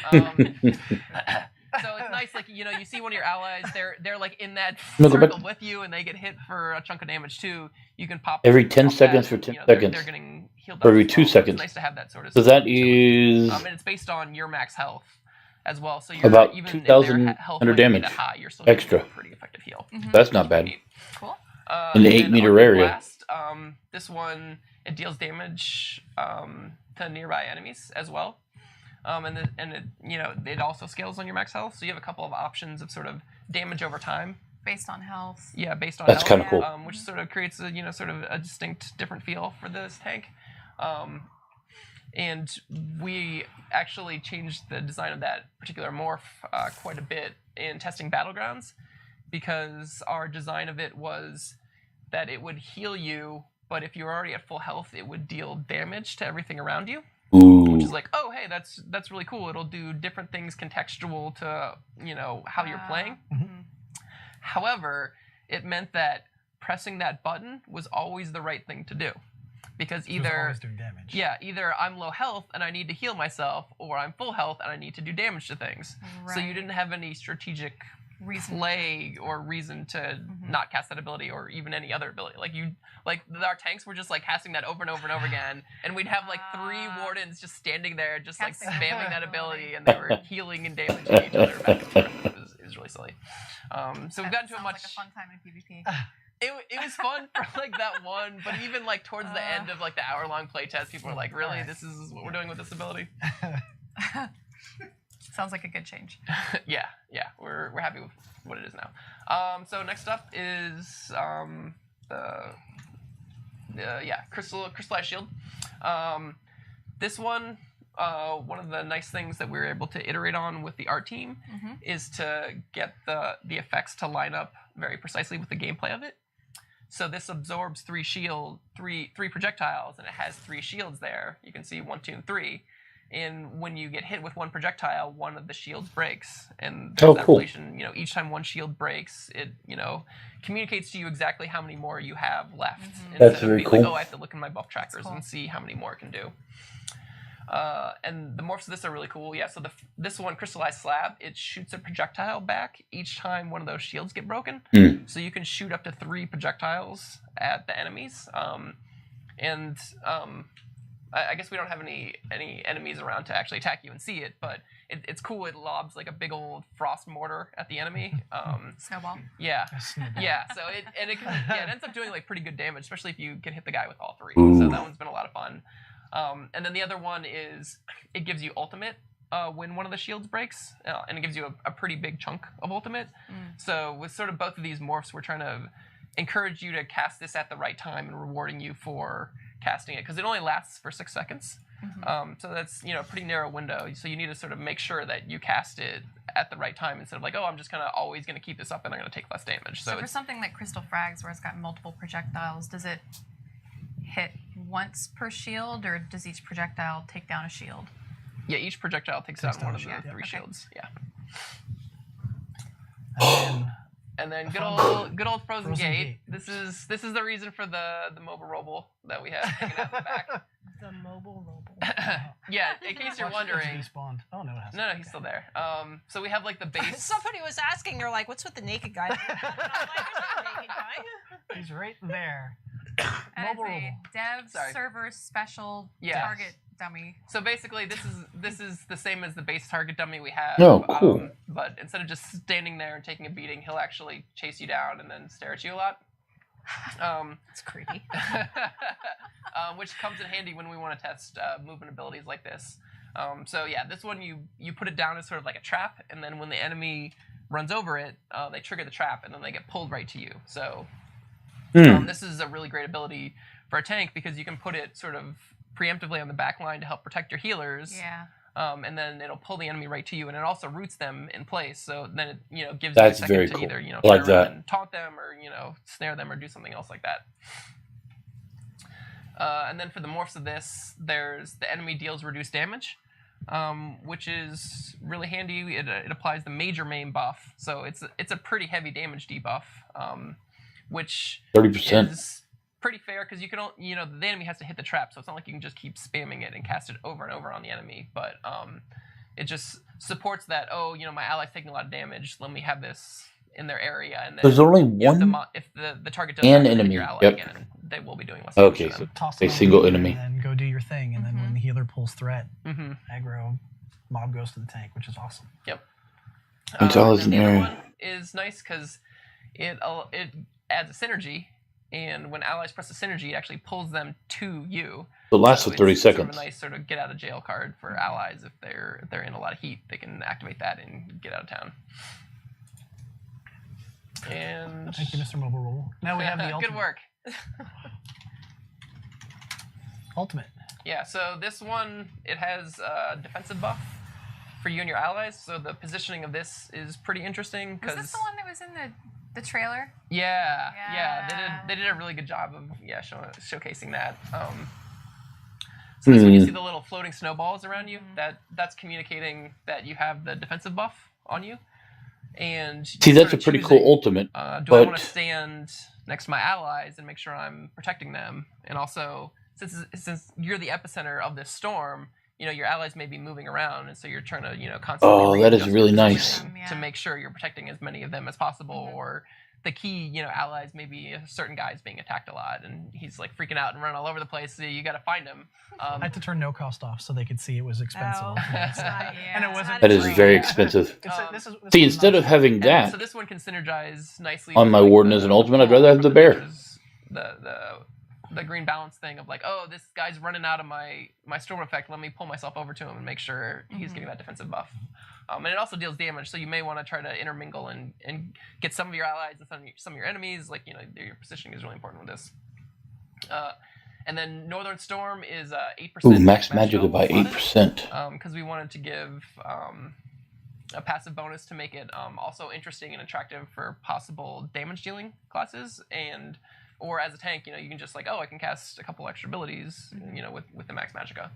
So it's nice, like you see one of your allies, they're like in that circle with you, and they get hit for a chunk of damage too. You can pop Every 10 pop seconds that, for 10 they're seconds. getting healed Or up every as 2 well. seconds. It's nice to have that sort of. So that utility. is And it's based on your max health as well. So you're about even 2,000 if their health under might be damage that high, you're still extra. getting a pretty effective heal. That's not bad. Cool. In the And 8 then meter Arctic area. Blast, this one, it deals damage to nearby enemies as well. And it also scales on your max health. So you have a couple of options of sort of damage over time. Based on health. Yeah, based on That's health. kinda cool. Which sort of creates a sort of a distinct different feel for this tank. And we actually changed the design of that particular morph quite a bit in testing Battlegrounds, because our design of it was that it would heal you, but if you're already at full health, it would deal damage to everything around you. Ooh. Which is like, oh hey, that's really cool. It'll do different things contextual to how you're playing. However, it meant that pressing that button was always the right thing to do. Because either always doing damage. Yeah, either I'm low health and I need to heal myself, or I'm full health and I need to do damage to things. Right. So you didn't have any strategic play or reason to not cast that ability, or even any other ability. Our tanks were just like casting that over and over and over again, and we'd have like 3 wardens just standing there, just like spamming that ability, and they were healing and damaging each other back and forth. It was really silly. So we've gotten to a much like a fun time in PvP. It was fun for like that one, but even like towards the end of like the hour-long playtest, people were like, "Really, this is what we're doing with this ability?" Sounds like a good change. yeah, we're happy with what it is now. So next up is Crystallized Shield. This one. One of the nice things that we were able to iterate on with the art team is to get the effects to line up very precisely with the gameplay of it. So this absorbs 3 projectiles, and it has 3 shields there. You can see 1, 2, and 3. And when you get hit with 1 projectile, 1 of the shields breaks. And there's that relation, each time 1 shield breaks, it, communicates to you exactly how many more you have left. That's Instead very of cool. being like, I have to look in my buff trackers and see how many more it can do. And the morphs of this are really cool. Yeah, so this one, Crystallized Slab, it shoots a projectile back each time one of those shields get broken. So you can shoot up to 3 projectiles at the enemies. I guess we don't have any enemies around to actually attack you and see it, but it's cool. It lobs like a big old frost mortar at the enemy. Snowball. Yeah, Snowball. yeah. So it ends up doing like pretty good damage, especially if you can hit the guy with all 3. Ooh. So that one's been a lot of fun. And then the other one is it gives you ultimate when one of the shields breaks, and it gives you a pretty big chunk of ultimate. So with sort of both of these morphs, we're trying to encourage you to cast this at the right time and rewarding you for casting it, because it only lasts for 6 seconds. So that's a pretty narrow window. So you need to sort of make sure that you cast it at the right time instead of like, oh, I'm just kind of always going to keep this up and I'm going to take less damage. So for something like Crystal Frags, where it's got multiple projectiles, does it hit once per shield, or does each projectile take down a shield? Yeah, each projectile takes down one of the 3 shields. Yeah. And then good old Frozen Gate. This is the reason for the mobile robo that we have hanging out in the back. The mobile robo. Yeah, in case you're wondering. Despawned. Oh no, it hasn't. No, he's still there. So we have like the base. Somebody was asking, they're like, "What's with the naked guy?" And I'm like, "There's no naked guy." He's right there. And Mobile it's a robo. dev Sorry. server special Yeah. target dummy. So basically, this is the same as the base target dummy we have. Oh, cool. But instead of just standing there and taking a beating, he'll actually chase you down and then stare at you a lot. It's creepy. Which comes in handy when we want to test movement abilities like this. So yeah, this one you put it down as sort of like a trap, and then when the enemy runs over it, they trigger the trap, and then they get pulled right to you. So this is a really great ability for a tank because you can put it sort of preemptively on the back line to help protect your healers. Yeah. And then it'll pull the enemy right to you, and it also roots them in place. So then it gives That's you a second very to cool. either I like turn around that. and taunt them, or snare them, or do something else like that. And then for the morphs of this, there's the enemy deals reduced damage, which is really handy. It applies the major main buff, so it's a pretty heavy damage debuff, which 30%. is pretty fair because you can the enemy has to hit the trap, so it's not like you can just keep spamming it and cast it over and over on the enemy. But it just supports that. Oh, my ally's taking a lot of damage. Let me have this in their area, and then There's only if one. the target does an hit enemy, your ally yep. again, they will be doing less Okay, damage to so them. Toss a them on single the enemy. And then go do your thing, and then when the healer pulls threat, Mm-hmm. aggro, mob goes to the tank, which is awesome. Yep. It's all as and an the other area. one is nice because it adds a synergy, and when allies press a synergy, it actually pulls them to you. So it lasts So for 30 it's sort of seconds. a nice sort of get out of jail card for allies if they're in a lot of heat. They can activate that and get out of town. And Thank you, Mr. Mobile Roll. Now we have the ultimate. good work. Ultimate. Yeah, so this one, it has a defensive buff for you and your allies. So the positioning of this is pretty interesting. Was this the one that was in the trailer? Yeah. Yeah. They did a really good job of showcasing that. So this one, you see the little floating snowballs around you. That's communicating that you have the defensive buff on you. And See, that's a pretty cool ultimate. Do I but want to stand next to my allies and make sure I'm protecting them? And also, since you're the epicenter of this storm, your allies may be moving around, and so you're trying to, constantly that is readjust your really nice. position to make sure you're protecting as many of them as possible. Or the key, allies, maybe a certain guy's being attacked a lot, and he's like freaking out and running all over the place. So you got to find him. I had to turn no cost off so they could see it was expensive. Oh, That's not- And it it's wasn't not that is free. very expensive. See, instead of having And that so this one can synergize nicely on with, my like, warden as an ultimate, I'd rather have the bear. which is the green balance thing of like, oh, this guy's running out of my storm effect. Let me pull myself over to him and make sure he's getting that defensive buff. And it also deals damage, so you may want to try to intermingle and get some of your allies and some of your enemies. Like, your positioning is really important with this. And then Northern Storm is 8%. Ooh, max magicka by slotted, 8%. because we wanted to give a passive bonus to make it also interesting and attractive for possible damage dealing classes, or as a tank, you can just like, oh, I can cast a couple extra abilities, with the max magicka.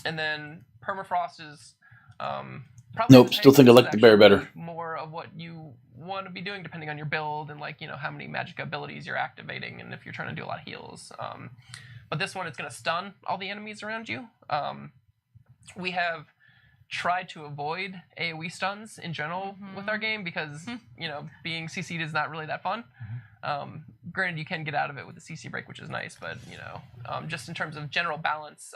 And then Permafrost is probably Nope, still think I like the bear better. More of what you want to be doing depending on your build and how many magicka abilities you're activating, and if you're trying to do a lot of heals. But this one, it's going to stun all the enemies around you. We have tried to avoid AoE stuns in general with our game because being CC'd is not really that fun. Granted, you can get out of it with the CC break, which is nice, but just in terms of general balance,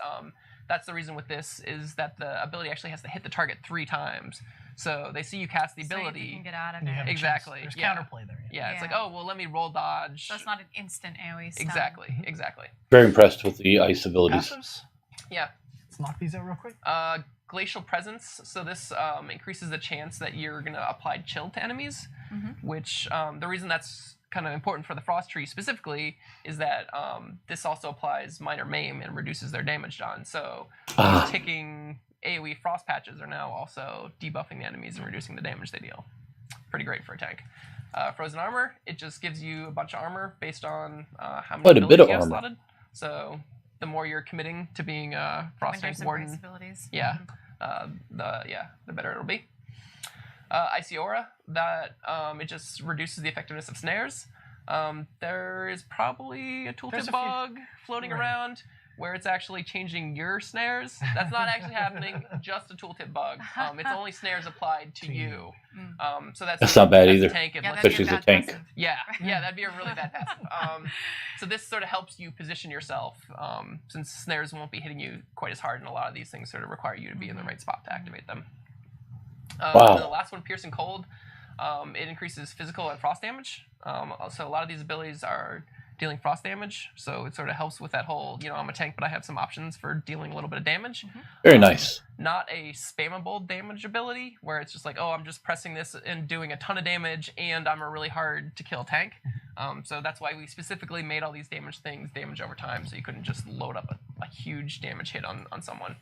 that's the reason with this is that the ability actually has to hit the target 3 times. So they see you cast the So you ability. can get out of And you have it. a chance. Exactly, There's yeah. counterplay there. Yeah, it's like, Yeah. oh, well, let me roll dodge. So it's not an instant AoE stun. Exactly. Very impressed with the ice abilities. Passives? Yeah. Let's knock these out real quick. Glacial Presence. So this increases the chance that you're going to apply chill to enemies, which the reason that's kind of important for the Frost Tree specifically is that this also applies Minor Maim and reduces their damage done. So these ticking AoE Frost Patches are now also debuffing the enemies and reducing the damage they deal. Pretty great for a tank. Frozen Armor, it just gives you a bunch of armor based on how many Quite a bit abilities of you have armor. slotted. So the more you're committing to being a Frost Winter's Tank Embrace Warden, abilities. yeah, the better it'll be. Icy Aura, that it just reduces the effectiveness of snares. There is probably a There's tooltip a few. bug floating Right. around where it's actually changing your snares. That's not actually happening, just a tooltip bug. It's only snares applied to you. So That's not bad as a either. tank, it Yeah, lets that'd Especially be a as a bad tank. passive. yeah, that'd be a really bad passive. So this sort of helps you position yourself, since snares won't be hitting you quite as hard, and a lot of these things sort of require you to be in the right spot to activate them. Wow. And the last one, Piercing Cold, it increases physical and frost damage. So a lot of these abilities are dealing frost damage, so it sort of helps with that whole, I'm a tank, but I have some options for dealing a little bit of damage. Very nice. Not a spammable damage ability where it's just like, oh, I'm just pressing this and doing a ton of damage and I'm a really hard to kill tank. So that's why we specifically made all these damage things damage over time, so you couldn't just load up a huge damage hit on someone.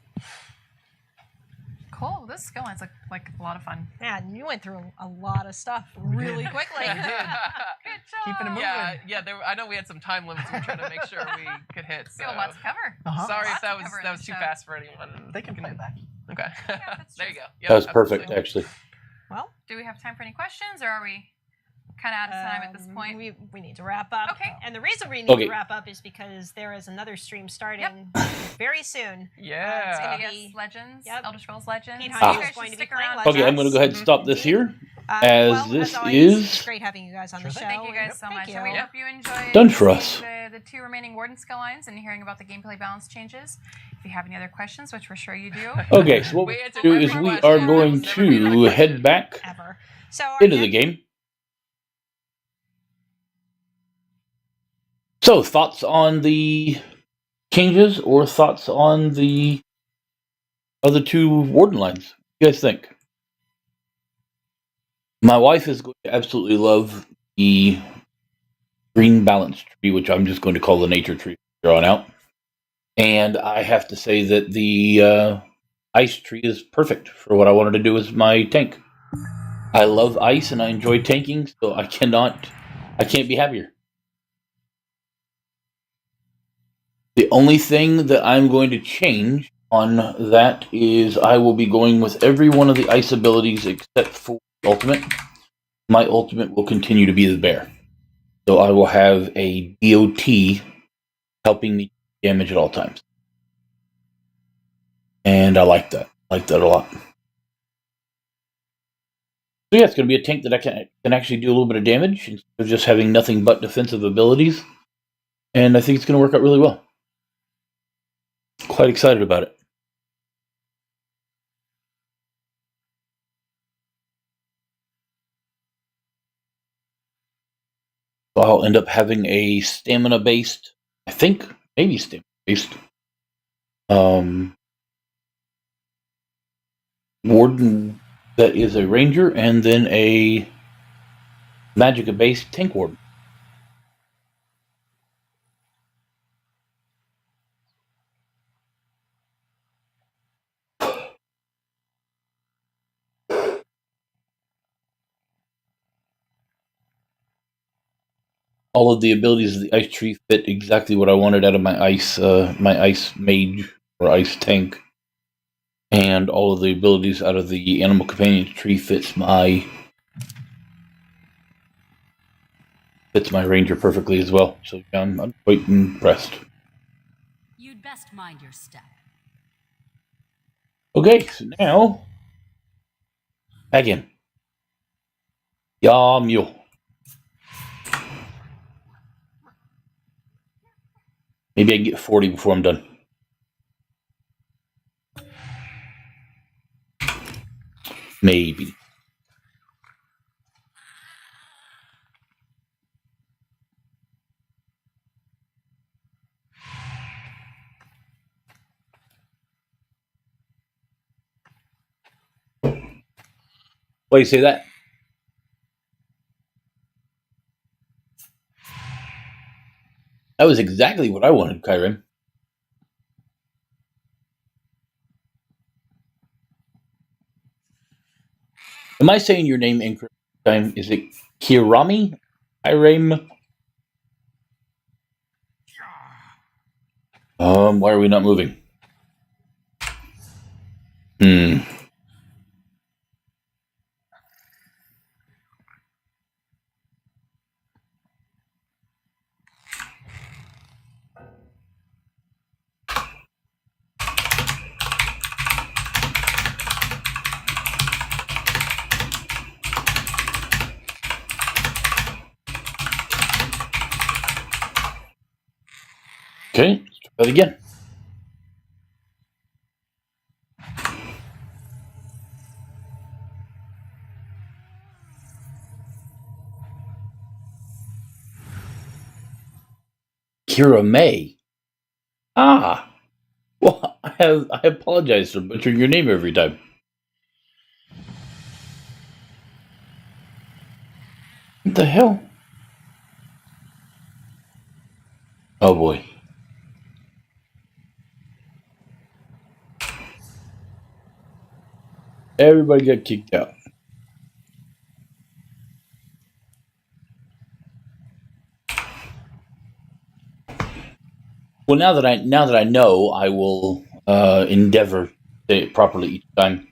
Cool. This skill line's like a lot of fun. Man, you went through a lot of stuff really quickly. Good job. Keeping it moving. Yeah. I know we had some time limits. We were trying to make sure we could hit. We So. have lots to cover. Uh-huh. Sorry Lots if that to was cover in that was this too show. fast for anyone. They can play it back. Okay. that's There true. you go. Yeah, That was perfect, absolutely. actually. Well, Do we have time for any questions, or are we kind of out of time at this point? we need to wrap up. Okay. And the reason we need Okay. to wrap up is because there is another stream starting very soon. Yeah. gonna Yes, be- Legends, Yep. Elder Scrolls Legends. Pete You Hyde guys is should going to be stick playing around. Legends. Okay, I'm going to go ahead and stop this here. As this always, is- it's great having you guys on the Sure show. thing. Thank you guys so Thank much. you. And we hope you enjoyed Done for seeing us. the 2 remaining Warden skill lines and hearing about the gameplay balance changes. If you have any other questions, which we're sure you do, Okay, so what We we'll answered do every is we question. are That going was never even a to question. head back Ever. So our into the next- game. So, thoughts on the changes or thoughts on the other 2 Warden lines? What do you guys think? My wife is going to absolutely love the green balance tree, which I'm just going to call the nature tree from here on out. And I have to say that the ice tree is perfect for what I wanted to do as my tank. I love ice and I enjoy tanking, so I can't be happier. The only thing that I'm going to change on that is I will be going with every one of the ice abilities except for ultimate. My ultimate will continue to be the bear. So I will have a DOT helping me damage at all times. And I like that. I like that a lot. So yeah, it's going to be a tank that I can actually do a little bit of damage instead of just having nothing but defensive abilities. And I think it's going to work out really well. Quite excited about it. So I'll end up having a stamina-based, I think, maybe stamina-based, warden that is a ranger, and then a magicka-based tank warden. All of the abilities of the ice tree fit exactly what I wanted out of my ice mage or ice tank, and all of the abilities out of the animal companion tree fits my ranger perfectly as well. So yeah, I'm quite impressed. You'd best mind your step. Okay, so now back in. Yeah, mule. Maybe I can get 40 before I'm done. Maybe. Why do you say that? That was exactly what I wanted, Kyrim. Am I saying your name incorrectly? Is it Kirami? Kyrim? Why are we not moving? Okay, let's try that again. Kira May. Ah. Well, I apologize for butchering your name every time. What the hell? Oh boy. Everybody got kicked out. Well, now that I know, I will endeavor to say it properly each time.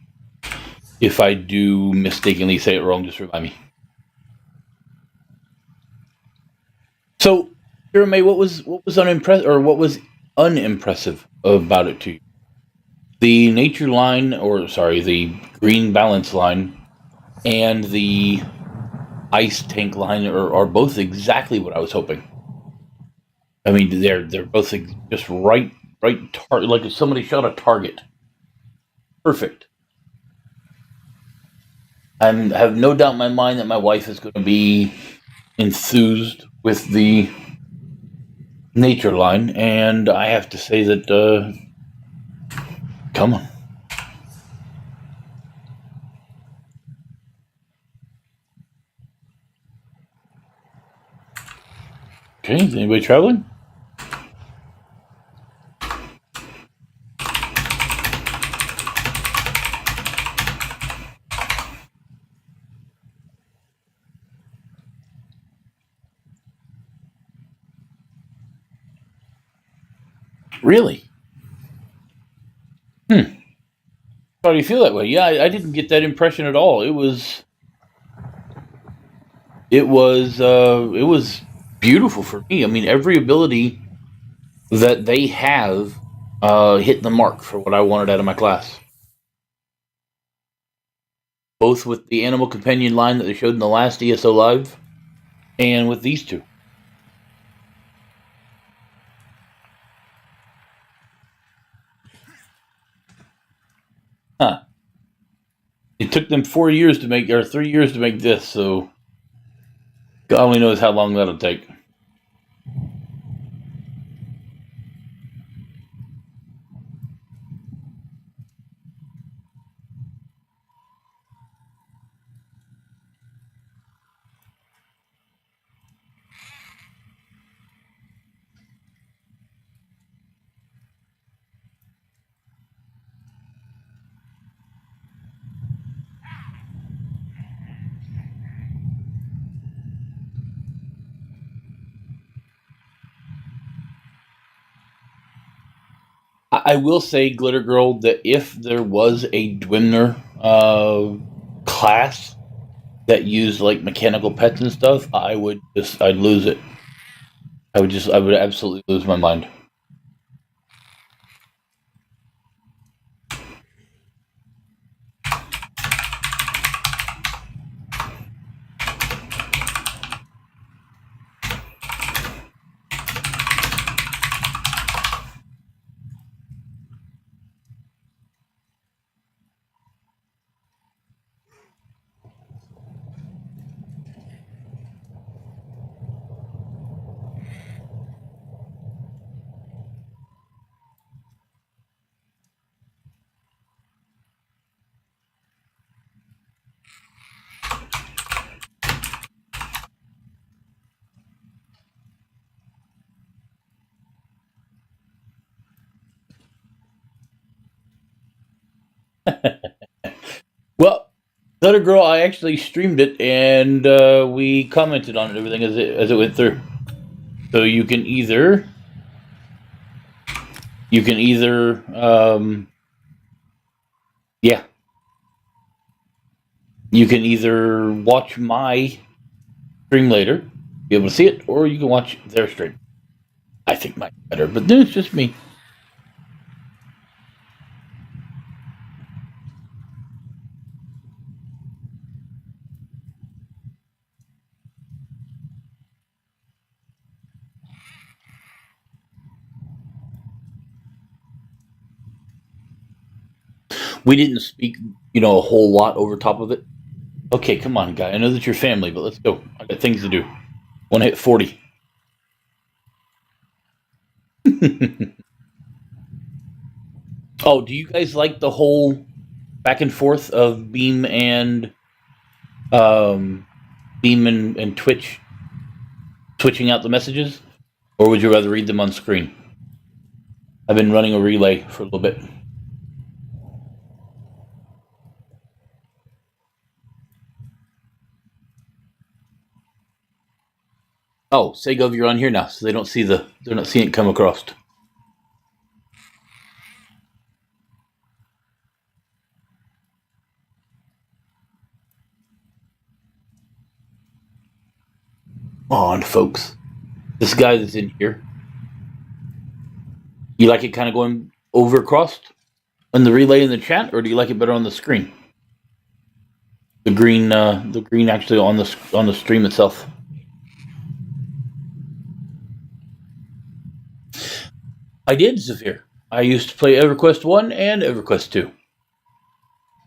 If I do mistakenly say it wrong, just remind me. So, Kira May, what was unimpressive about it to you? The nature line, the green balance line, and the ice tank line are both exactly what I was hoping. I mean, they're both just right like if somebody shot a target. Perfect. I have no doubt in my mind that my wife is going to be enthused with the nature line, and I have to say that, come on. Okay, is anybody traveling? Really? How do you feel that way? Yeah, I didn't get that impression at all. It was beautiful for me. I mean, every ability that they have hit the mark for what I wanted out of my class. Both with the animal companion line that they showed in the last ESO Live, and with these two. Huh. It took them 3 years to make this, so God only knows how long that'll take. I will say, Glitter Girl, that if there was a Dwemer class that used like mechanical pets and stuff, I'd lose it. I would absolutely lose my mind. Well, the other girl, I actually streamed it and we commented on it, everything as it went through. So you can either, yeah, you can either watch my stream later, be able to see it, or you can watch their stream. I think mine's better, but then it's just me. We didn't speak, a whole lot over top of it. Okay, come on, guy. I know that you're family, but let's go. I got things to do. Want to hit 40. Oh, do you guys like the whole back and forth of Beam and Twitch switching out the messages, or would you rather read them on screen? I've been running a relay for a little bit. Oh, Segov, you're on here now, so they're not seeing it come across. Come on, folks. This guy that's in here. You like it kind of going over across on the relay in the chat, or do you like it better on the screen? The green actually on the stream itself. I did, Zephyr. I used to play EverQuest 1 and EverQuest 2.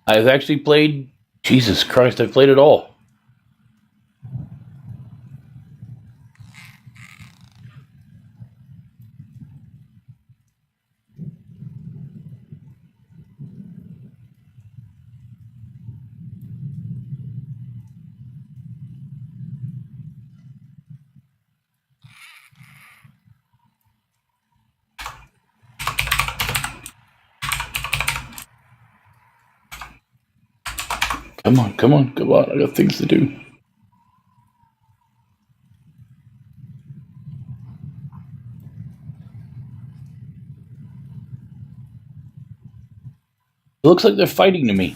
I've actually played, Jesus Christ, I've played it all. Come on. I got things to do. It looks like they're fighting to me.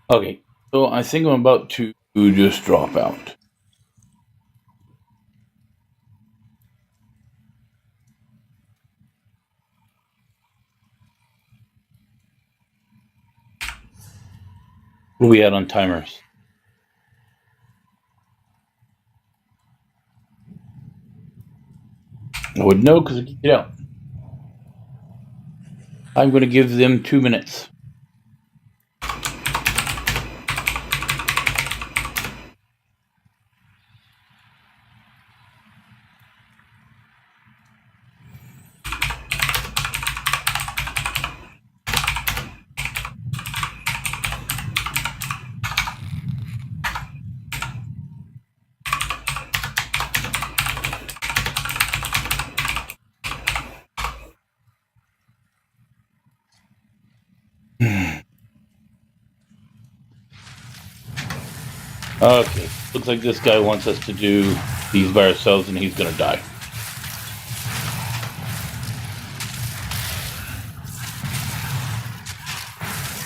Okay, so I think I'm about to just drop out. What are we at on timers? I would know because I can get out. I'm going to give them 2 minutes. Okay, looks like this guy wants us to do these by ourselves and he's gonna die.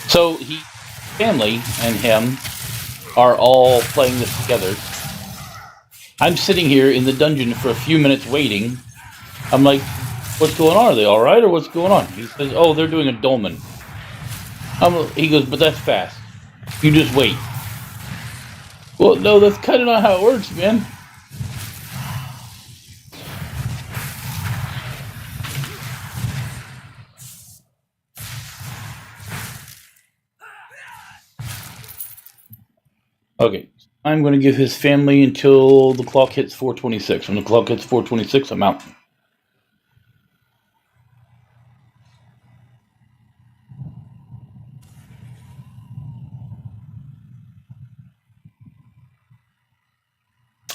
So family and him are all playing this together. I'm sitting here in the dungeon for a few minutes waiting. I'm like, what's going on? Are they alright or what's going on? He says, oh, they're doing a dolmen. He goes, but that's fast. You just wait. Well, no, that's kind of not how it works, man. Okay, I'm going to give his family until the clock hits 4:26. When the clock hits 4:26, I'm out.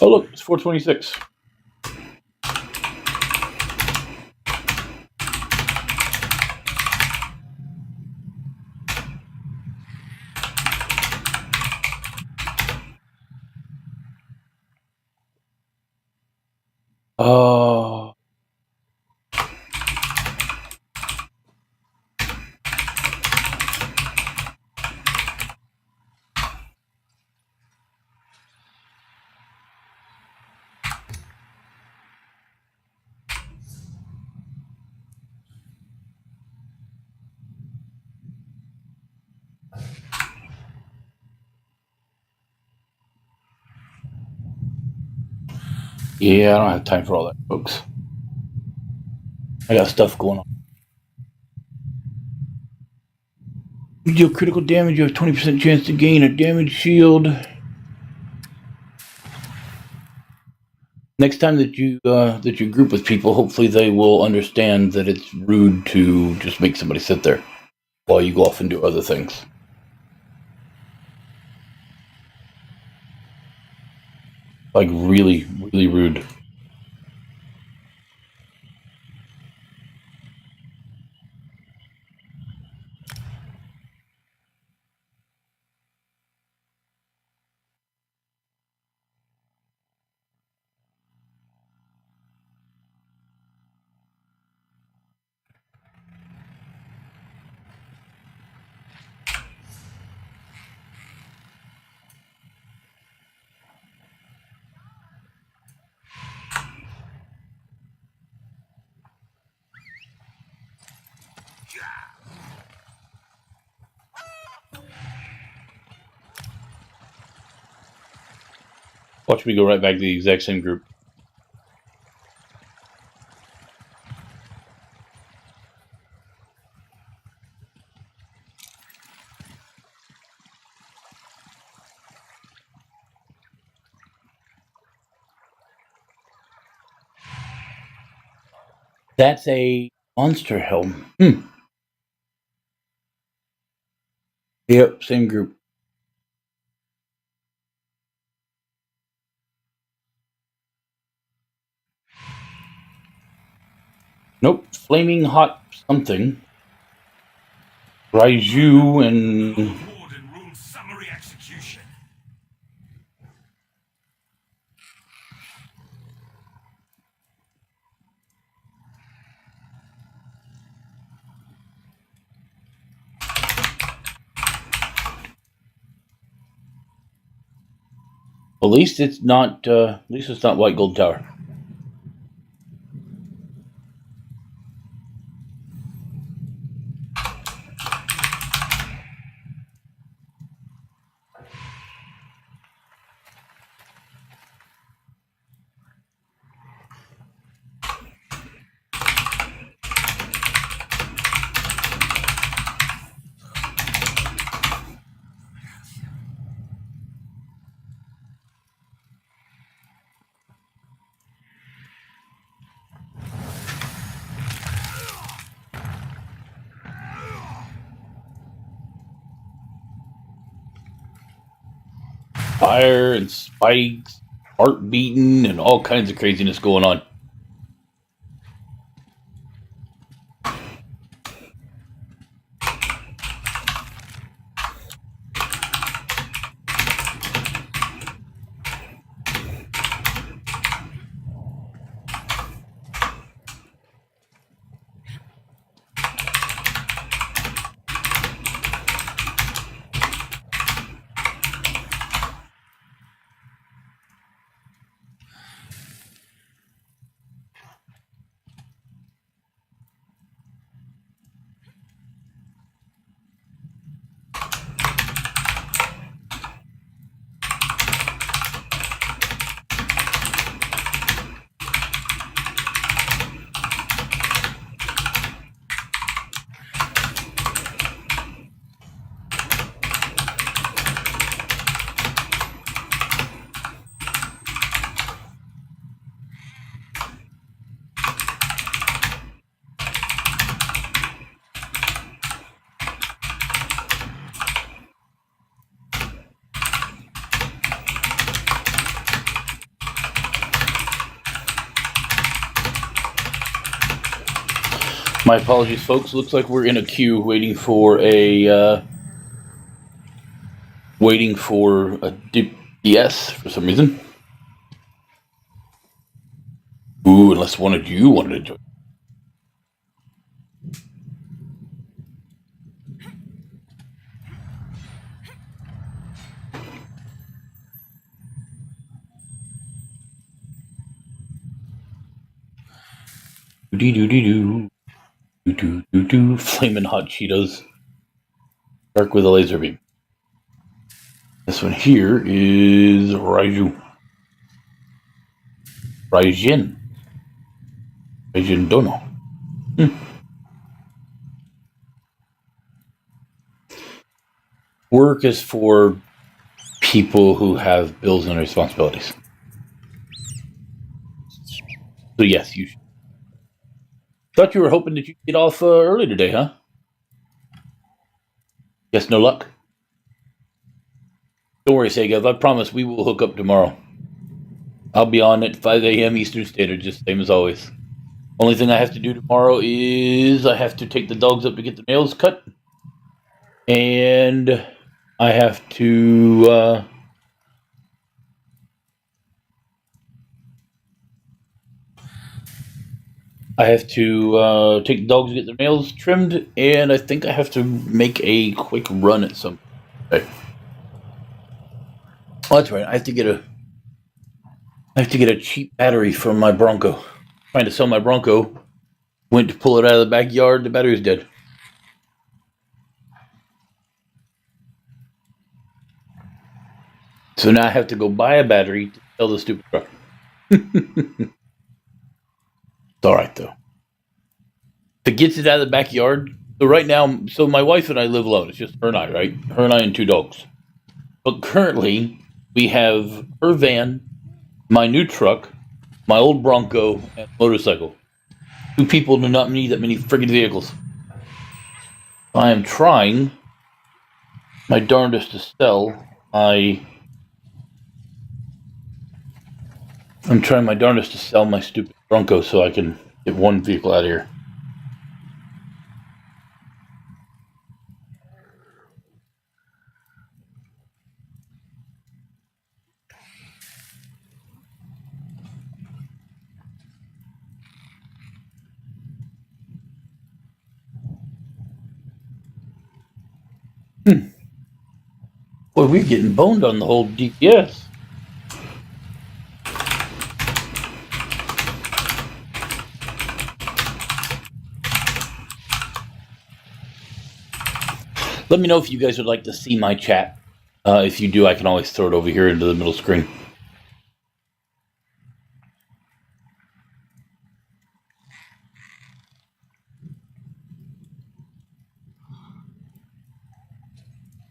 Oh, look, it's 426. Oh. Yeah, I don't have time for all that, folks. I got stuff going on. You deal critical damage, you have 20% chance to gain a damage shield. Next time that you group with people, hopefully they will understand that it's rude to just make somebody sit there while you go off and do other things. Like really, really rude. Watch me go right back to the exact same group. That's a monster helm. Yep, same group. Nope, flaming hot something. Raiju and Warden rules summary execution. at least it's not White Gold Tower. Fire and spikes, heart beating, and all kinds of craziness going on. My apologies, folks. Looks like we're in a queue waiting for a DPS for some reason. Ooh, unless one of you wanted to join. Do flaming hot Cheetos. Dark with a laser beam. This one here is Raijin Dono. Work is for people who have bills and responsibilities. So yes, you should. Thought you were hoping that you'd get off early today, huh? Guess no luck. Don't worry, Segav. I promise we will hook up tomorrow. I'll be on at 5 a.m. Eastern Standard, just same as always. Only thing I have to do tomorrow is I have to take the dogs up to get the nails cut. And I have to... take the dogs to get their nails trimmed, and I think I have to make a quick run at some point. Oh, that's right. I have to get a cheap battery from my Bronco. Trying to sell my Bronco. Went to pull it out of the backyard. The battery's dead. So now I have to go buy a battery to sell the stupid truck. It's alright though. If it gets it out of the backyard, so right now, so my wife and I live alone. It's just her and I, right? Her and I and 2 dogs. But currently, we have her van, my new truck, my old Bronco, and motorcycle. 2 people do not need that many friggin' vehicles. I am trying my darndest to sell I'm trying my darndest to sell my stupid Bronco so I can get one vehicle out of here. Boy, we're getting boned on the whole DPS. Let me know if you guys would like to see my chat. If you do, I can always throw it over here into the middle screen.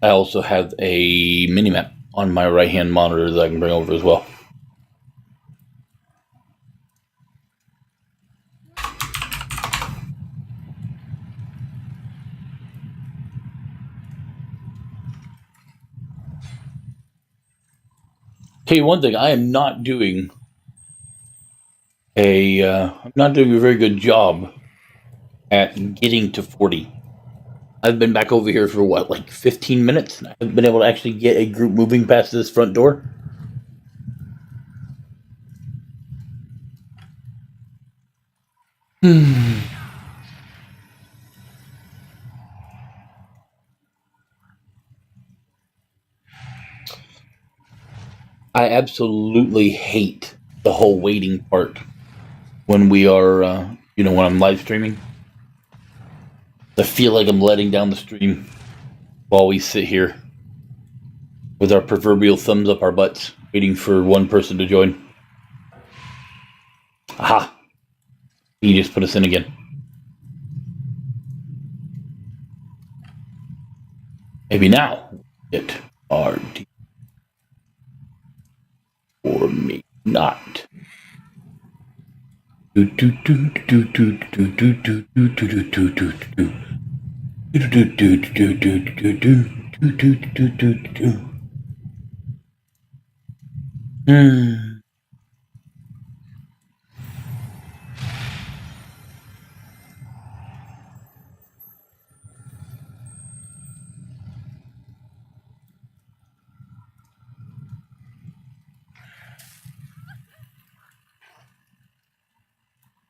I also have a mini-map on my right-hand monitor that I can bring over as well. Tell you one thing, I am not doing I'm not doing a very good job at getting to 40. I've been back over here for what, like 15 minutes? I haven't been able to actually get a group moving past this front door. I absolutely hate the whole waiting part when we are, when I'm live streaming. I feel like I'm letting down the stream while we sit here with our proverbial thumbs up our butts, waiting for one person to join. Aha! He just put us in again. Maybe now it RD. Or maybe not.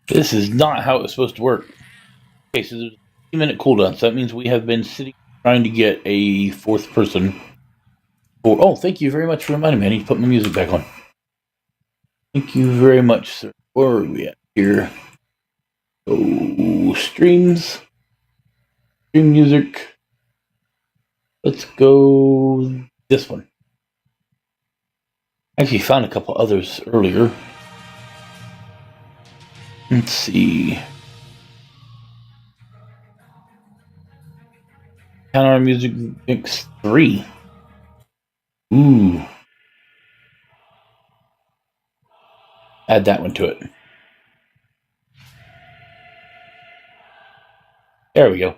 This is not how it was supposed to work. Okay, so there's a 3-minute cooldown, so that means we have been sitting trying to get a fourth person. Oh, thank you very much for reminding me. I need to put my music back on. Thank you very much, sir. Where are we at here? Oh, streams. Stream music. Let's go this one. Actually found a couple others earlier. Let's see. Counter music mix 3. Ooh. Add that one to it. There we go.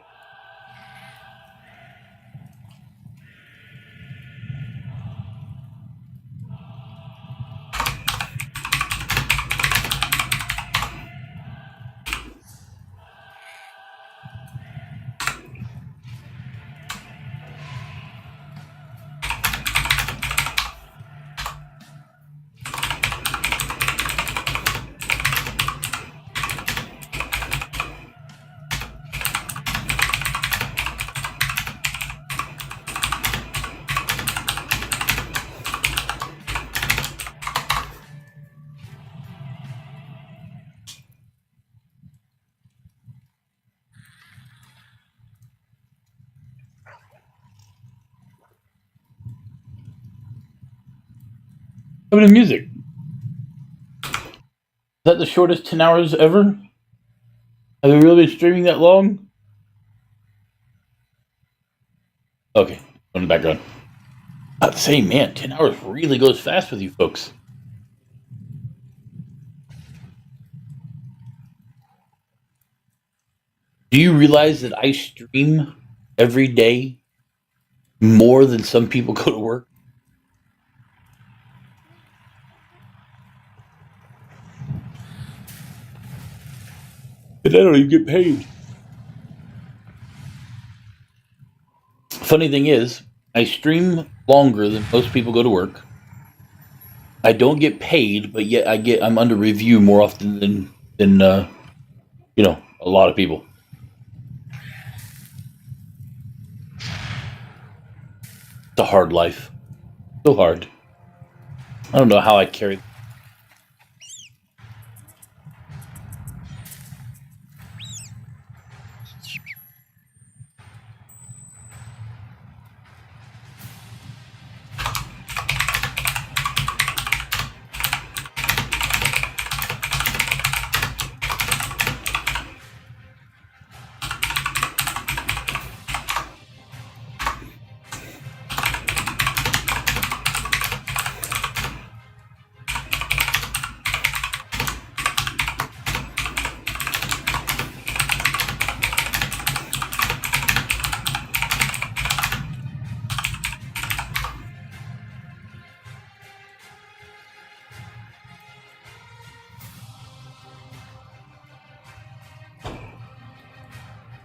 How about music? Is that the shortest 10 hours ever? Have we really been streaming that long? Okay, on the background. I'd say, man, 10 hours really goes fast with you folks. Do you realize that I stream every day more than some people go to work? And I don't even get paid. Funny thing is, I stream longer than most people go to work. I don't get paid, but yet I'm under review more often than a lot of people. It's a hard life. So hard. I don't know how I carry.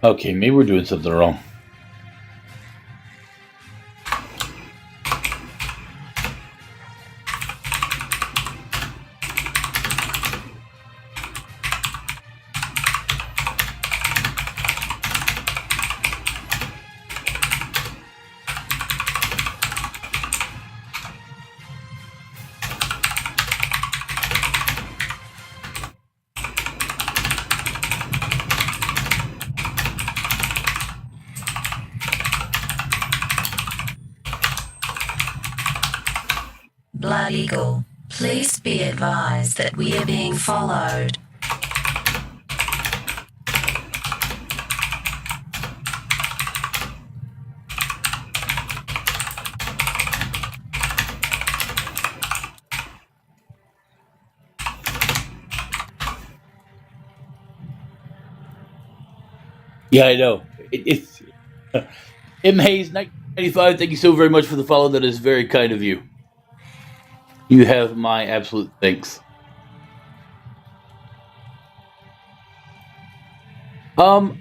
Okay, maybe we're doing something wrong. Blood Eagle, please be advised that we are being followed. Yeah, I know. It's M Hayes 1995. Thank you so very much for the follow. That is very kind of you. You have my absolute thanks. Kira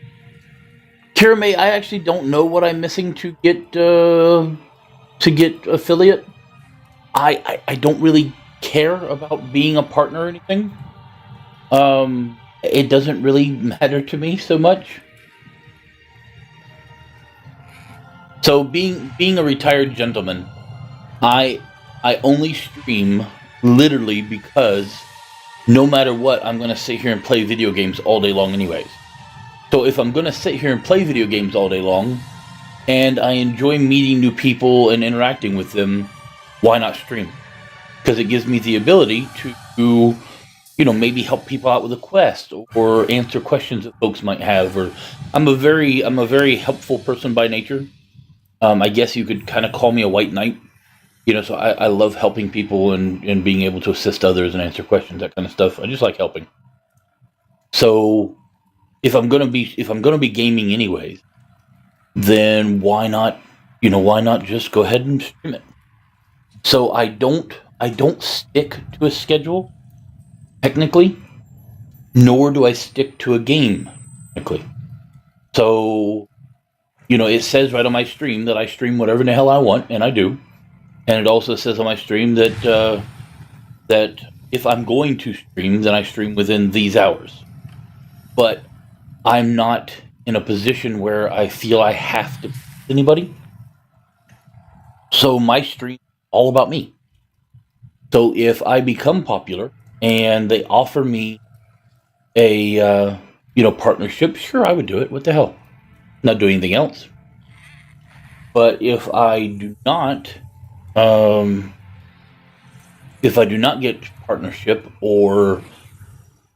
May, I actually don't know what I'm missing to get affiliate. I don't really care about being a partner or anything. it doesn't really matter to me so much. So being a retired gentleman, I only stream literally because no matter what, I'm going to sit here and play video games all day long anyways. So if I'm going to sit here and play video games all day long, and I enjoy meeting new people and interacting with them, why not stream? Because it gives me the ability to, maybe help people out with a quest or answer questions that folks might have. Or I'm a very helpful person by nature. I guess you could kind of call me a white knight. So I love helping people and being able to assist others and answer questions, that kind of stuff. I just like helping. So if I'm gonna be gaming anyways, then why not just go ahead and stream it? So I don't stick to a schedule technically, nor do I stick to a game technically. So it says right on my stream that I stream whatever the hell I want, and I do. And it also says on my stream that that if I'm going to stream, then I stream within these hours. But I'm not in a position where I feel I have to please anybody. So my stream is all about me. So if I become popular and they offer me a partnership, sure, I would do it. What the hell? Not doing anything else. But if I do not get partnership, or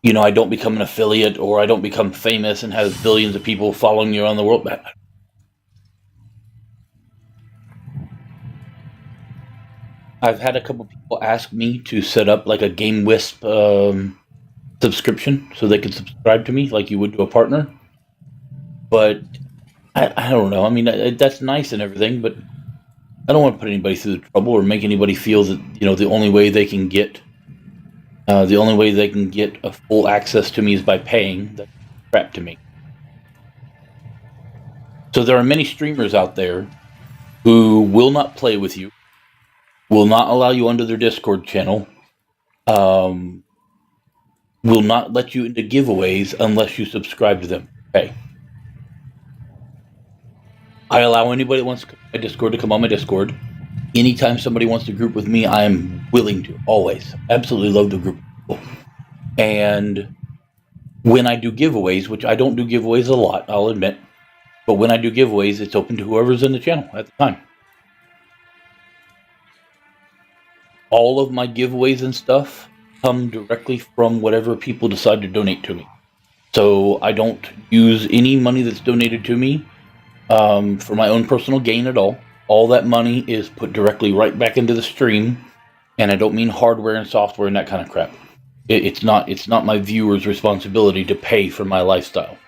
I don't become an affiliate, or I don't become famous and have billions of people following me around the world, I've had a couple people ask me to set up like a GameWisp subscription so they can subscribe to me like you would to a partner. But I don't know. I mean, that's nice and everything, but I don't want to put anybody through the trouble or make anybody feel that the only way they can get a full access to me is by paying. That's crap to me. So there are many streamers out there who will not play with you, will not allow you onto their Discord channel, will not let you into giveaways unless you subscribe to them. Okay. I allow anybody that wants to come to my Discord to come on my Discord. Anytime somebody wants to group with me, I am willing to. Always. Absolutely love to group with people. And when I do giveaways, which I don't do giveaways a lot, I'll admit, but when I do giveaways, it's open to whoever's in the channel at the time. All of my giveaways and stuff come directly from whatever people decide to donate to me. So I don't use any money that's donated to me for my own personal gain at all. All that money is put directly right back into the stream, and I don't mean hardware and software and that kind of crap. It's not my viewers' responsibility to pay for my lifestyle.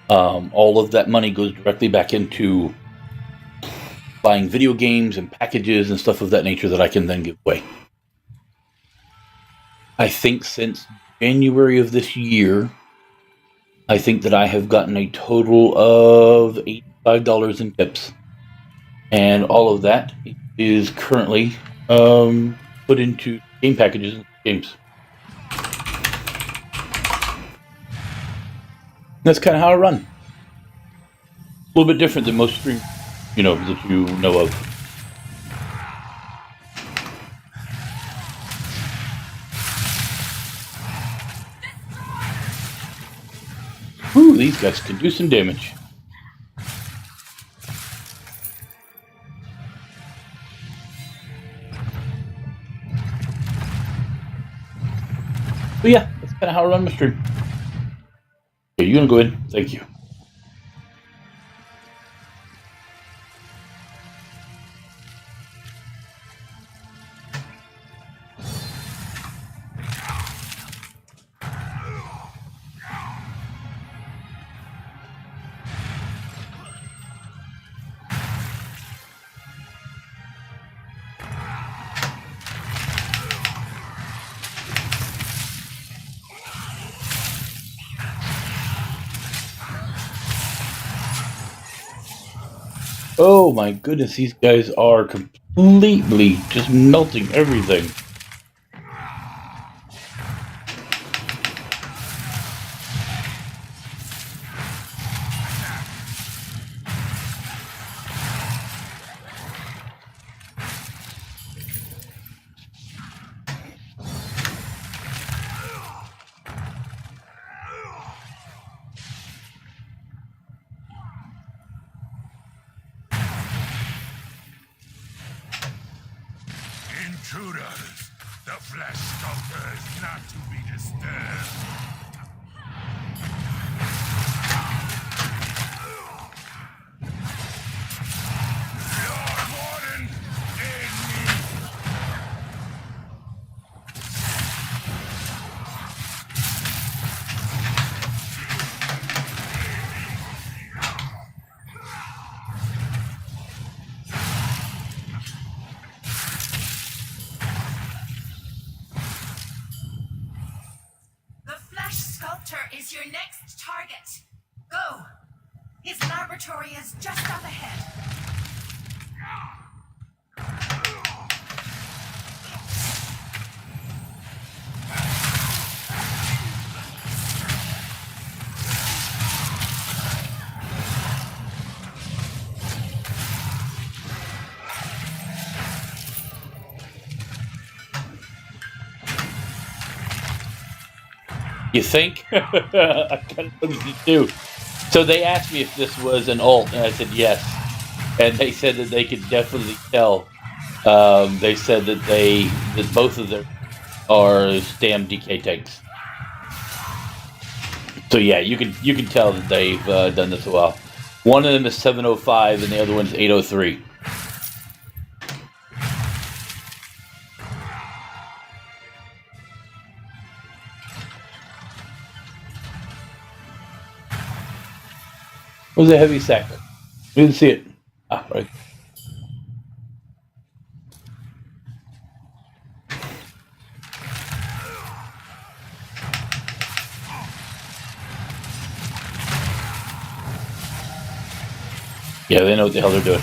All of that money goes directly back into buying video games and packages and stuff of that nature that I can then give away. I think since January of this year, I think that I have gotten a total of $85 in tips. And all of that is currently put into game packages and games. That's kind of how I run. A little bit different than most streamers, that you know of. Ooh, these guys can do some damage. But yeah, that's kind of how I run my stream. Okay, you're gonna go in. Thank you. Oh my goodness, these guys are completely just melting everything. intruders. The flesh sculptor is not to be disturbed. Lord Warden, aid me. The flesh sculptor is your next target. Go. His laboratory is just up ahead. You think? I kind of noticed it too. So they asked me if this was an alt, and I said yes. And they said that they could definitely tell. They said that both of them are STAM DK tanks. So yeah, you can tell that they've done this a while. One of them is 705, and the other one's 803. Where's the heavy sack? We didn't see it. Ah, right. Yeah, they know what the hell they're doing.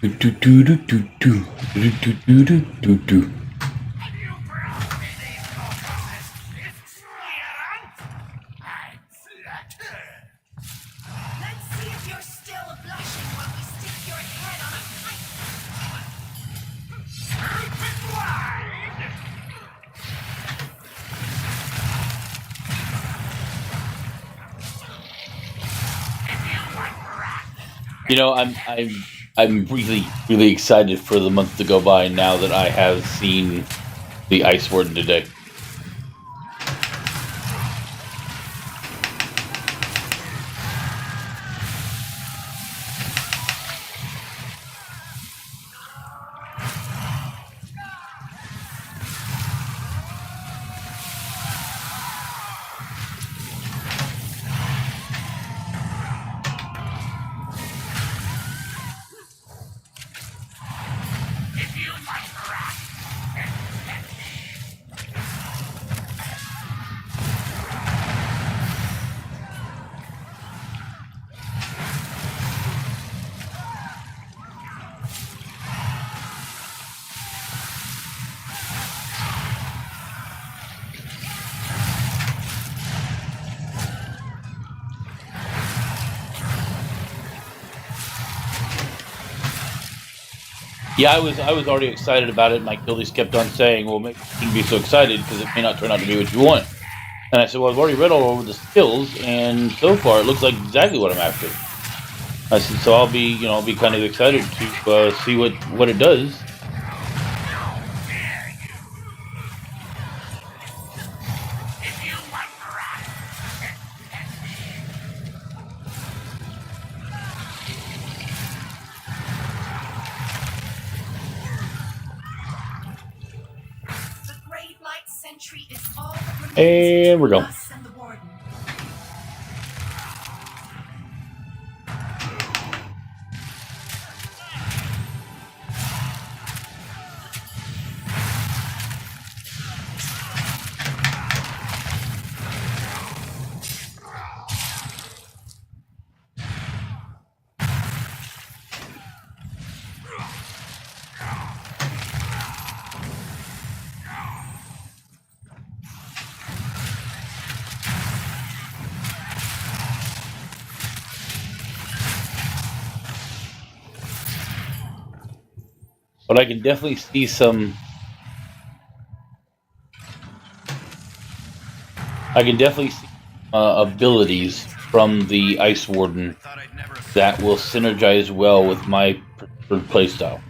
Do do do do do do do do do do do. Let's see if you're still blushing when we stick your head on a You know, I'm really excited for the month to go by now that I have seen the Ice Warden today. Yeah, I was already excited about it. Mike Gillies kept on saying, "Well, maybe you shouldn't be so excited because it may not turn out to be what you want." And I said, "Well, I've already read all over the skills, and so far it looks like exactly what I'm after." I said, "So I'll be kind of excited to see what it does." The Grave Light Sentry is all that remains And we're between going. us and the Warden. But I can definitely see some. I can definitely see abilities from the Ice Warden that will synergize well with my preferred playstyle.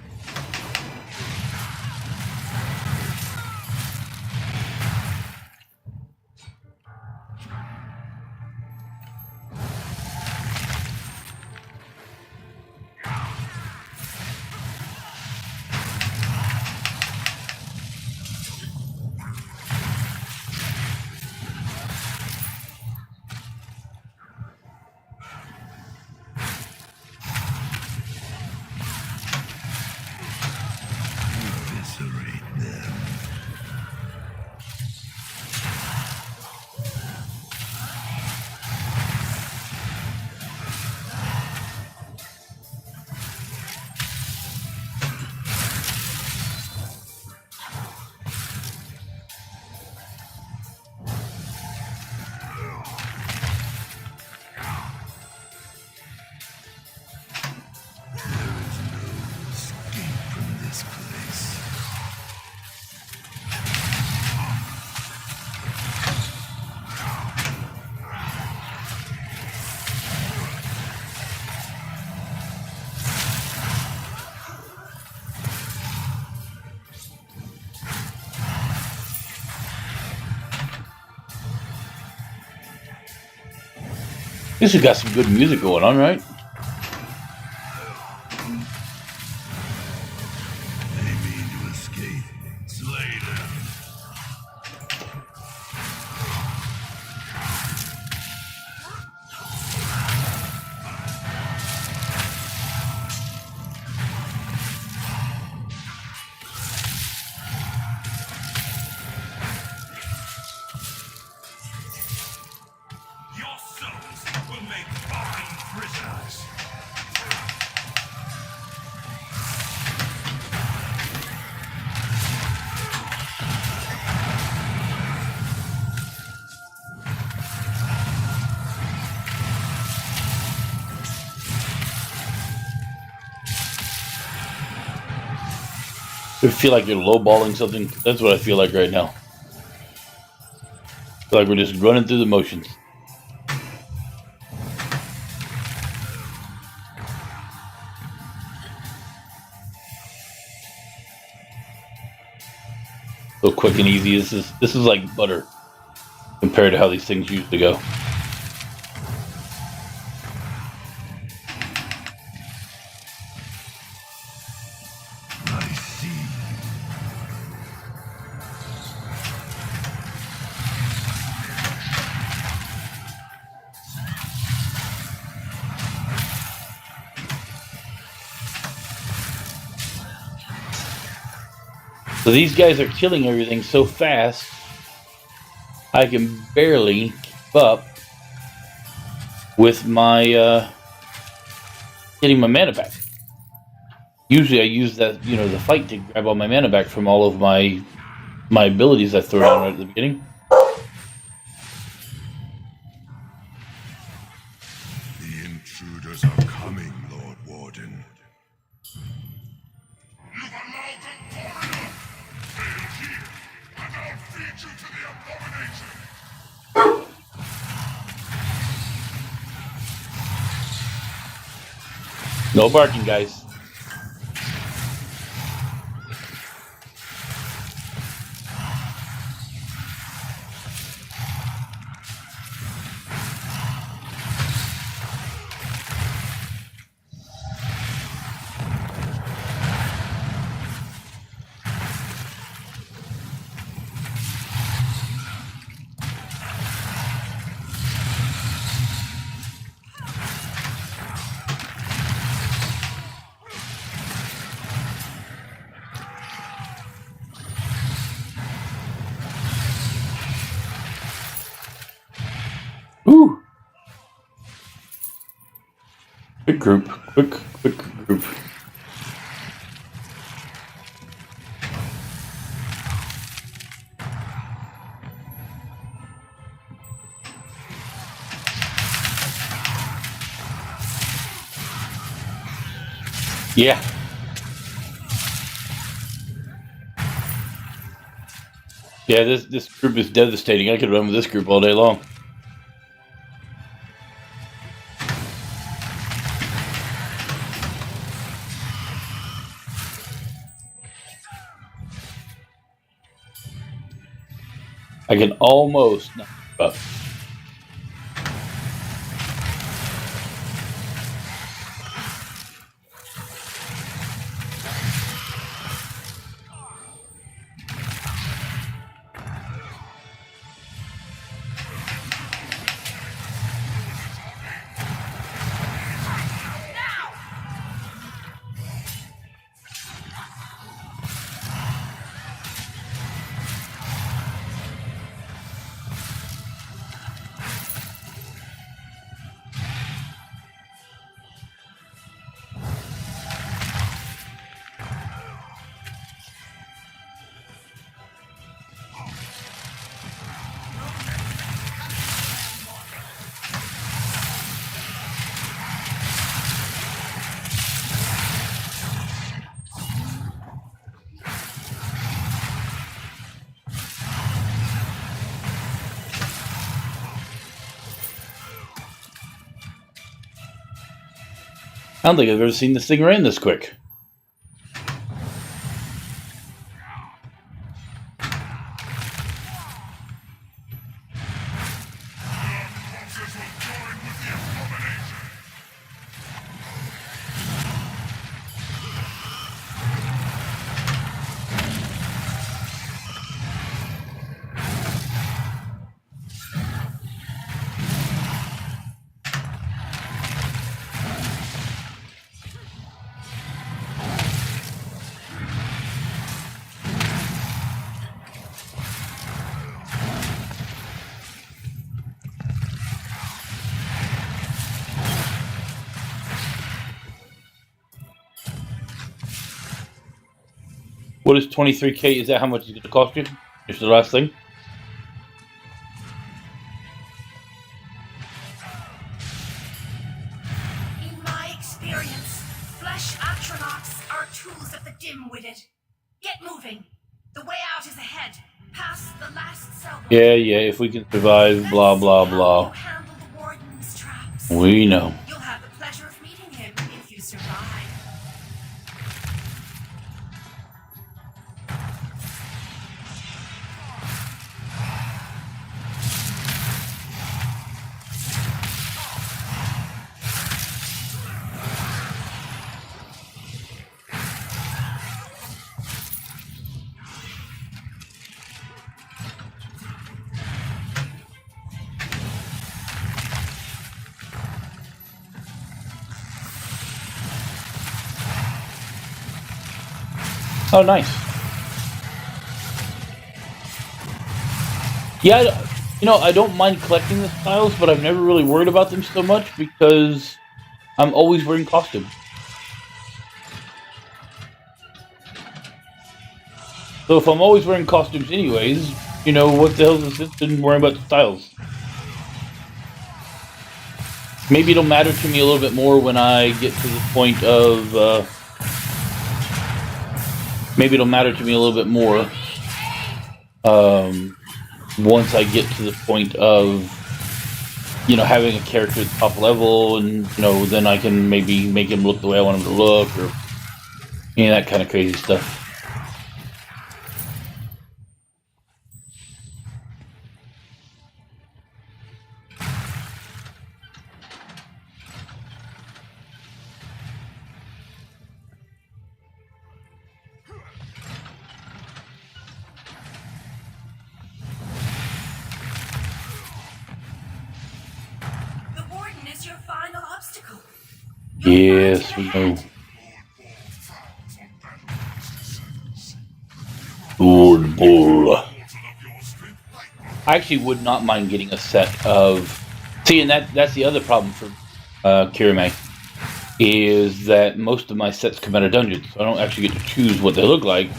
Eviscerate them. Escape from this place. This has got some good music going on, right? They mean to escape. Slay them. Your souls will make fine prisoners. I feel like you're lowballing something. That's what I feel like right now. I feel like we're just running through the motions. So quick and easy. This is like butter compared to how these things used to go. I see. So these guys are killing everything so fast, I can barely keep up with my getting my mana back. Usually I use that, the fight to grab all my mana back from all of my abilities I throw down right at the beginning. The intruders are coming, Lord Warden. No barking, guys. Ooh. Quick group. Quick group. Yeah. Yeah, this group is devastating. I could run with this group all day long. I can almost knock you up. I don't think I've ever seen this thing ran this quick. What is 23k? Is that how much it's going to cost you? Just the last thing? In my experience, flesh astronauts are tools of the dim-witted. Get moving. The way out is ahead. Past the last cell. Yeah, if we can survive, blah, blah, blah. You handle the warden's traps. We know. You'll have the pleasure of meeting him if you survive. Oh, nice. Yeah, I don't mind collecting the styles, but I've never really worried about them so much because I'm always wearing costume. So if I'm always wearing costumes anyways, what the hell is the sense in worrying about the styles? Maybe it'll matter to me a little bit more when I get to the point of, maybe it'll matter to me a little bit more once I get to the point of having a character at top level, and then I can maybe make him look the way I want him to look, or that kind of crazy stuff. The warden is your final obstacle. Yes, we know. Lord Bull. I actually would not mind getting a set of. See, and that's the other problem for Kirame, is that most of my sets come out of dungeons. So I don't actually get to choose what they look like.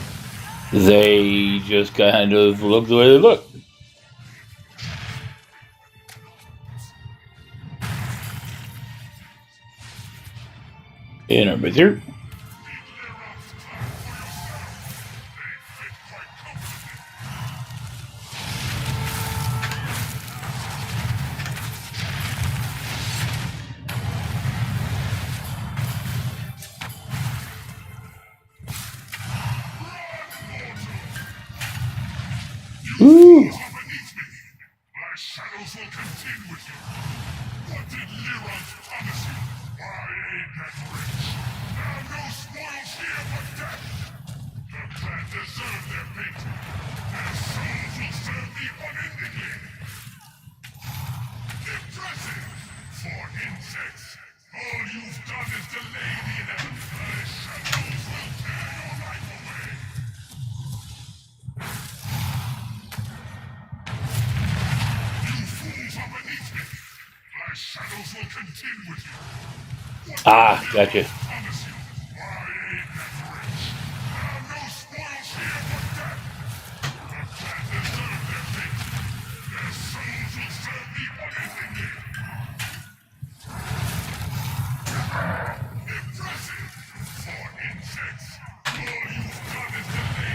They just kind of look the way they look. In our wizard. Ooh. My shadows will contend with you. What did Lyran's promise you? I ain't that rich. Now no spoils here but death. The clan deserve their fate. Their souls will serve me unendingly. Impressive! For insects, all you've done is delay the inevitable. My shadows will tear your life away. My shadows will contend with you. Ah, gotcha. Promise you, I ain't that rich. Now no spoils here but death. The clan deserve their fate. Their souls will serve me unendingly. Impressive. For insects, all you've done is delay.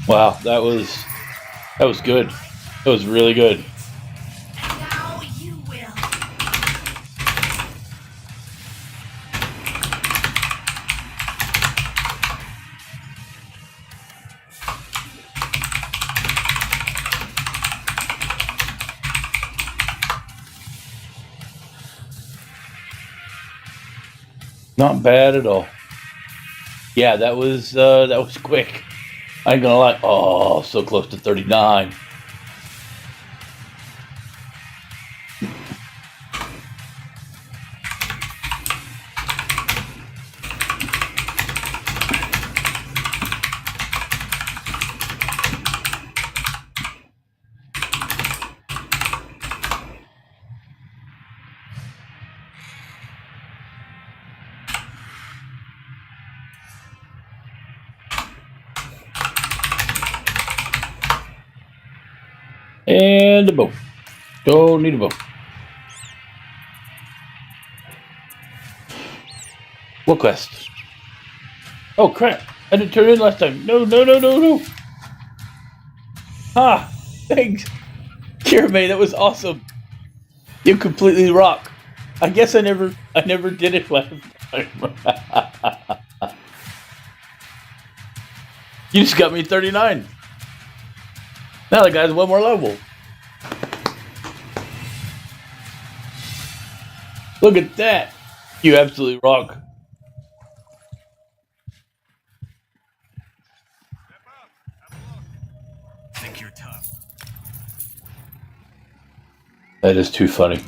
Wow, that was good. That was really good. Now you will. Not bad at all. Yeah, that was quick. I ain't gonna lie. Oh, so close to 39. And a bow. Don't need a bow. What quest? Oh crap! I didn't turn in last time. No. Ah, thanks, Kirame. That was awesome. You completely rock. I guess I never did it last time. You just got me 39. Now the guy's one more level. Look at that. You absolutely rock. Think you're tough. That is too funny.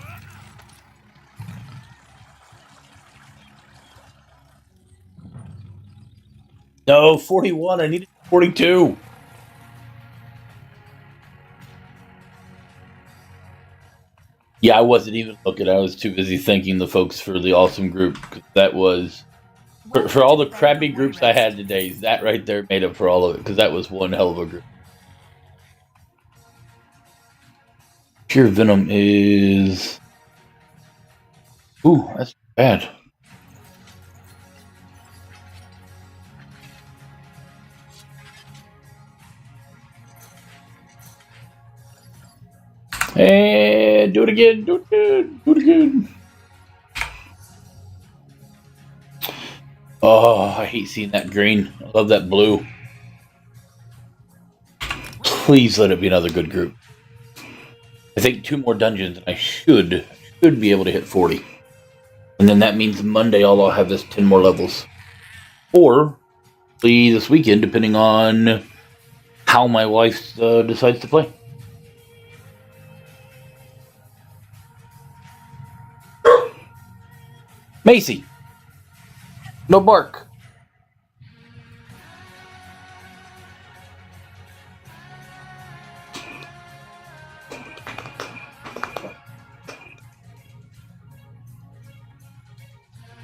No, 41. I needed 42. Yeah, I wasn't even looking. I was too busy thanking the folks for the awesome group. 'Cause that was for all the crappy groups I had today. That right there made up for all of it, because that was one hell of a group. Fear Venom is... Ooh, that's bad. And do it again, do it again, do it again. Oh, I hate seeing that green. I love that blue. Please let it be another good group. I think 2 more dungeons and I should be able to hit 40. And then that means Monday I'll have this 10 more levels. Or this weekend, depending on how my wife decides to play. Macy! No bark!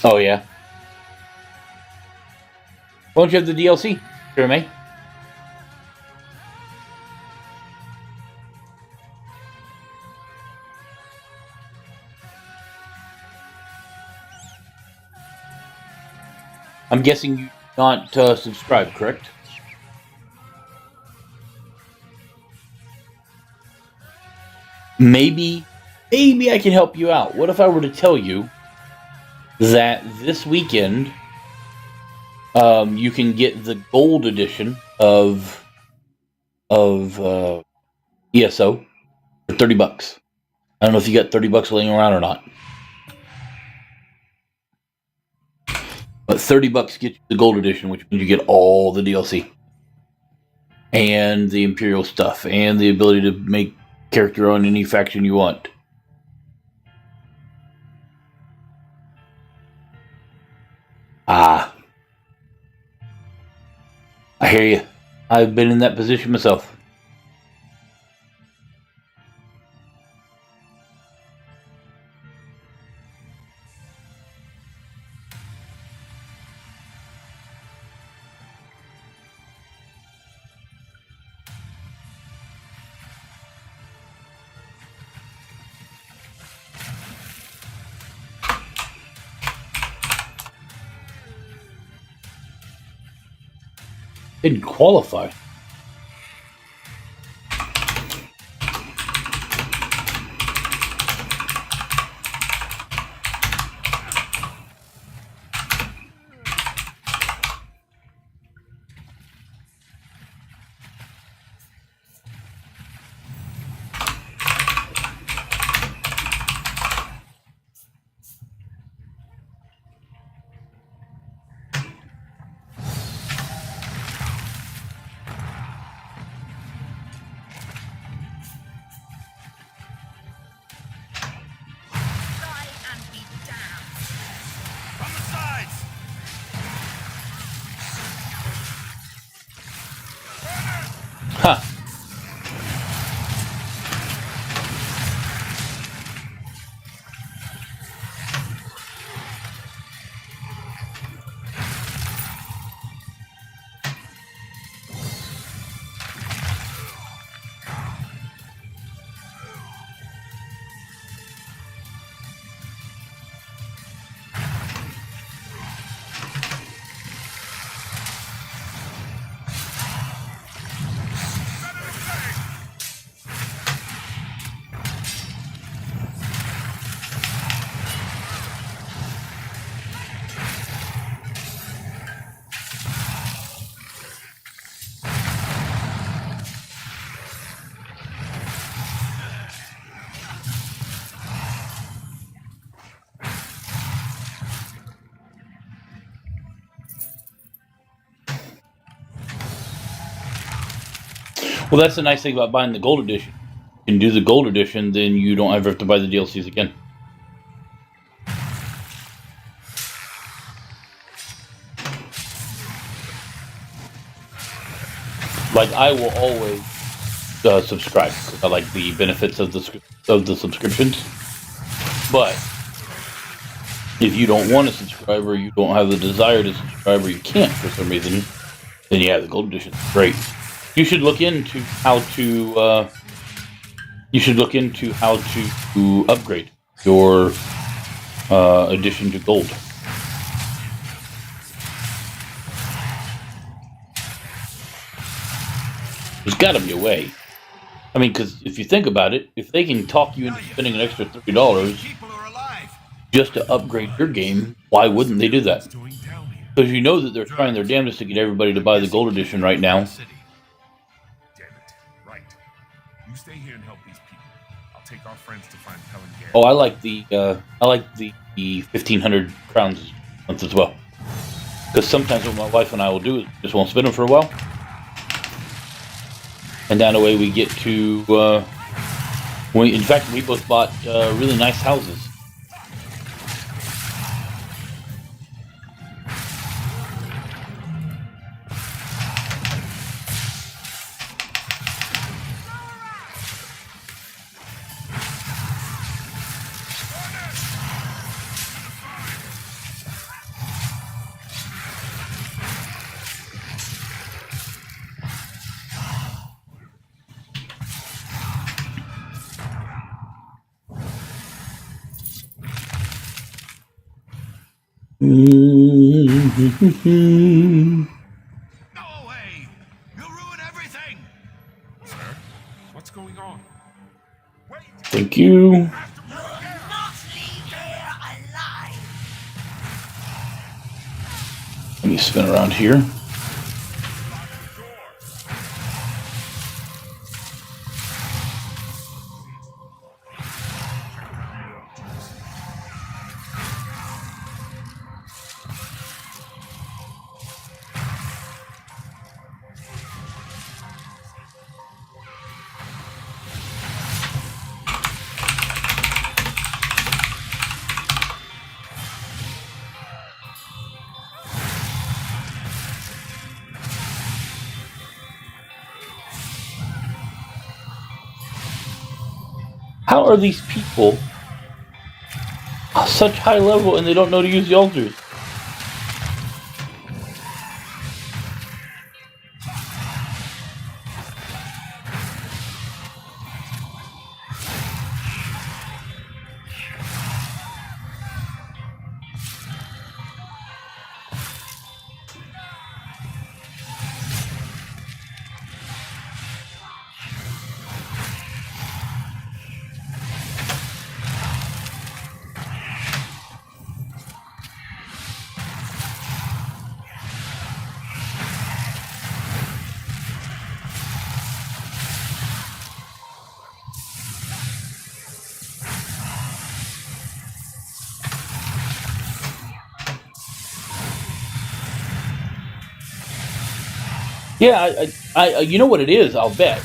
Oh, yeah. Why don't you have the DLC, Jeremy? I'm guessing you not subscribe, correct? Maybe I can help you out. What if I were to tell you that this weekend you can get the gold edition of ESO for $30? I don't know if you got $30 laying around or not. But $30 gets you the gold edition, which means you get all the DLC. And the Imperial stuff. And the ability to make character on any faction you want. Ah. I hear you. I've been in that position myself. Didn't qualify. Huh. Well, that's the nice thing about buying the gold edition. You can do the gold edition, then you don't ever have to buy the DLCs again. Like, I will always subscribe because I like the benefits of the subscriptions. But if you don't want to subscribe, or you don't have the desire to subscribe, or you can't for some reason, then yeah, the gold edition is great. You should look into how to you should look into how to upgrade your addition to gold. There's got to be a way. I mean, because if you think about it, if they can talk you into spending an extra $30 just to upgrade your game, why wouldn't they do that? Because you know that they're trying their damnedest to get everybody to buy the gold edition right now. Damn it. Right. You stay here and help these people. I'll take our friends to find Helen Gare. Oh, I like the 1,500 crowns a month as well. Because sometimes what my wife and I will do is just won't spend them for a while. And that way we get to, in fact, we both bought really nice houses. No way! You'll ruin everything! Sir, what's going on? Wait! Thank you. You will not leave here alive. Let me spin around here. How are these people such high level and they don't know to use the altars? Yeah, I you know what it is, I'll bet.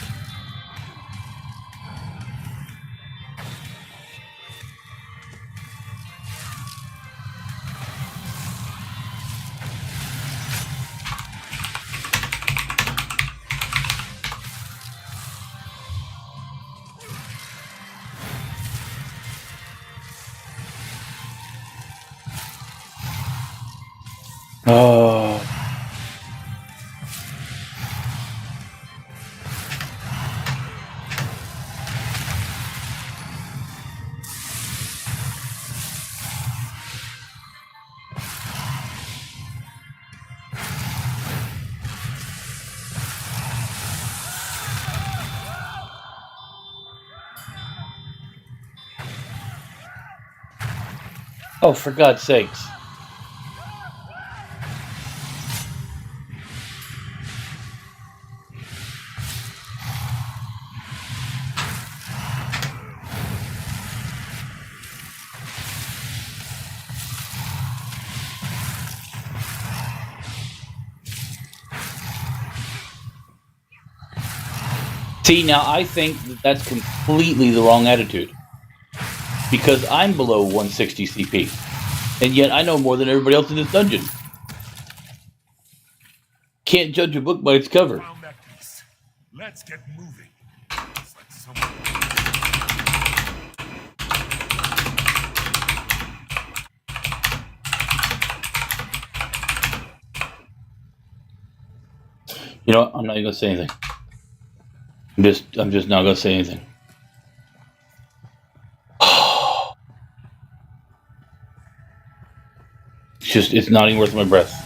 Oh. Oh, for God's sakes. See, now I think that that's completely the wrong attitude. Because I'm below 160 CP. And yet I know more than everybody else in this dungeon. Can't judge a book by its cover. Found that piece. Let's get moving. Looks like someone... You know what? I'm not even gonna say anything. I'm just not gonna say anything. it's not even worth my breath.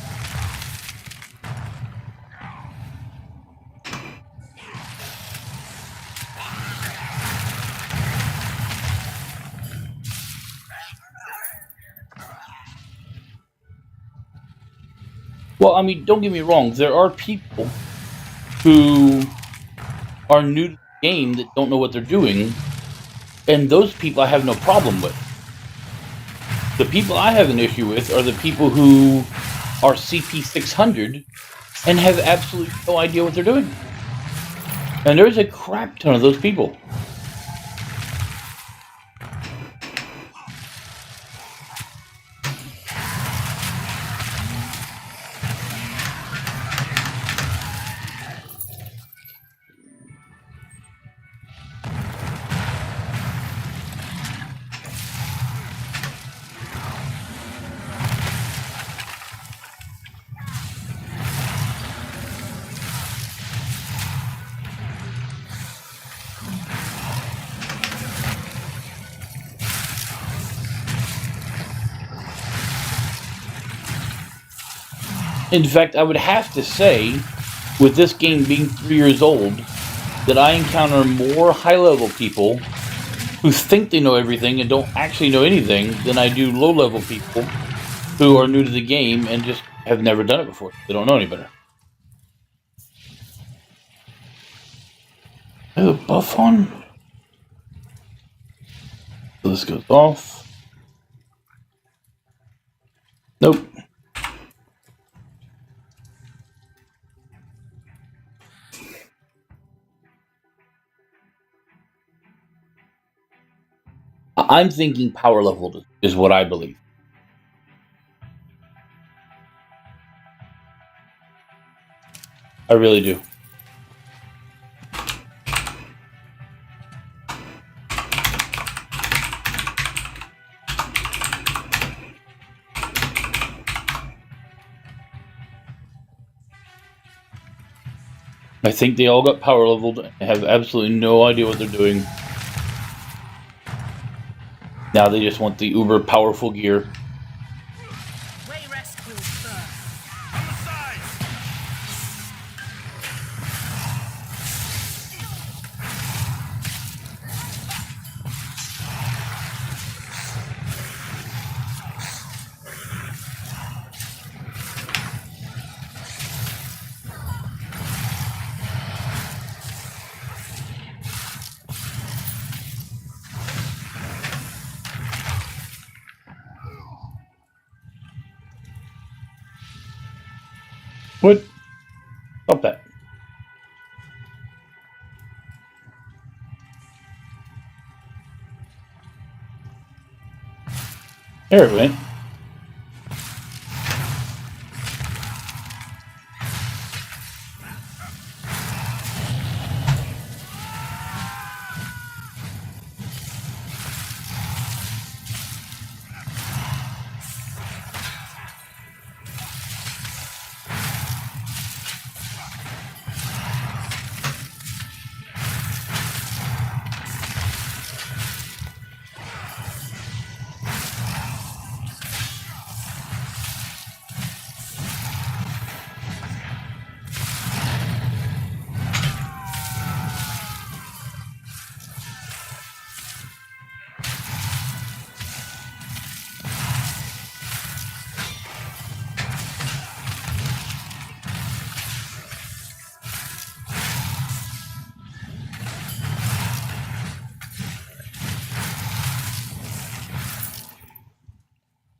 Well, I mean, don't get me wrong. There are people who are new to the game that don't know what they're doing, and those people I have no problem with. The people I have an issue with are the people who are CP 600 and have absolutely no idea what they're doing. And there's a crap ton of those people. In fact, I would have to say, with this game being 3 years old, that I encounter more high-level people who think they know everything and don't actually know anything than I do low-level people who are new to the game and just have never done it before. They don't know any better. I have a buff on. So this goes off. Nope. I'm thinking power level is what I believe. I really do. I think they all got power leveled and have absolutely no idea what they're doing. Now they just want the uber powerful gear. Way rescue, sir. On the side. What? Stop that. There it went.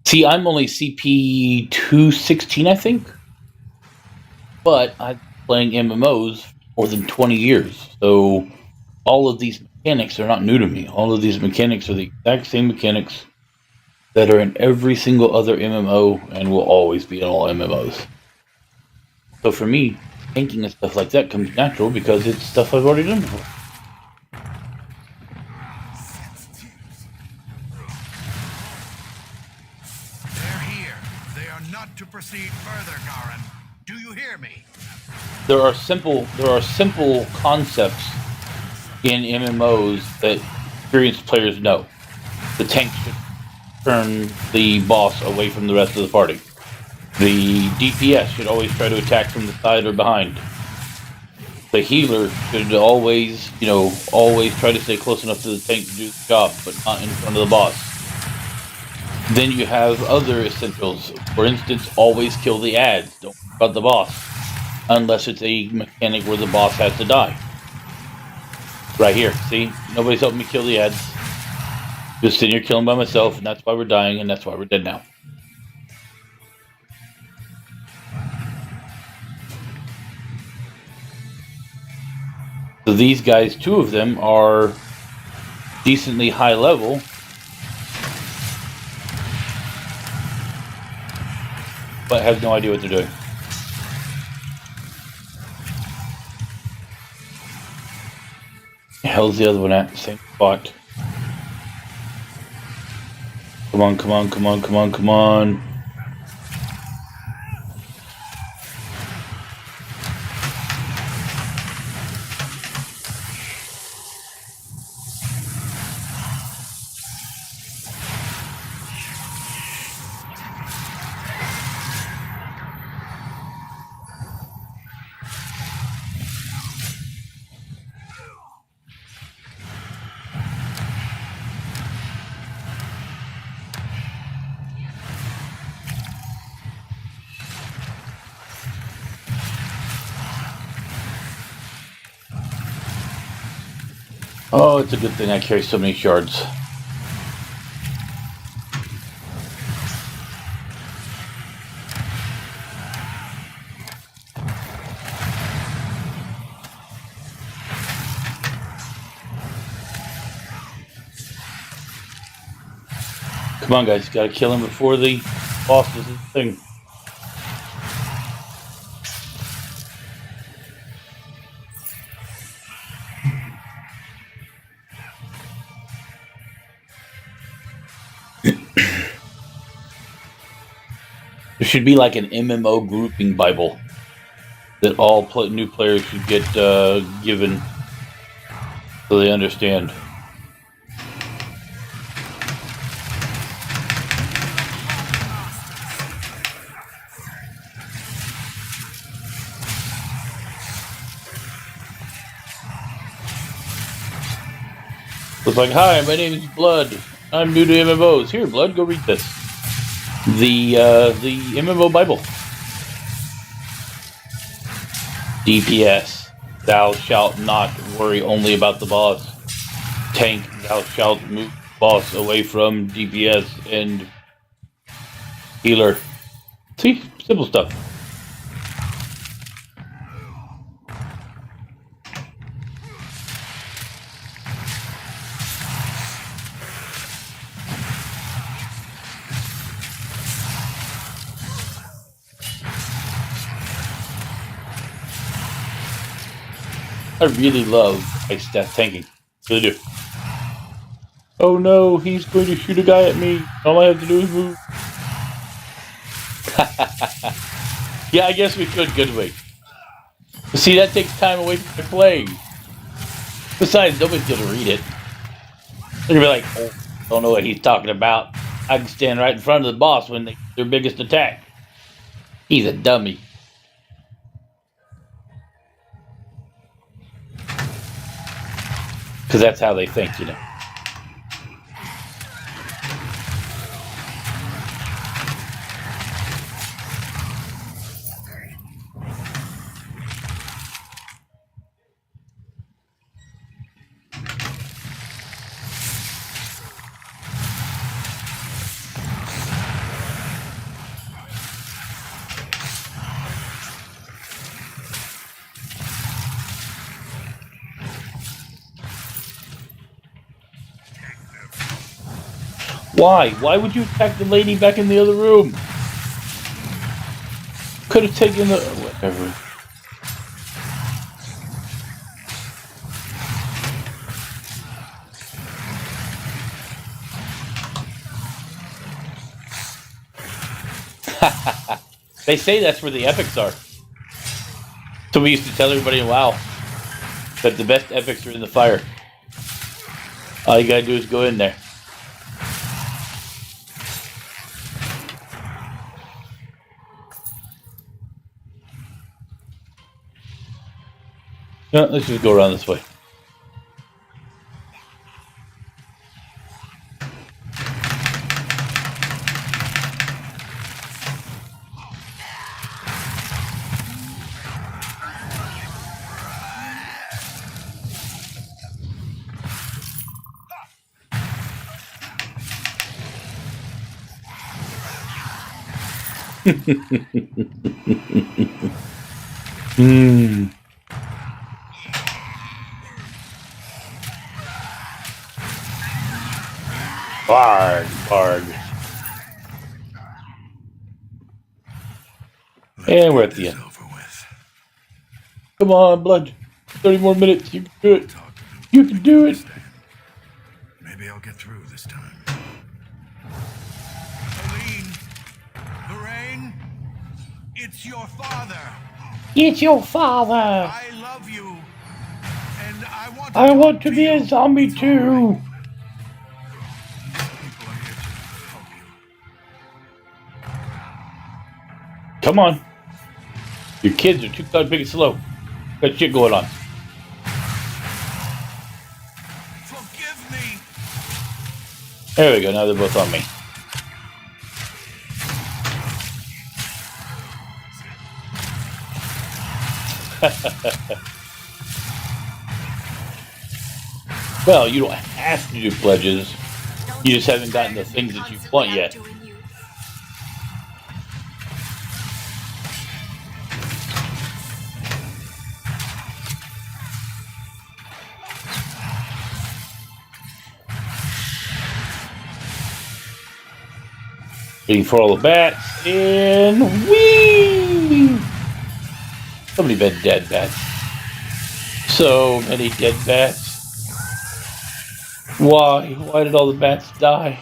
See, I'm only CP 216, I think. But I've been playing MMOs for more than 20 years. So all of these mechanics are not new to me. All of these mechanics are the exact same mechanics that are in every single other MMO and will always be in all MMOs. So for me, tanking and stuff like that comes natural because it's stuff I've already done before. To proceed further, Garin. Do you hear me? There are simple concepts in MMOs that experienced players know. The tank should turn the boss away from the rest of the party. The DPS should always try to attack from the side or behind. The healer should always, always try to stay close enough to the tank to do the job, but not in front of the boss. Then you have other essentials. For instance, always kill the ads. Don't worry about the boss. Unless it's a mechanic where the boss has to die. Right here, see? Nobody's helping me kill the ads. Just sitting here killing by myself, and that's why we're dying, and that's why we're dead now. So these guys, 2 of them, are decently high level. But have no idea what they're doing. The hell's the other one at? Same spot. Come on, come on, come on, come on, come on. Oh, it's a good thing I carry so many shards. Come on, guys. Gotta kill him before the boss does his thing. There should be like an MMO grouping Bible that all new players should get given so they understand. It's like, hi, my name is Blood. I'm new to MMOs. Here, Blood, go read this. The MMO Bible. DPS. Thou shalt not worry only about the boss. Tank. Thou shalt move the boss away from DPS and healer. See? Simple stuff. I really love ice death tanking. Really do. Oh no, he's going to shoot a guy at me. All I have to do is move. Yeah, I guess we couldn't we? But see, that takes time away from playing. Besides, nobody's going to read it. They're going to be like, oh, don't know what he's talking about. I can stand right in front of the boss when they their biggest attack. He's a dummy. Because that's how they think, you know. Why? Why would you attack the lady back in the other room? Could have taken the... whatever. They say that's where the epics are. So we used to tell everybody in WoW that the best epics are in the fire. All you gotta do is go in there. No, let's just go around this way. Barg, barg. And we're at the end. Come on, Blood. 30 more minutes. You can do it. You can do it. Maybe I'll get through this time. Aline! Lorraine! It's your father! It's your father. I love you! And I want to be a zombie too. Come on. Your kids are too big and slow. Got shit going on. Forgive me! There we go. Now they're both on me. Well, you don't have to do pledges. You just haven't gotten the things that you want yet. Waiting for all the bats, and whee! So many dead bats. So many dead bats. Why? Why did all the bats die?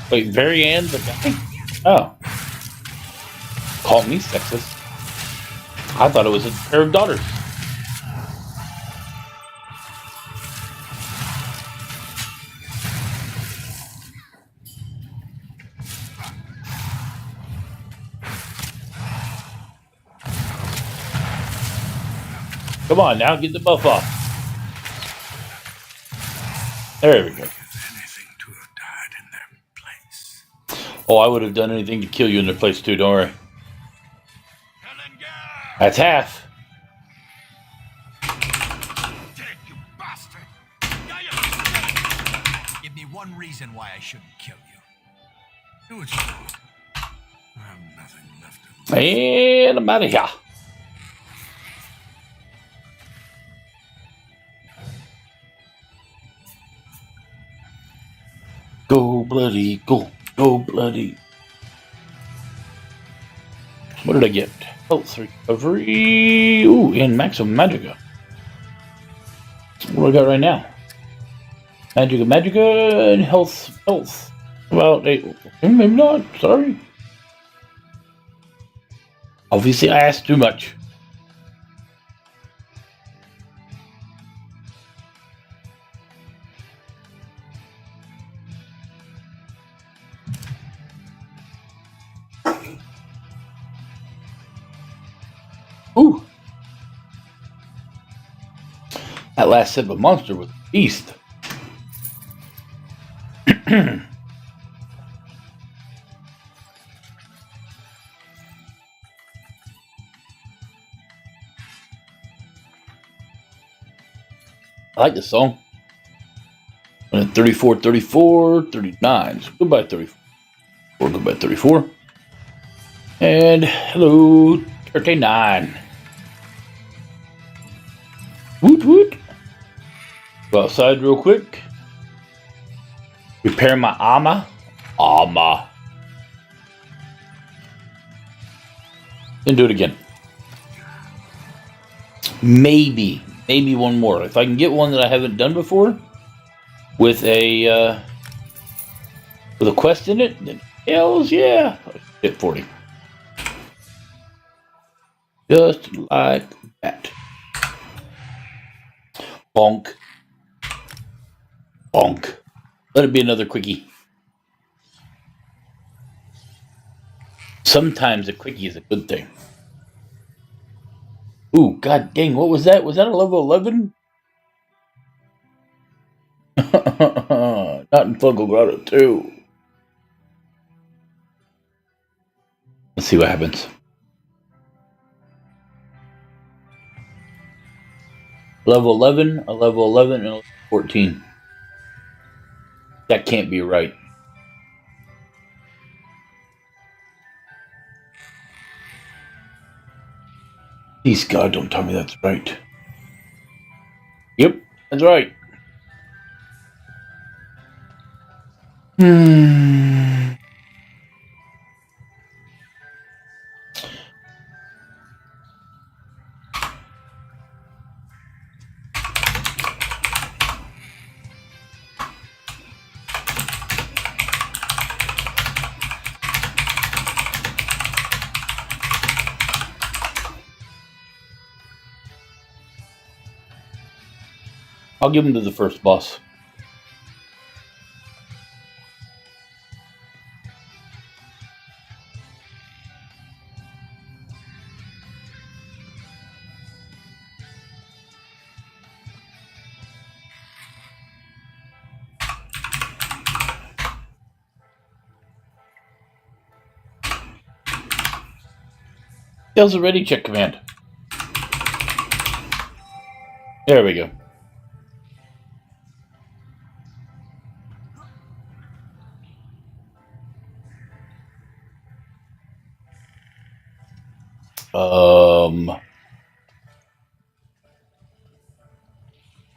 Wait, very end the guy? Oh. Call me sexist. I thought it was a pair of daughters. Come on now, get the buff off. There we go. Oh, I would have done anything to kill you in their place too, don't worry. That's half. Give me one reason why I shouldn't kill you. Do it. I have nothing left to lose. And I'm out of here. Go bloody go. Go bloody. What did I get? Health recovery. Ooh, and maximum magica. What do I got right now? Magica, and health. Well, maybe not. Sorry. Obviously, I asked too much. Ooh. That last sip of monster was a beast. I like this song. I'm at 34, 34, 39. So goodbye 34. Or goodbye 34. And hello 39. Woot woot. Go outside real quick. Repair my armor. Then do it again. Maybe one more. If I can get one that I haven't done before with a quest in it, then hells yeah. Hit 40. Just like that. Bonk. Bonk. Let it be another quickie. Sometimes a quickie is a good thing. Ooh, god dang, what was that? Was that a level 11? Not in Fungal Grotto 2. Let's see what happens. Level 11, a level 11, and a level 14. That can't be right. Please, God, don't tell me that's right. Yep, that's right. I'll give him to the first boss. Sales are ready, check command. There we go.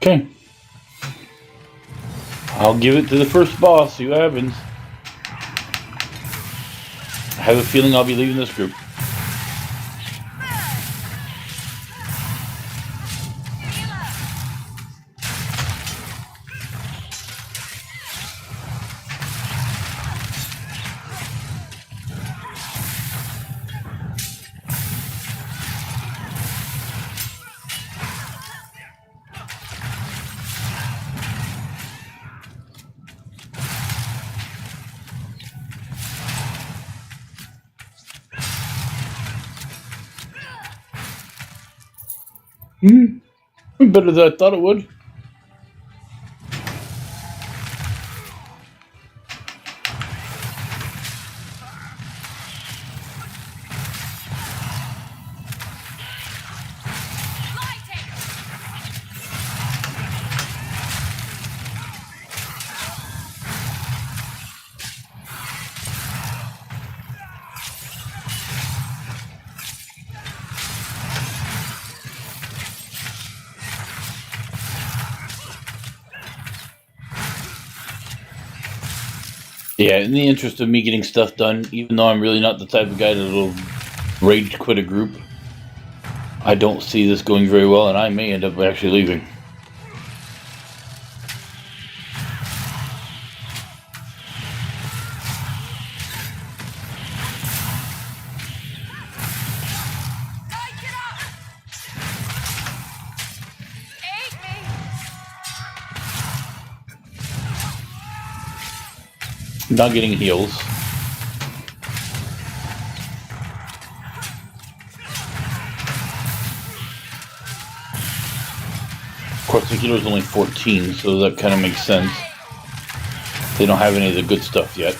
Okay. I'll give it to the first boss, see what happens. I have a feeling I'll be leaving this group. Better than I thought it would. Yeah, in the interest of me getting stuff done, even though I'm really not the type of guy that'll rage quit a group, I don't see this going very well, and I may end up actually leaving. Not getting heals. Of course, the healer's only 14, so that kind of makes sense. They don't have any of the good stuff yet.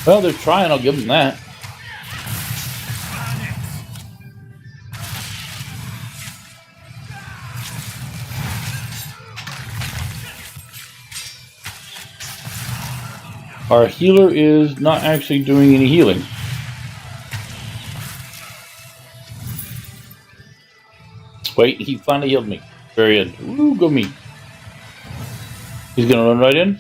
Well, they're trying, I'll give them that. Our healer is not actually doing any healing. Wait, he finally healed me. Very good. Woo, go me. He's gonna run right in.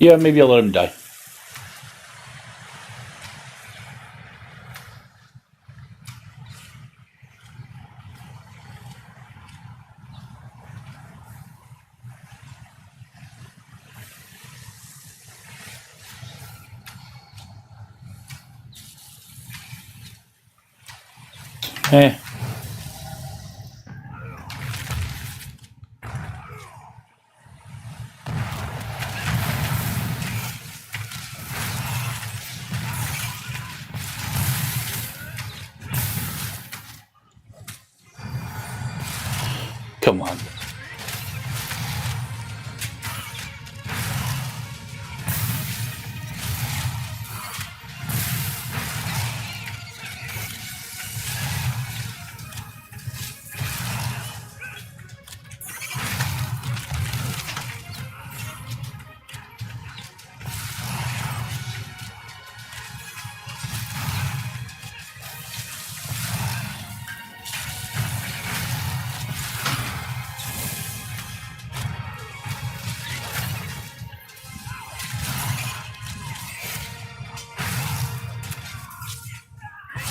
Yeah, maybe I'll let him die. Eh. Come on.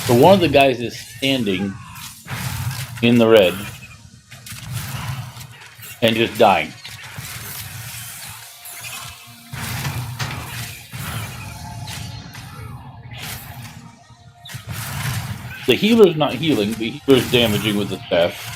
So one of the guys is standing in the red and just dying. The healer's not healing, the healer's damaging with the staff.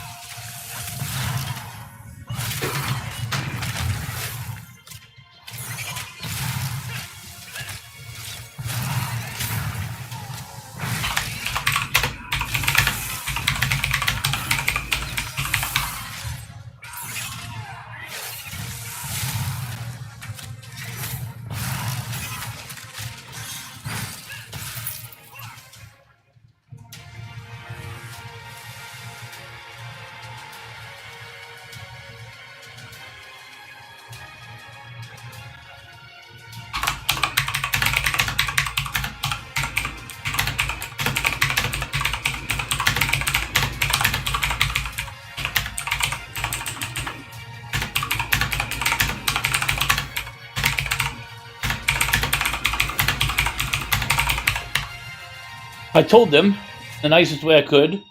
I told them, the nicest way I could,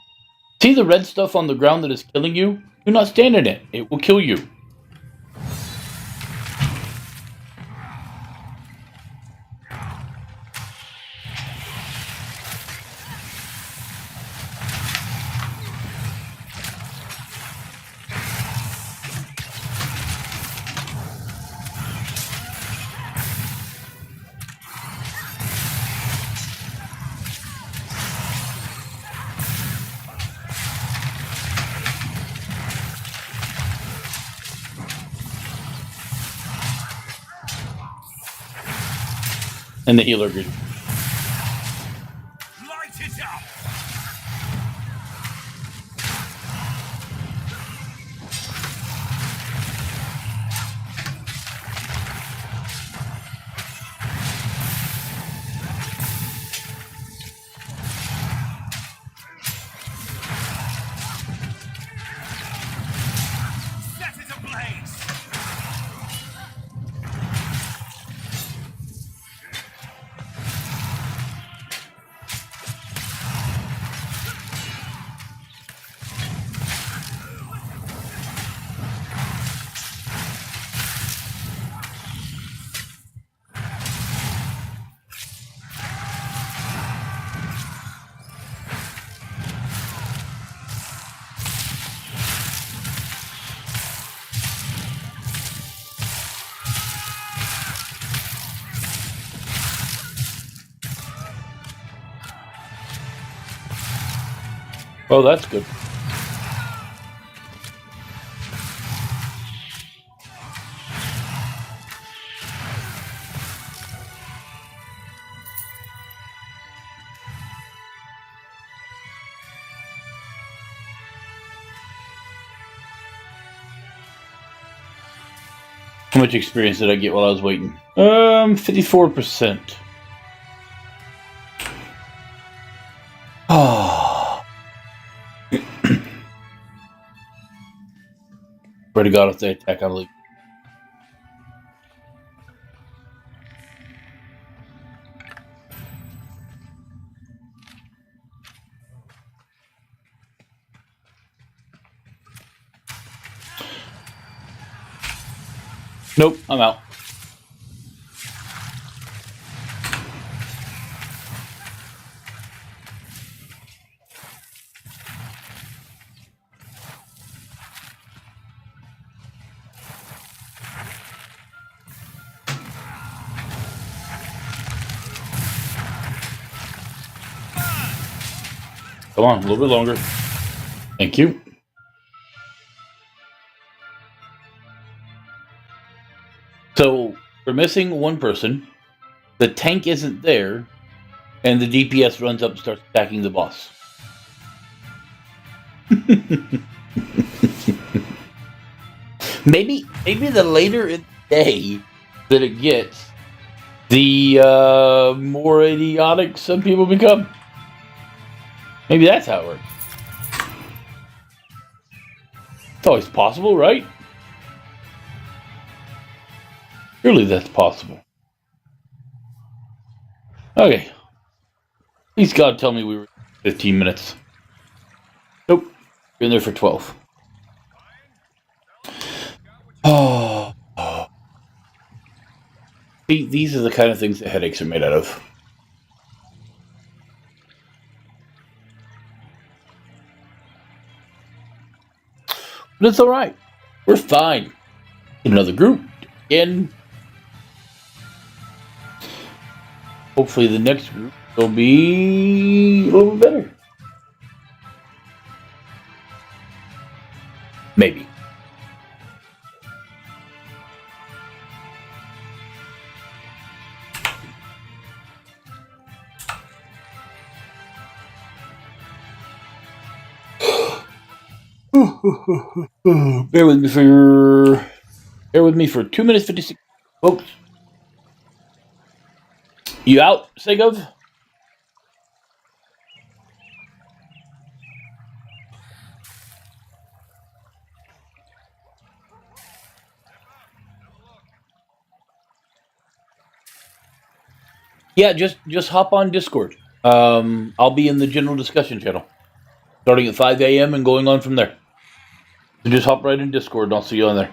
see the red stuff on the ground that is killing you? Do not stand in it. It will kill you. And the healer agreed. Light it up! Set it ablaze! Oh, that's good. How much experience did I get while I was waiting? 54%. Oh. Swear to God, if they attack, I'll leave. Nope, I'm out. Come on, a little bit longer. Thank you. So, we're missing one person. The tank isn't there. And the DPS runs up and starts attacking the boss. maybe the later in the day that it gets, the more idiotic some people become. Maybe that's how it works. It's always possible, right? Surely that's possible. Okay. Please God tell me we were 15 minutes. Nope. We're in there for 12. Oh. See, these are the kind of things that headaches are made out of. But it's alright. We're fine. Another group. Again. Hopefully the next group will be a little bit better. Maybe. Bear with me for 2 minutes 56, folks. You out, Segov? Yeah, just hop on Discord. I'll be in the general discussion channel, starting at 5 a.m. and going on from there. So just hop right in Discord and I'll see you on there.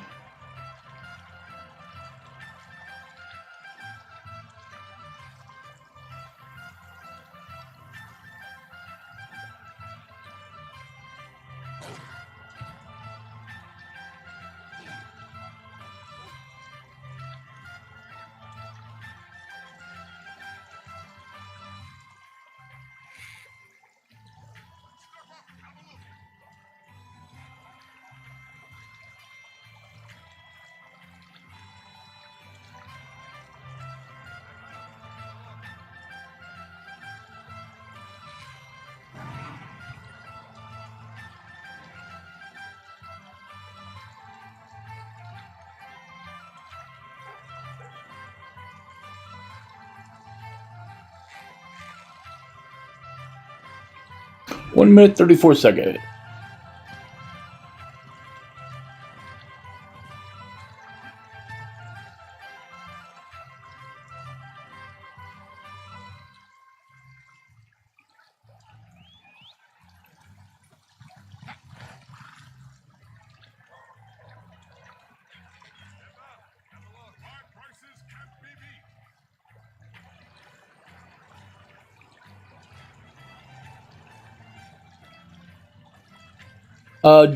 One minute 34 seconds.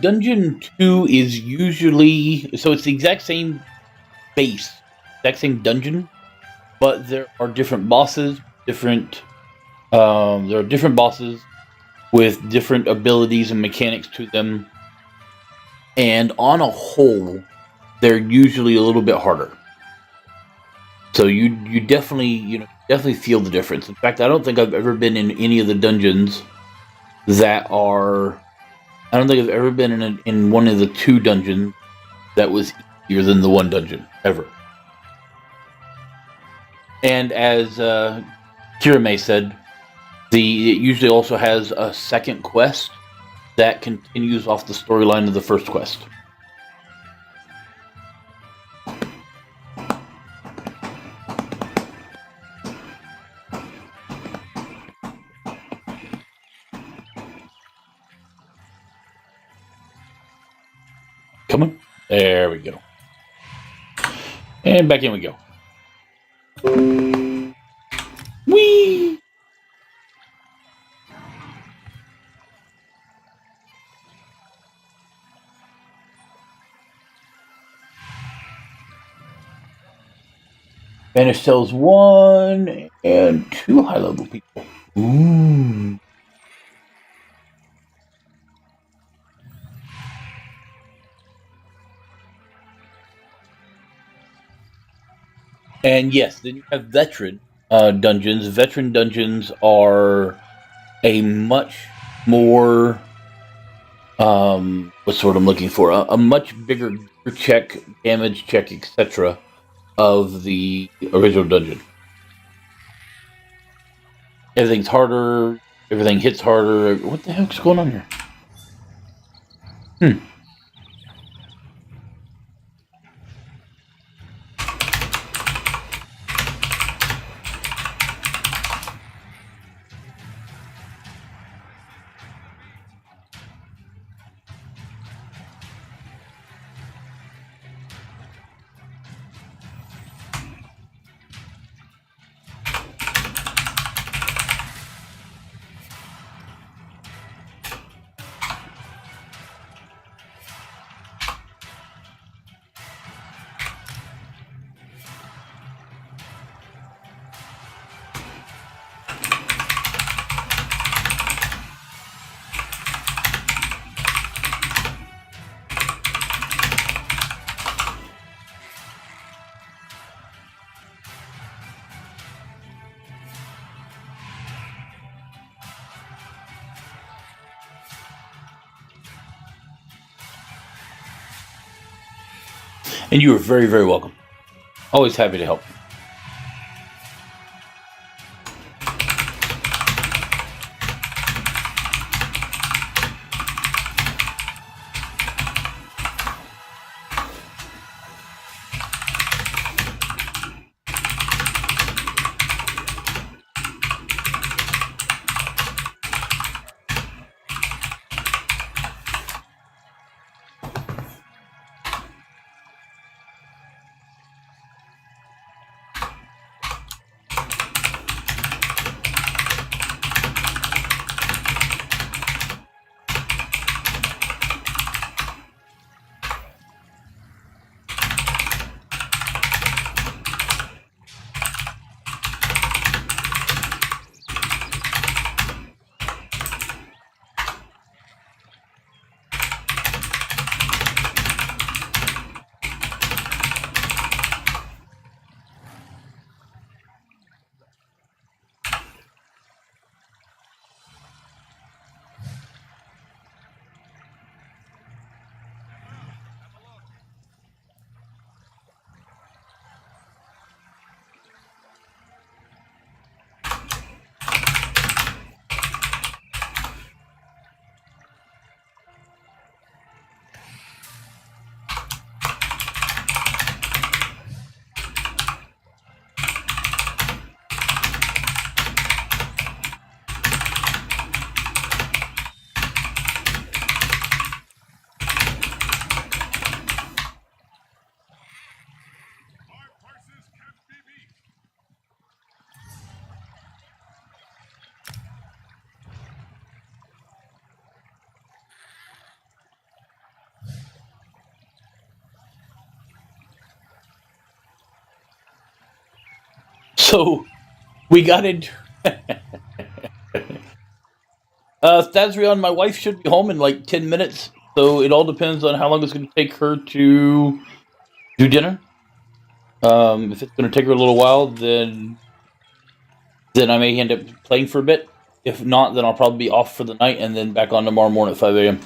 Dungeon 2 is usually... So it's the exact same base, exact same dungeon, but there are different bosses, there are different bosses with different abilities and mechanics to them, and on a whole, they're usually a little bit harder. So you definitely feel the difference. In fact, I don't think I've ever been in any of the dungeons that are... I don't think I've ever been in one of the 2 dungeons that was easier than the one dungeon, ever. And as Kirame said, it usually also has a second quest that continues off the storyline of the first quest. Come on. There we go. And back in we go. Whee! Banish tells 1 and 2 high-level people. Ooh. And yes, then you have veteran dungeons. Veteran dungeons are a much more what's the word I'm looking for? A much bigger check, damage check, etc. of the original dungeon. Everything's harder. Everything hits harder. What the heck's going on here? And you are very, very welcome. Always happy to help. So we got into Thazrion, my wife should be home in like 10 minutes. So it all depends on how long it's going to take her to do dinner. If it's going to take her a little while, then I may end up playing for a bit. If not, then I'll probably be off for the night and then back on tomorrow morning at 5 a.m.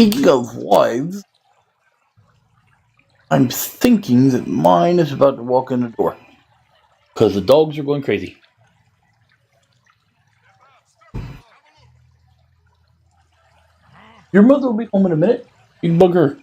speaking of wives, I'm thinking that mine is about to walk in the door. Because the dogs are going crazy. Your mother will be home in a minute. You can bug her.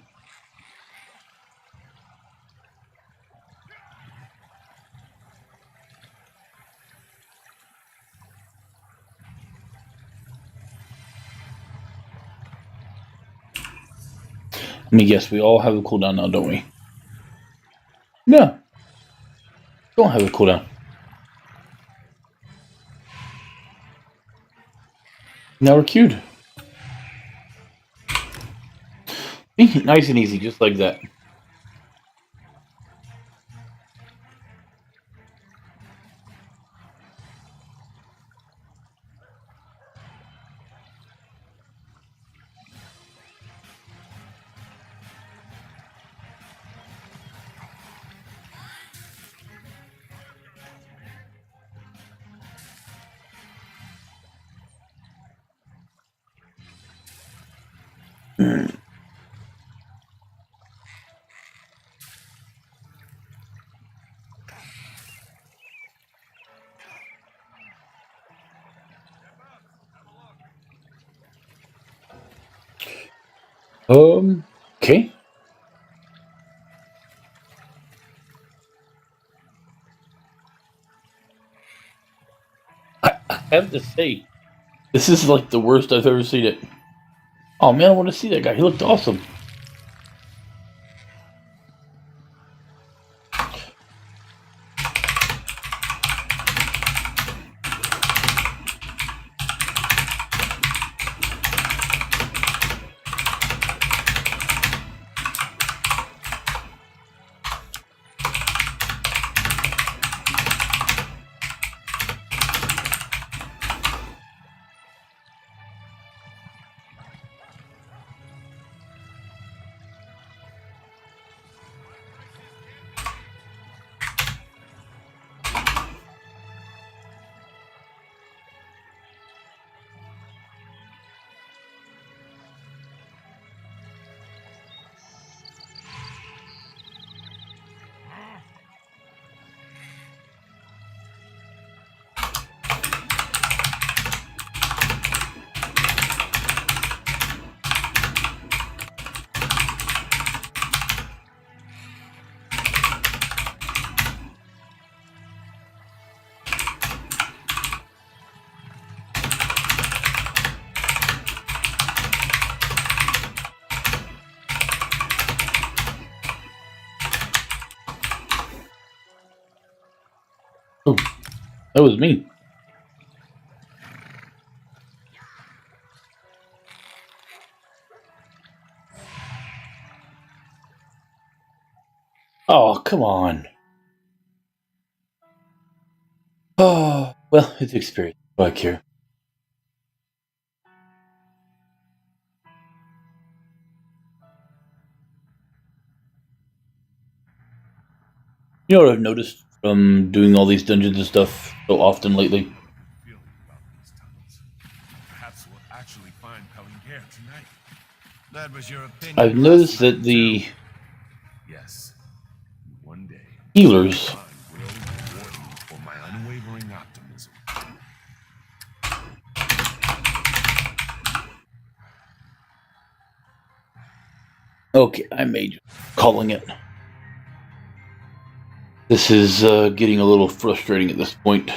Let me guess, we all have a cooldown now, don't we? No. Don't have a cooldown. Now we're queued. Nice and easy, just like that. Okay. I have to say, this is like the worst I've ever seen it. Oh man, I want to see that guy. He looked awesome. Oh, that was me. Oh, come on. Oh, well, it's experience. What do I care? You know what I've noticed from doing all these dungeons and stuff so often lately? Feeling about these tunnels. Perhaps we'll actually find Pellinghare tonight. That was your opinion. I've noticed that the Yes. One day. healers I will reward you for my unwavering optimism. Okay, I made calling it. This is getting a little frustrating at this point.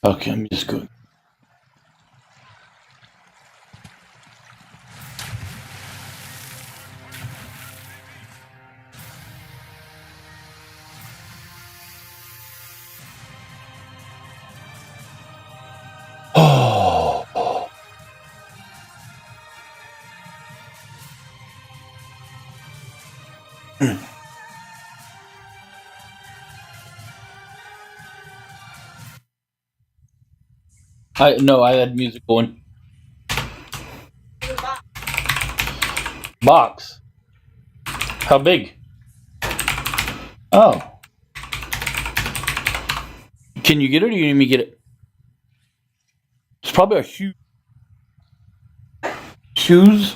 Okay, I'm just going. Oh. I had music going. Box. How big? Oh. Can you get it or you need me to get it? It's probably a huge shoes.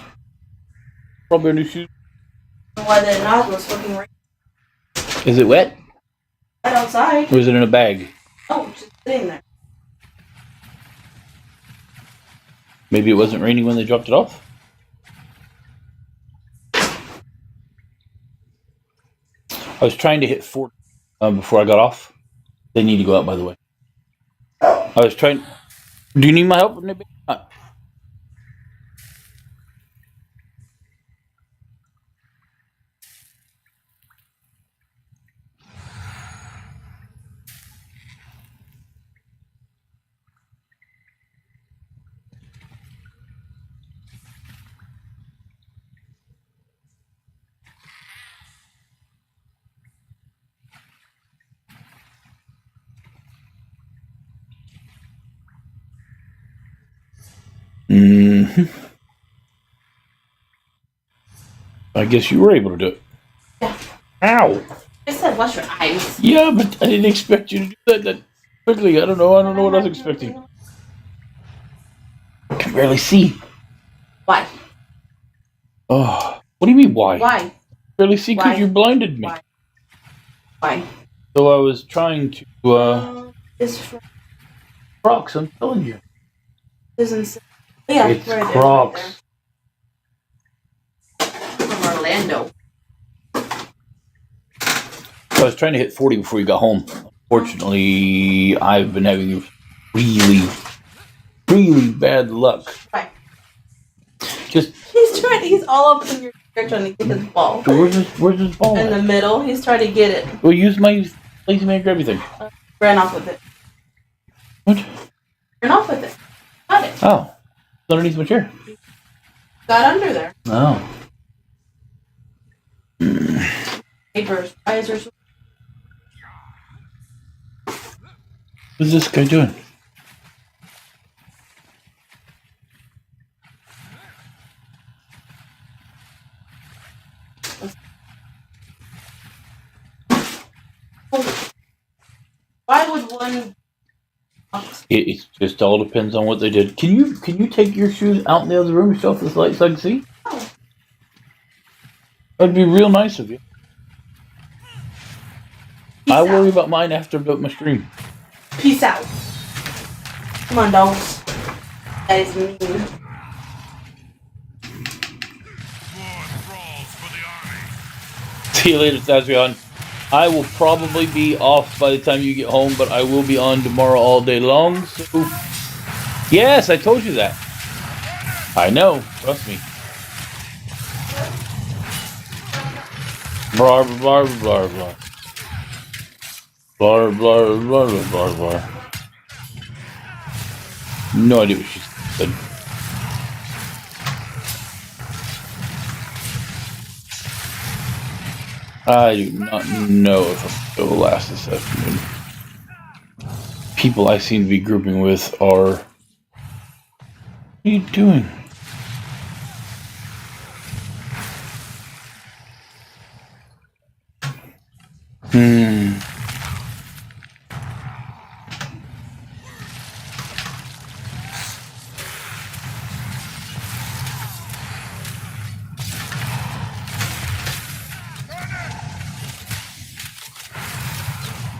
Probably a new shoes. Why the nozzle was fucking right Is it wet? outside. Or is it in a bag? Oh, just sitting there. Maybe it wasn't raining when they dropped it off? I was trying to hit 40 before I got off. They need to go out, by the way. I was trying. Do you need my help? Mm-hmm. I guess you were able to do it. Yeah. Ow! I said, wash your eyes. Yeah, but I didn't expect you to do that quickly. I don't know what I was expecting. I can barely see. Why? Oh, what do you mean, why? Why? Barely see because Why? you blinded me. Why? So I was trying to, It's from Crocs, I'm telling you. Susan. Yeah, It's right there, Crocs. right there. From Orlando. So I was trying to hit 40 before you got home. Fortunately, I've been having really, really bad luck. Why? Just He's all up in your ear trying to get his ball. where's this ball In the at? middle, he's trying to get it. Well, use my lazy man grab thing. Ran off with it. What? Ran off with it. Got it. Oh, it's underneath my chair. Got under there. Oh. Papers. Eyes are. What's this guy doing? Why would one? It just all depends on what they did. Can you take your shoes out in the other room yourself so I can see? Oh. That'd be real nice of you. I worry about mine after I built my stream. Peace out. Come on, dogs. That is mean. Blood brawls for the army. See you later, Thazion. I will probably be off by the time you get home, but I will be on tomorrow all day long. So, yes, I told you that. I know. Trust me. Blah blah blah blah. Blah blah blah blah blah blah. No idea what she said. I do not know if I'm going to last this afternoon. People I seem to be grouping with are... What are you doing?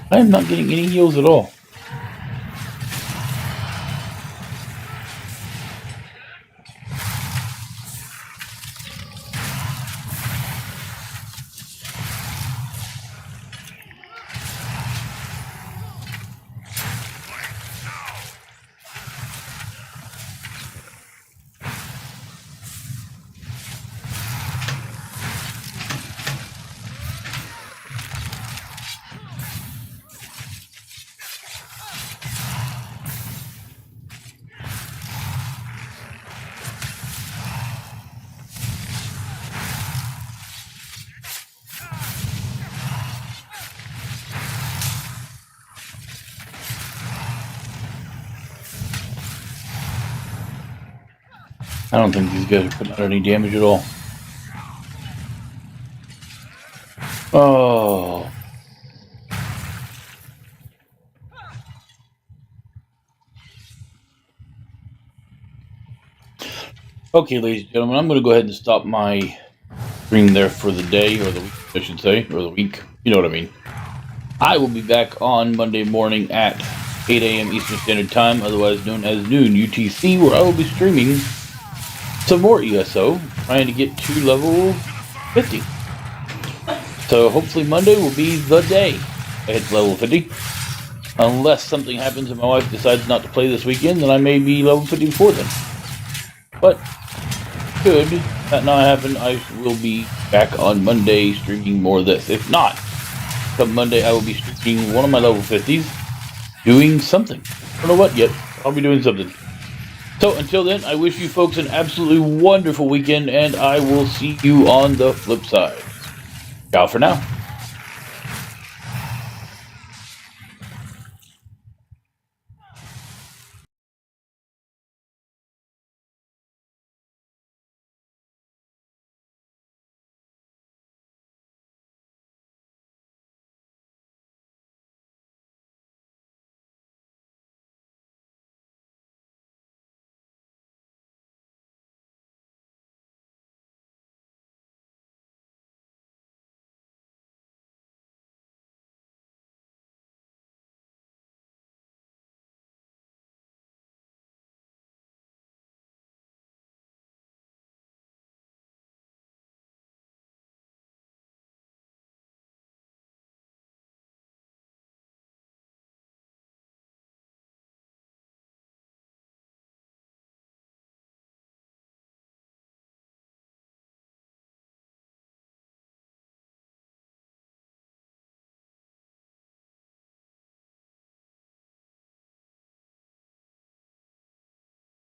I am not getting any heals at all. I don't think these guys are putting out any damage at all. Oh. Okay, ladies and gentlemen, I'm going to go ahead and stop my stream there for the day, or the week, I should say, or the week. You know what I mean. I will be back on Monday morning at 8 a.m. Eastern Standard Time, otherwise known as noon UTC, where I will be streaming some more ESO, trying to get to level 50. So hopefully Monday will be the day I hit level 50. Unless something happens and my wife decides not to play this weekend, then I may be level 50 before then. But should that not happen, I will be back on Monday streaming more of this. If not, come Monday I will be streaming one of my level 50s, doing something. I don't know what yet. I'll be doing something. So until then, I wish you folks an absolutely wonderful weekend, and I will see you on the flip side. Ciao for now.